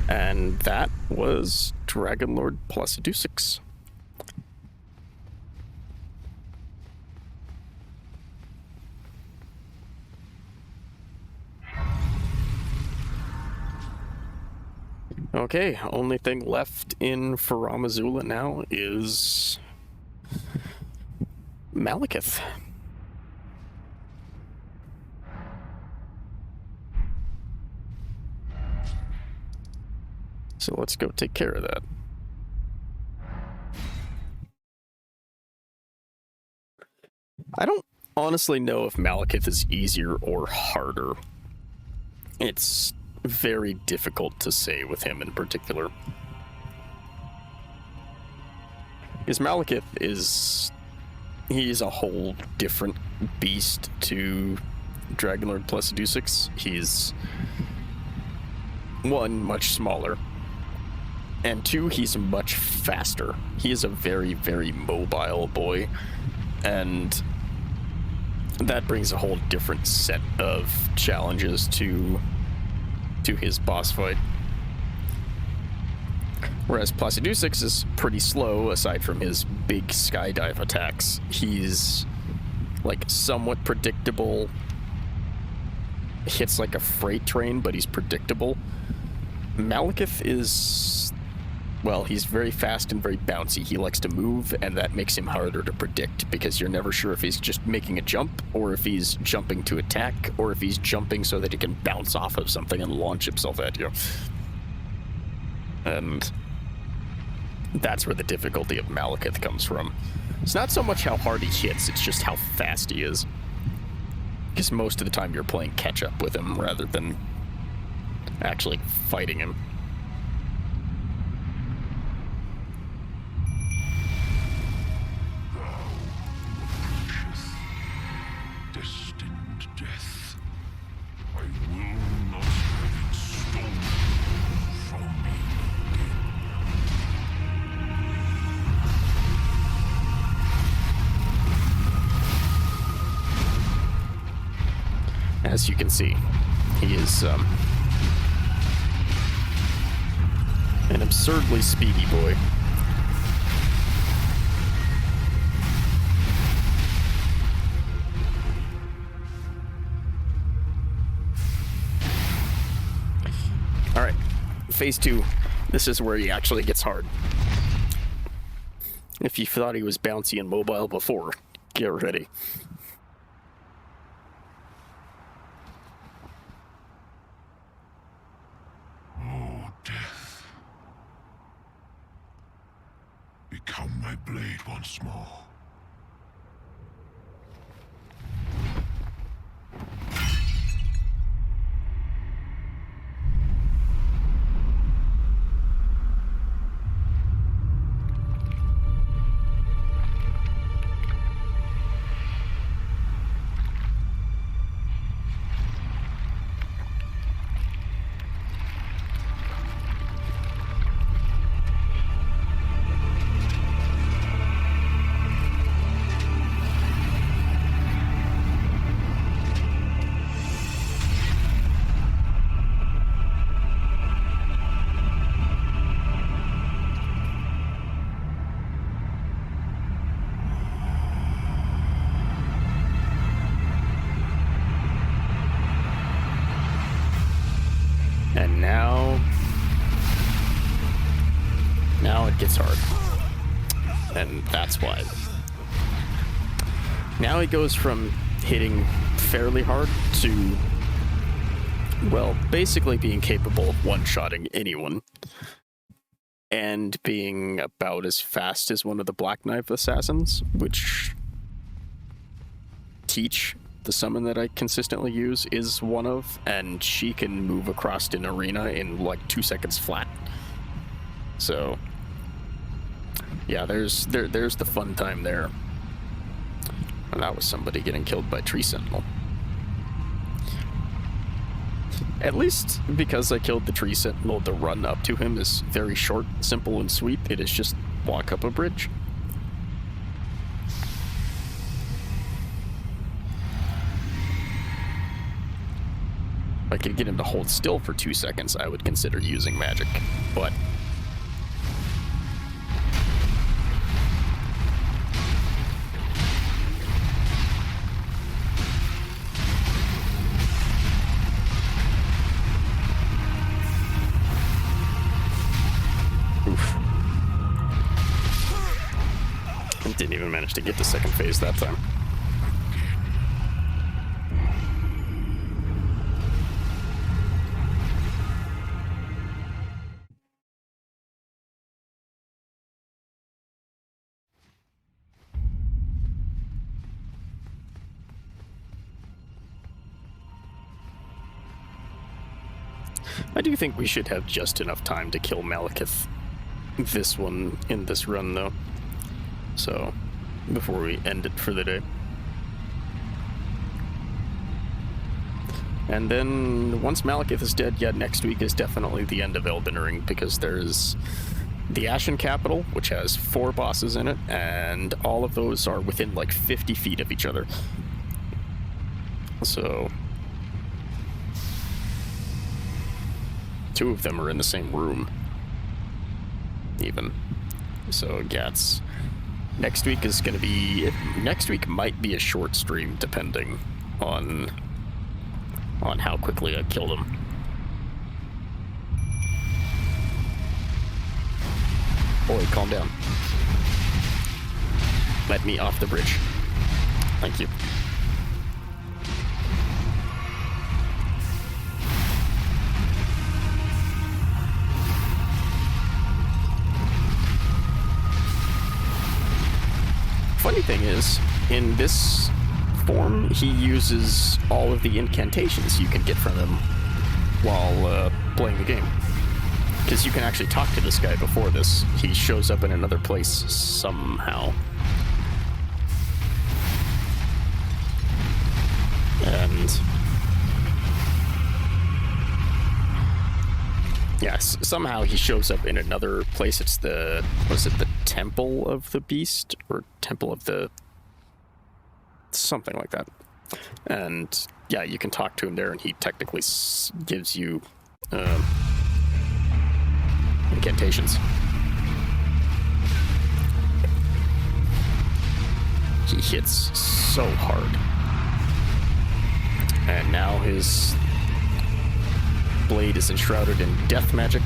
And that was Dragonlord Placidusix. Okay, only thing left in Farum Azula now is Malekith. So let's go take care of that. I don't honestly know if Malekith is easier or harder. It's very difficult to say with him in particular. Because Malekith he's a whole different beast to Dragonlord Placidusix. He's, one, much smaller. And two, he's much faster. He is a very, very mobile boy. And that brings a whole different set of challenges to his boss fight. Whereas Placidusix is pretty slow, aside from his big skydive attacks. He's, like, somewhat predictable. Hits like a freight train, but he's predictable. Malekith is, well, he's very fast and very bouncy. He likes to move, and that makes him harder to predict, because you're never sure if he's just making a jump, or if he's jumping to attack, or if he's jumping so that he can bounce off of something and launch himself at you. And that's where the difficulty of Malekith comes from. It's not so much how hard he hits, it's just how fast he is. Because most of the time you're playing catch-up with him rather than actually fighting him. Destined death. I will not have it stolen from me again. As you can see, he is an absurdly speedy boy. Alright, phase 2. This is where he actually gets hard. If you thought he was bouncy and mobile before, get ready. Death. Become my blade once more. that's why. Now he goes from hitting fairly hard to, well, basically being capable of one-shotting anyone. And being about as fast as one of the Black Knife assassins, which Teach, the summon that I consistently use, is one of, and she can move across an arena in like 2 seconds flat. So yeah, there's the fun time there. And that was somebody getting killed by Tree Sentinel. At least because I killed the Tree Sentinel, the run up to him is very short, simple, and sweet. It is just walk up a bridge. If I could get him to hold still for 2 seconds, I would consider using magic, but didn't even manage to get to second phase that time. I do think we should have just enough time to kill Malekith this one in this run, though. So, before we end it for the day. And then, once Malekith is dead, yeah, next week is definitely the end of Elden Ring, because there's the Ashen Capital, which has 4 bosses in it, and all of those are within like 50 feet of each other. So, 2 of them are in the same room, even. So, yeah, it's... Next week is going to be... Next week might be a short stream, depending on how quickly I kill them. Boy, calm down. Let me off the bridge. Thank you. Funny thing is, in this form, he uses all of the incantations you can get from him while playing the game. Because you can actually talk to this guy before this. He shows up in another place somehow. And... yes, somehow he shows up in another place. It's the... was it the Temple of the Beast? Or Temple of the... something like that. And, yeah, you can talk to him there, and he technically gives you... incantations. He hits so hard. And now his blade is enshrouded in death magic.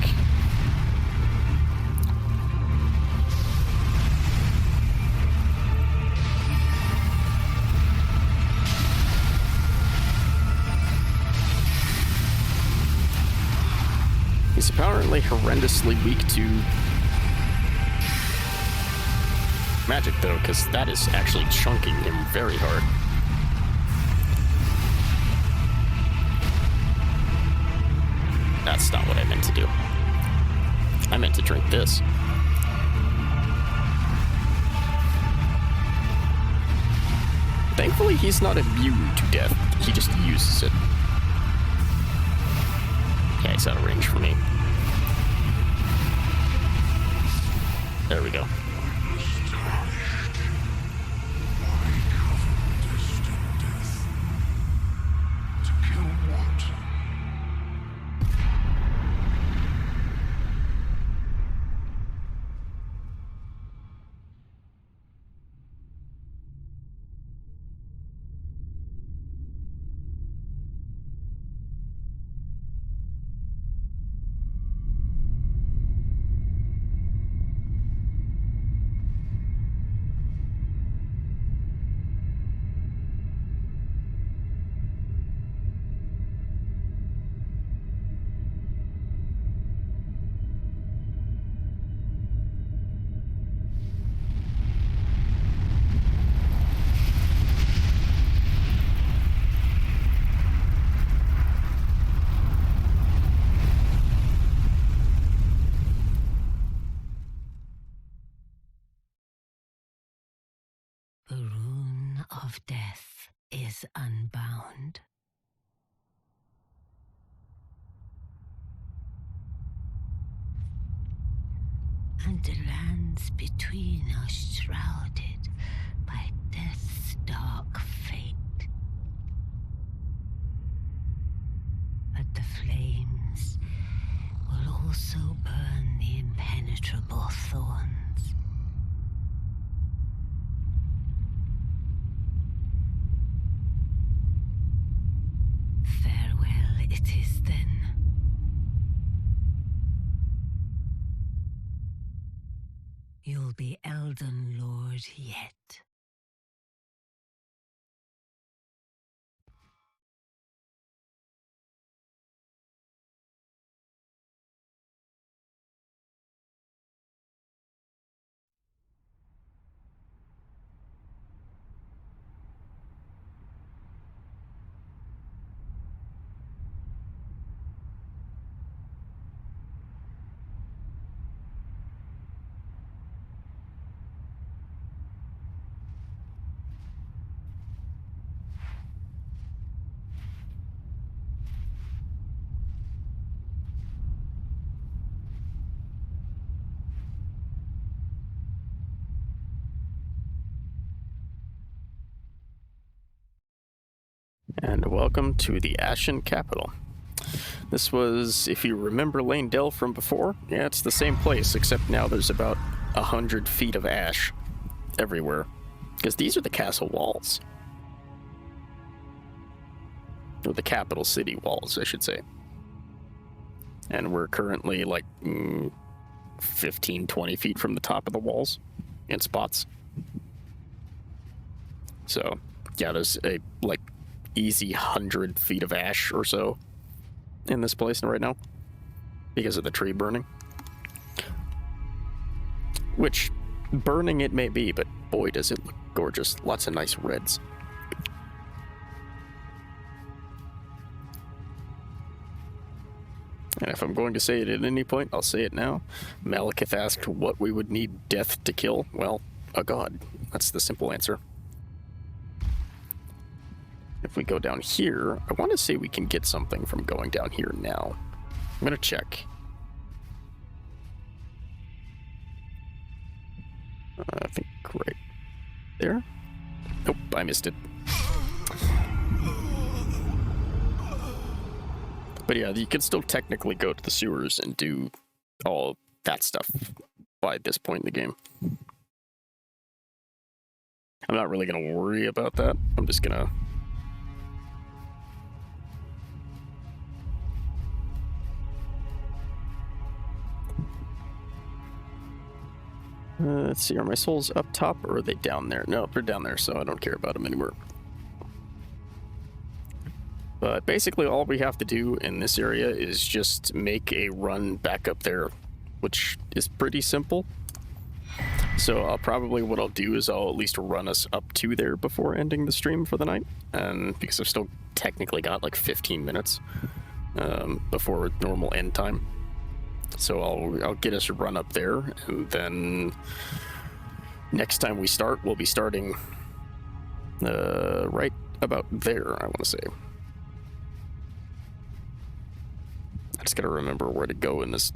He's apparently horrendously weak to magic, though, because that is actually chunking him very hard. That's not what I meant to do. I meant to drink this. Thankfully, he's not immune to death. He just uses it. Yeah, he's out of range for me. There we go. of death is unbound. And the lands between are shrouded by death's dark fate. But the flames will also burn the impenetrable thorns. Farewell it is then. You'll be Elden Lord yet. And welcome to the Ashen Capital. This was, if you remember Lane Dell from before, yeah, it's the same place, except now there's about 100 feet of ash everywhere. Because these are the castle walls. Or the capital city walls, I should say. And we're currently like 15, 20 feet from the top of the walls in spots. So, yeah, there's a, like, easy 100 feet of ash or so in this place right now because of the tree burning. Which, burning it may be, but boy does it look gorgeous. Lots of nice reds. And if I'm going to say it at any point, I'll say it now. Malekith asked what we would need death to kill. Well, a god. That's the simple answer. If we go down here, I want to say we can get something from going down here now. I'm going to check. I think right there. Nope, I missed it. But yeah, you could still technically go to the sewers and do all that stuff by this point in the game. I'm not really going to worry about that. I'm just going to... let's see, are my souls up top or are they down there? No, they're down there, so I don't care about them anymore. But basically all we have to do in this area is just make a run back up there, which is pretty simple. So what I'll do is I'll at least run us up to there before ending the stream for the night. And because I've still technically got like 15 minutes before normal end time. So I'll get us a run up there, and then next time we start, we'll be starting right about there, I want to say. I just gotta remember where to go in this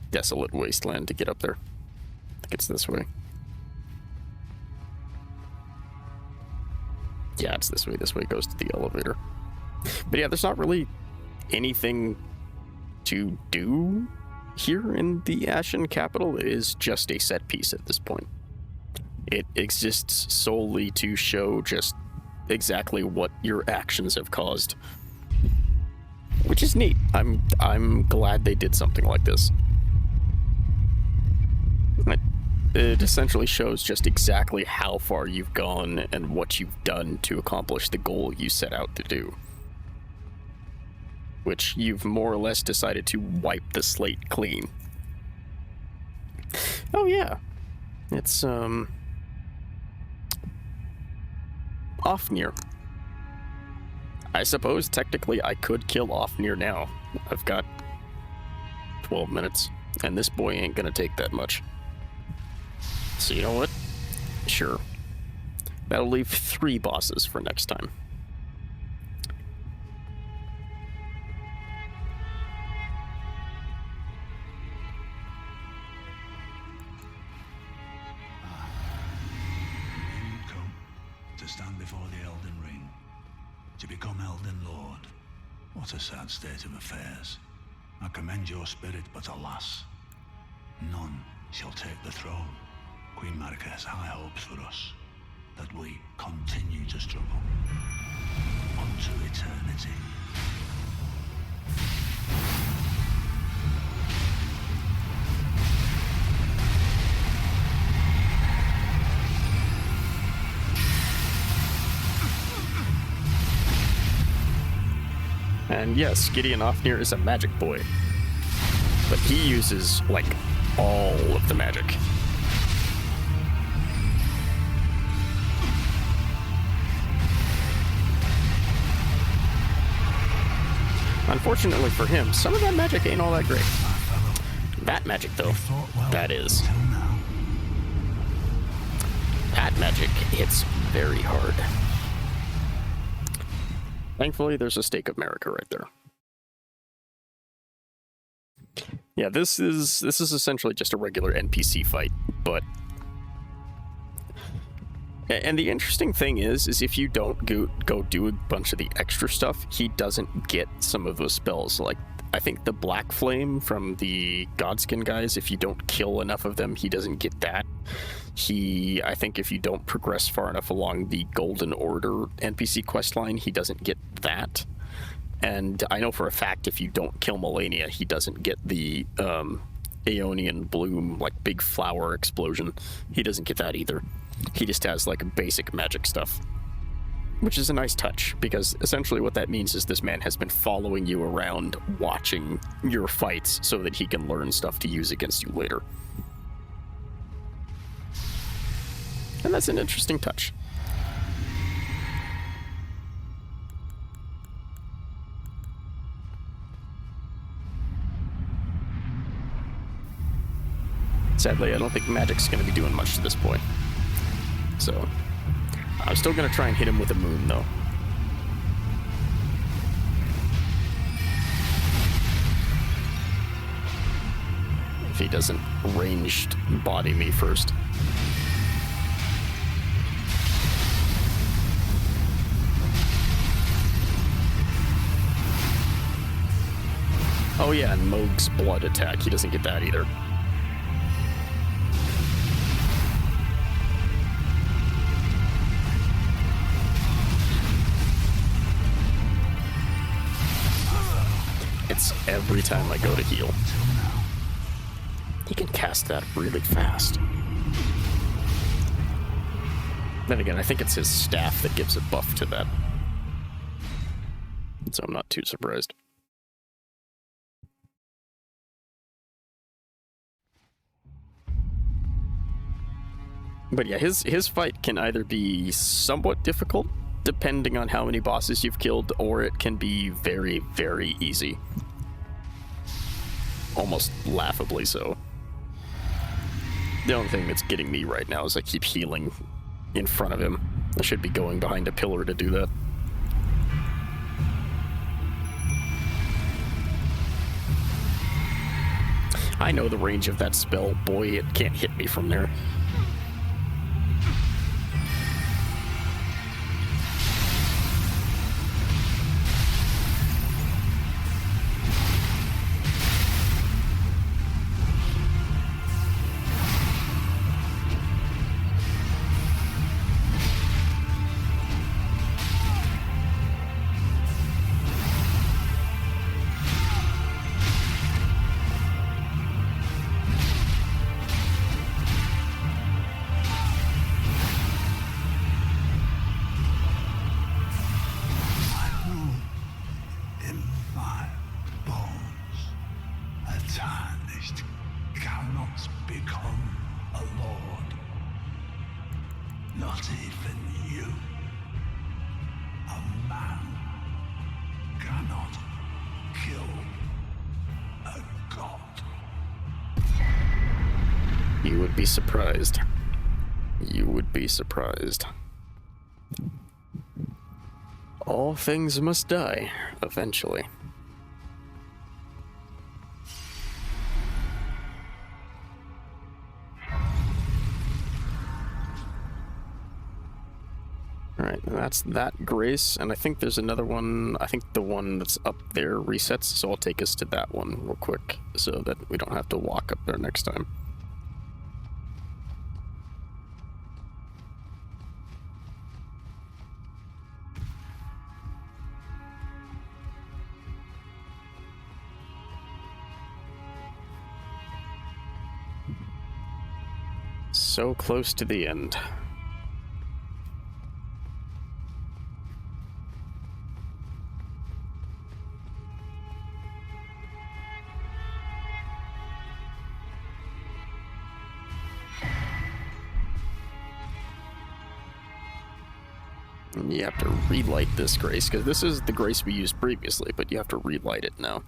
desolate wasteland to get up there. I think it's this way. Yeah, it's this way. This way goes to the elevator. But yeah, there's not really anything to do here in the Ashen Capital. It is just a set piece at this point. It exists solely to show just exactly what your actions have caused, which is neat. I'm glad they did something like this. It essentially shows just exactly how far you've gone and what you've done to accomplish the goal you set out to do, which you've more or less decided to wipe the slate clean. Oh yeah, it's Ofnir. I suppose technically I could kill Ofnir now. I've got 12 minutes, and this boy ain't gonna take that much. So you know what? Sure. That'll leave 3 bosses for next time. Here you come, to stand before the Elden Ring, to become Elden Lord. What a sad state of affairs. I commend your spirit, but alas, none shall take the throne. Queen Marika has high hopes for us, that we continue to struggle unto eternity. And yes, Gideon Ofnir is a magic boy, but he uses, like, all of the magic. Unfortunately for him, some of that magic ain't all that great. That magic, though, that is. That magic hits very hard. Thankfully, there's a stake of Marika right there. Yeah, this is essentially just a regular NPC fight, but... And the interesting thing is if you don't go do a bunch of the extra stuff, he doesn't get some of those spells. Like, I think the Black Flame from the Godskin guys, if you don't kill enough of them, he doesn't get that. I think if you don't progress far enough along the Golden Order NPC questline, he doesn't get that. And I know for a fact if you don't kill Melania, he doesn't get the Aeonian Bloom, like big flower explosion. He doesn't get that either. He just has like basic magic stuff, which is a nice touch, because essentially what that means is this man has been following you around, watching your fights so that he can learn stuff to use against you later. And that's an interesting touch. Sadly, I don't think magic's going to be doing much to this point. So, I'm still going to try and hit him with a moon, though. If he doesn't ranged body me first. Oh yeah, and Moog's blood attack. He doesn't get that either. It's every time I go to heal. He can cast that really fast. Then again, I think it's his staff that gives a buff to that. So I'm not too surprised. But yeah, his fight can either be somewhat difficult, depending on how many bosses you've killed, or it can be very, very easy. Almost laughably so. The only thing that's getting me right now is I keep healing in front of him. I should be going behind a pillar to do that. I know the range of that spell. Boy, it can't hit me from there. Not even you. A man cannot kill a god. You would be surprised. You would be surprised. All things must die, eventually. Alright, that's that Grace, and I think there's another one. I think the one that's up there resets, so I'll take us to that one real quick so that we don't have to walk up there next time. So close to the end. You have to relight this Grace, because this is the Grace we used previously, but you have to relight it now.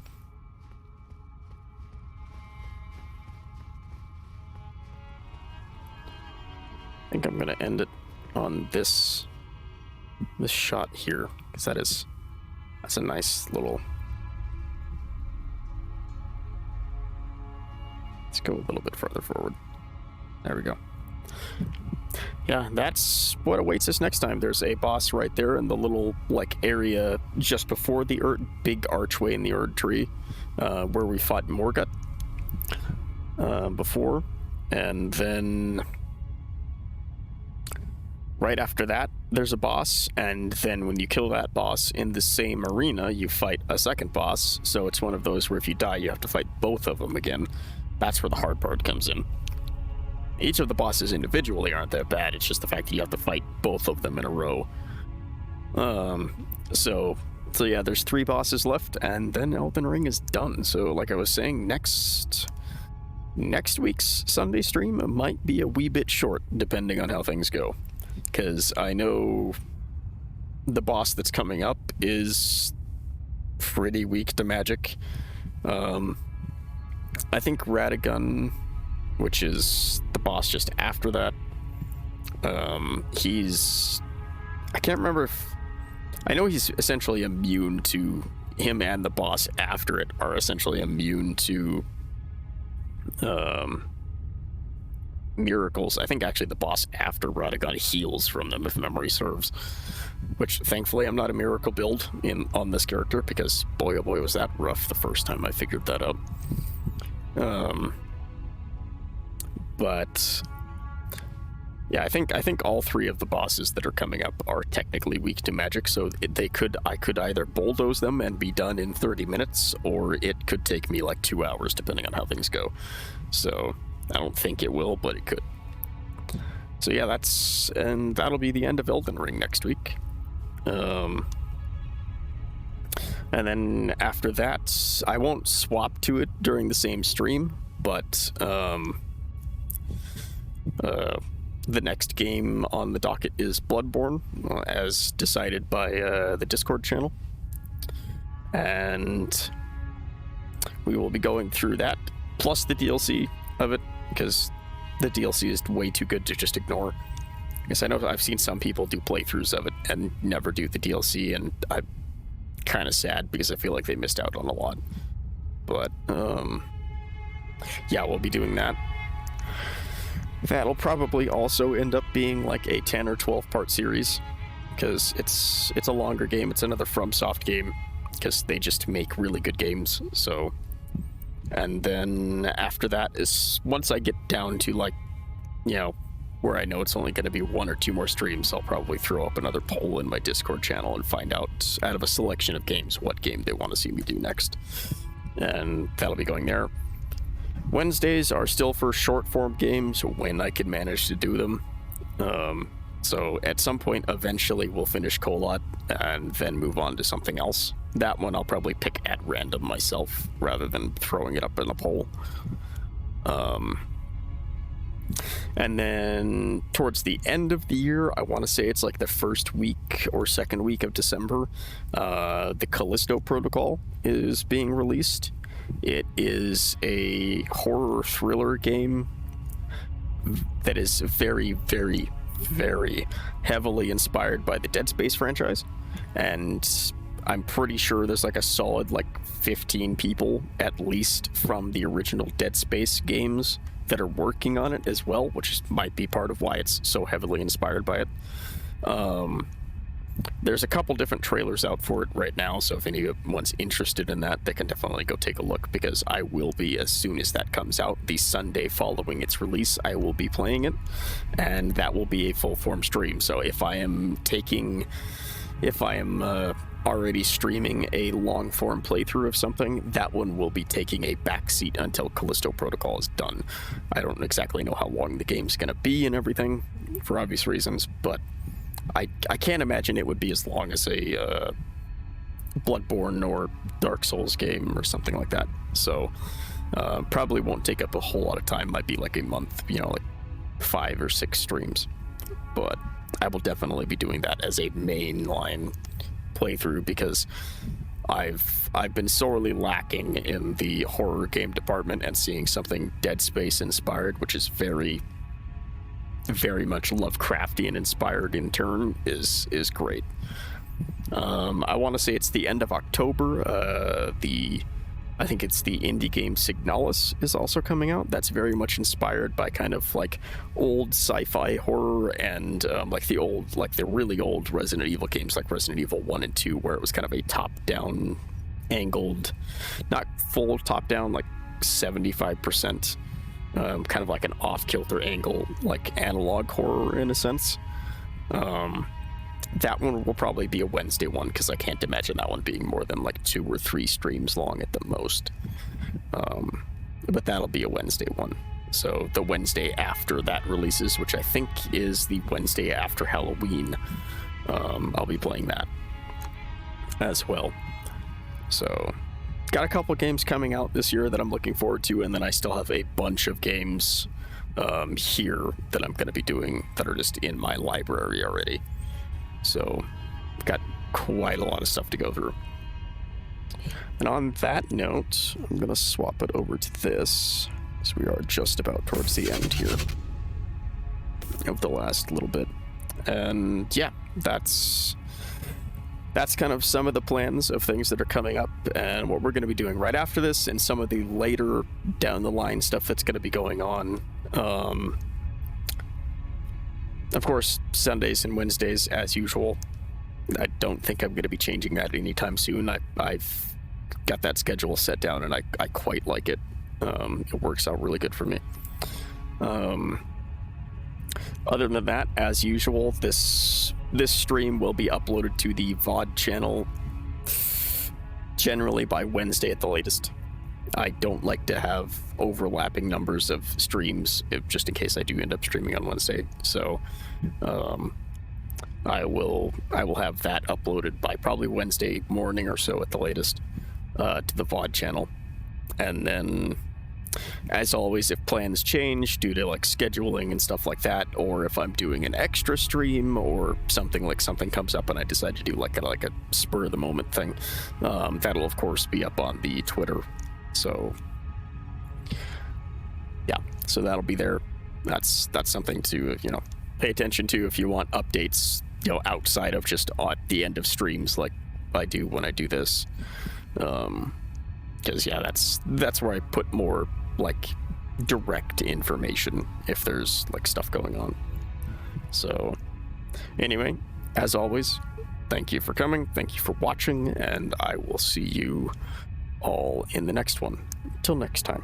I think I'm going to end it on this shot here, because that's a nice little... Let's go a little bit further forward. There we go. Yeah, that's what awaits us next time. There's a boss right there in the little, like, area just before the big archway in the Erd tree, where we fought Morgut before. And then right after that, there's a boss, and then when you kill that boss in the same arena, you fight a second boss. So it's one of those where if you die, you have to fight both of them again. That's where the hard part comes in. Each of the bosses individually aren't that bad, it's just the fact that you have to fight both of them in a row. So yeah, there's 3 bosses left, and then Elden Ring is done. So like I was saying, next week's Sunday stream might be a wee bit short, depending on how things go. Because I know the boss that's coming up is pretty weak to magic. I think Radagon, which is the boss just after that, I can't remember if... I know he's essentially immune to... Him and the boss after it are essentially immune to miracles. I think actually the boss after Radagon heals from them, if memory serves. Which, thankfully, I'm not a miracle build on this character, because boy oh boy was that rough the first time I figured that out. But yeah, I think all 3 of the bosses that are coming up are technically weak to magic, so I could either bulldoze them and be done in 30 minutes, or it could take me like 2 hours, depending on how things go. So I don't think it will, but it could. So yeah, that'll be the end of Elden Ring next week. And then after that, I won't swap to it during the same stream, but the next game on the docket is Bloodborne, as decided by the Discord channel. And we will be going through that, plus the DLC of it, because the DLC is way too good to just ignore. Because I know I've seen some people do playthroughs of it and never do the DLC, and I'm kind of sad because I feel like they missed out on a lot. But, yeah, we'll be doing that. That'll probably also end up being like a 10 or 12 part series, because it's a longer game. It's another FromSoft game, because they just make really good games. So, and then after that is once I get down to, like, you know, where I know it's only going to be 1 or 2 more streams, I'll probably throw up another poll in my Discord channel and find out of a selection of games what game they want to see me do next, and that'll be going there. Wednesdays are still for short form games when I can manage to do them. So at some point, eventually, we'll finish Kolot and then move on to something else. That one I'll probably pick at random myself rather than throwing it up in a poll. And then towards the end of the year, I want to say it's like the first week or second week of December, the Callisto Protocol is being released. It is a horror thriller game that is very, very, very heavily inspired by the Dead Space franchise, and I'm pretty sure there's like a solid like 15 people at least from the original Dead Space games that are working on it as well, which might be part of why it's so heavily inspired by it. There's a couple different trailers out for it right now, so if anyone's interested in that, they can definitely go take a look, because I will be, as soon as that comes out, the Sunday following its release, I will be playing it, and that will be a full-form stream. So if I am already streaming a long-form playthrough of something, that one will be taking a backseat until Callisto Protocol is done. I don't exactly know how long the game's going to be and everything, for obvious reasons, but I can't imagine it would be as long as a Bloodborne or Dark Souls game or something like that. So probably won't take up a whole lot of time. Might be like a month, like 5 or 6 streams. But I will definitely be doing that as a mainline playthrough, because I've been sorely lacking in the horror game department, and seeing something Dead Space inspired, which is very much Lovecraftian inspired in turn, is great. I want to say it's the end of October. I think it's the indie game Signalis is also coming out. That's very much inspired by kind of like old sci-fi horror, and like the really old Resident Evil games, like Resident Evil 1 and 2, where it was kind of a top-down angled, not full top-down, like 75%, kind of like an off-kilter angle, like analog horror in a sense. That one will probably be a Wednesday one, because I can't imagine that one being more than like 2 or 3 streams long at the most. But that'll be a Wednesday one. So the Wednesday after that releases, which I think is the Wednesday after Halloween, I'll be playing that as well. So got a couple games coming out this year that I'm looking forward to, and then I still have a bunch of games here that I'm going to be doing that are just in my library already. So got quite a lot of stuff to go through. And on that note, I'm going to swap it over to this, as we are just about towards the end here of the last little bit. And yeah, that's kind of some of the plans of things that are coming up and what we're going to be doing right after this, and some of the later down the line stuff that's going to be going on. Of course, Sundays and Wednesdays, as usual. I don't think I'm going to be changing that anytime soon. I've got that schedule set down, and I quite like it. It works out really good for me. Other than that, as usual, this stream will be uploaded to the VOD channel generally by Wednesday at the latest. I don't like to have overlapping numbers of streams, just in case I do end up streaming on Wednesday. So I will have that uploaded by probably Wednesday morning or so at the latest to the VOD channel. And then, as always, if plans change due to like scheduling and stuff like that, or if I'm doing an extra stream or something comes up and I decide to do like a spur of the moment thing, that'll of course be up on the Twitter. So yeah, so that'll be there. That's something to pay attention to if you want updates outside of just at the end of streams like I do when I do this, because yeah, that's where I put more like direct information if there's like stuff going on. So anyway, as always, thank you for coming, thank you for watching, and I will see you all in the next one. Till next time.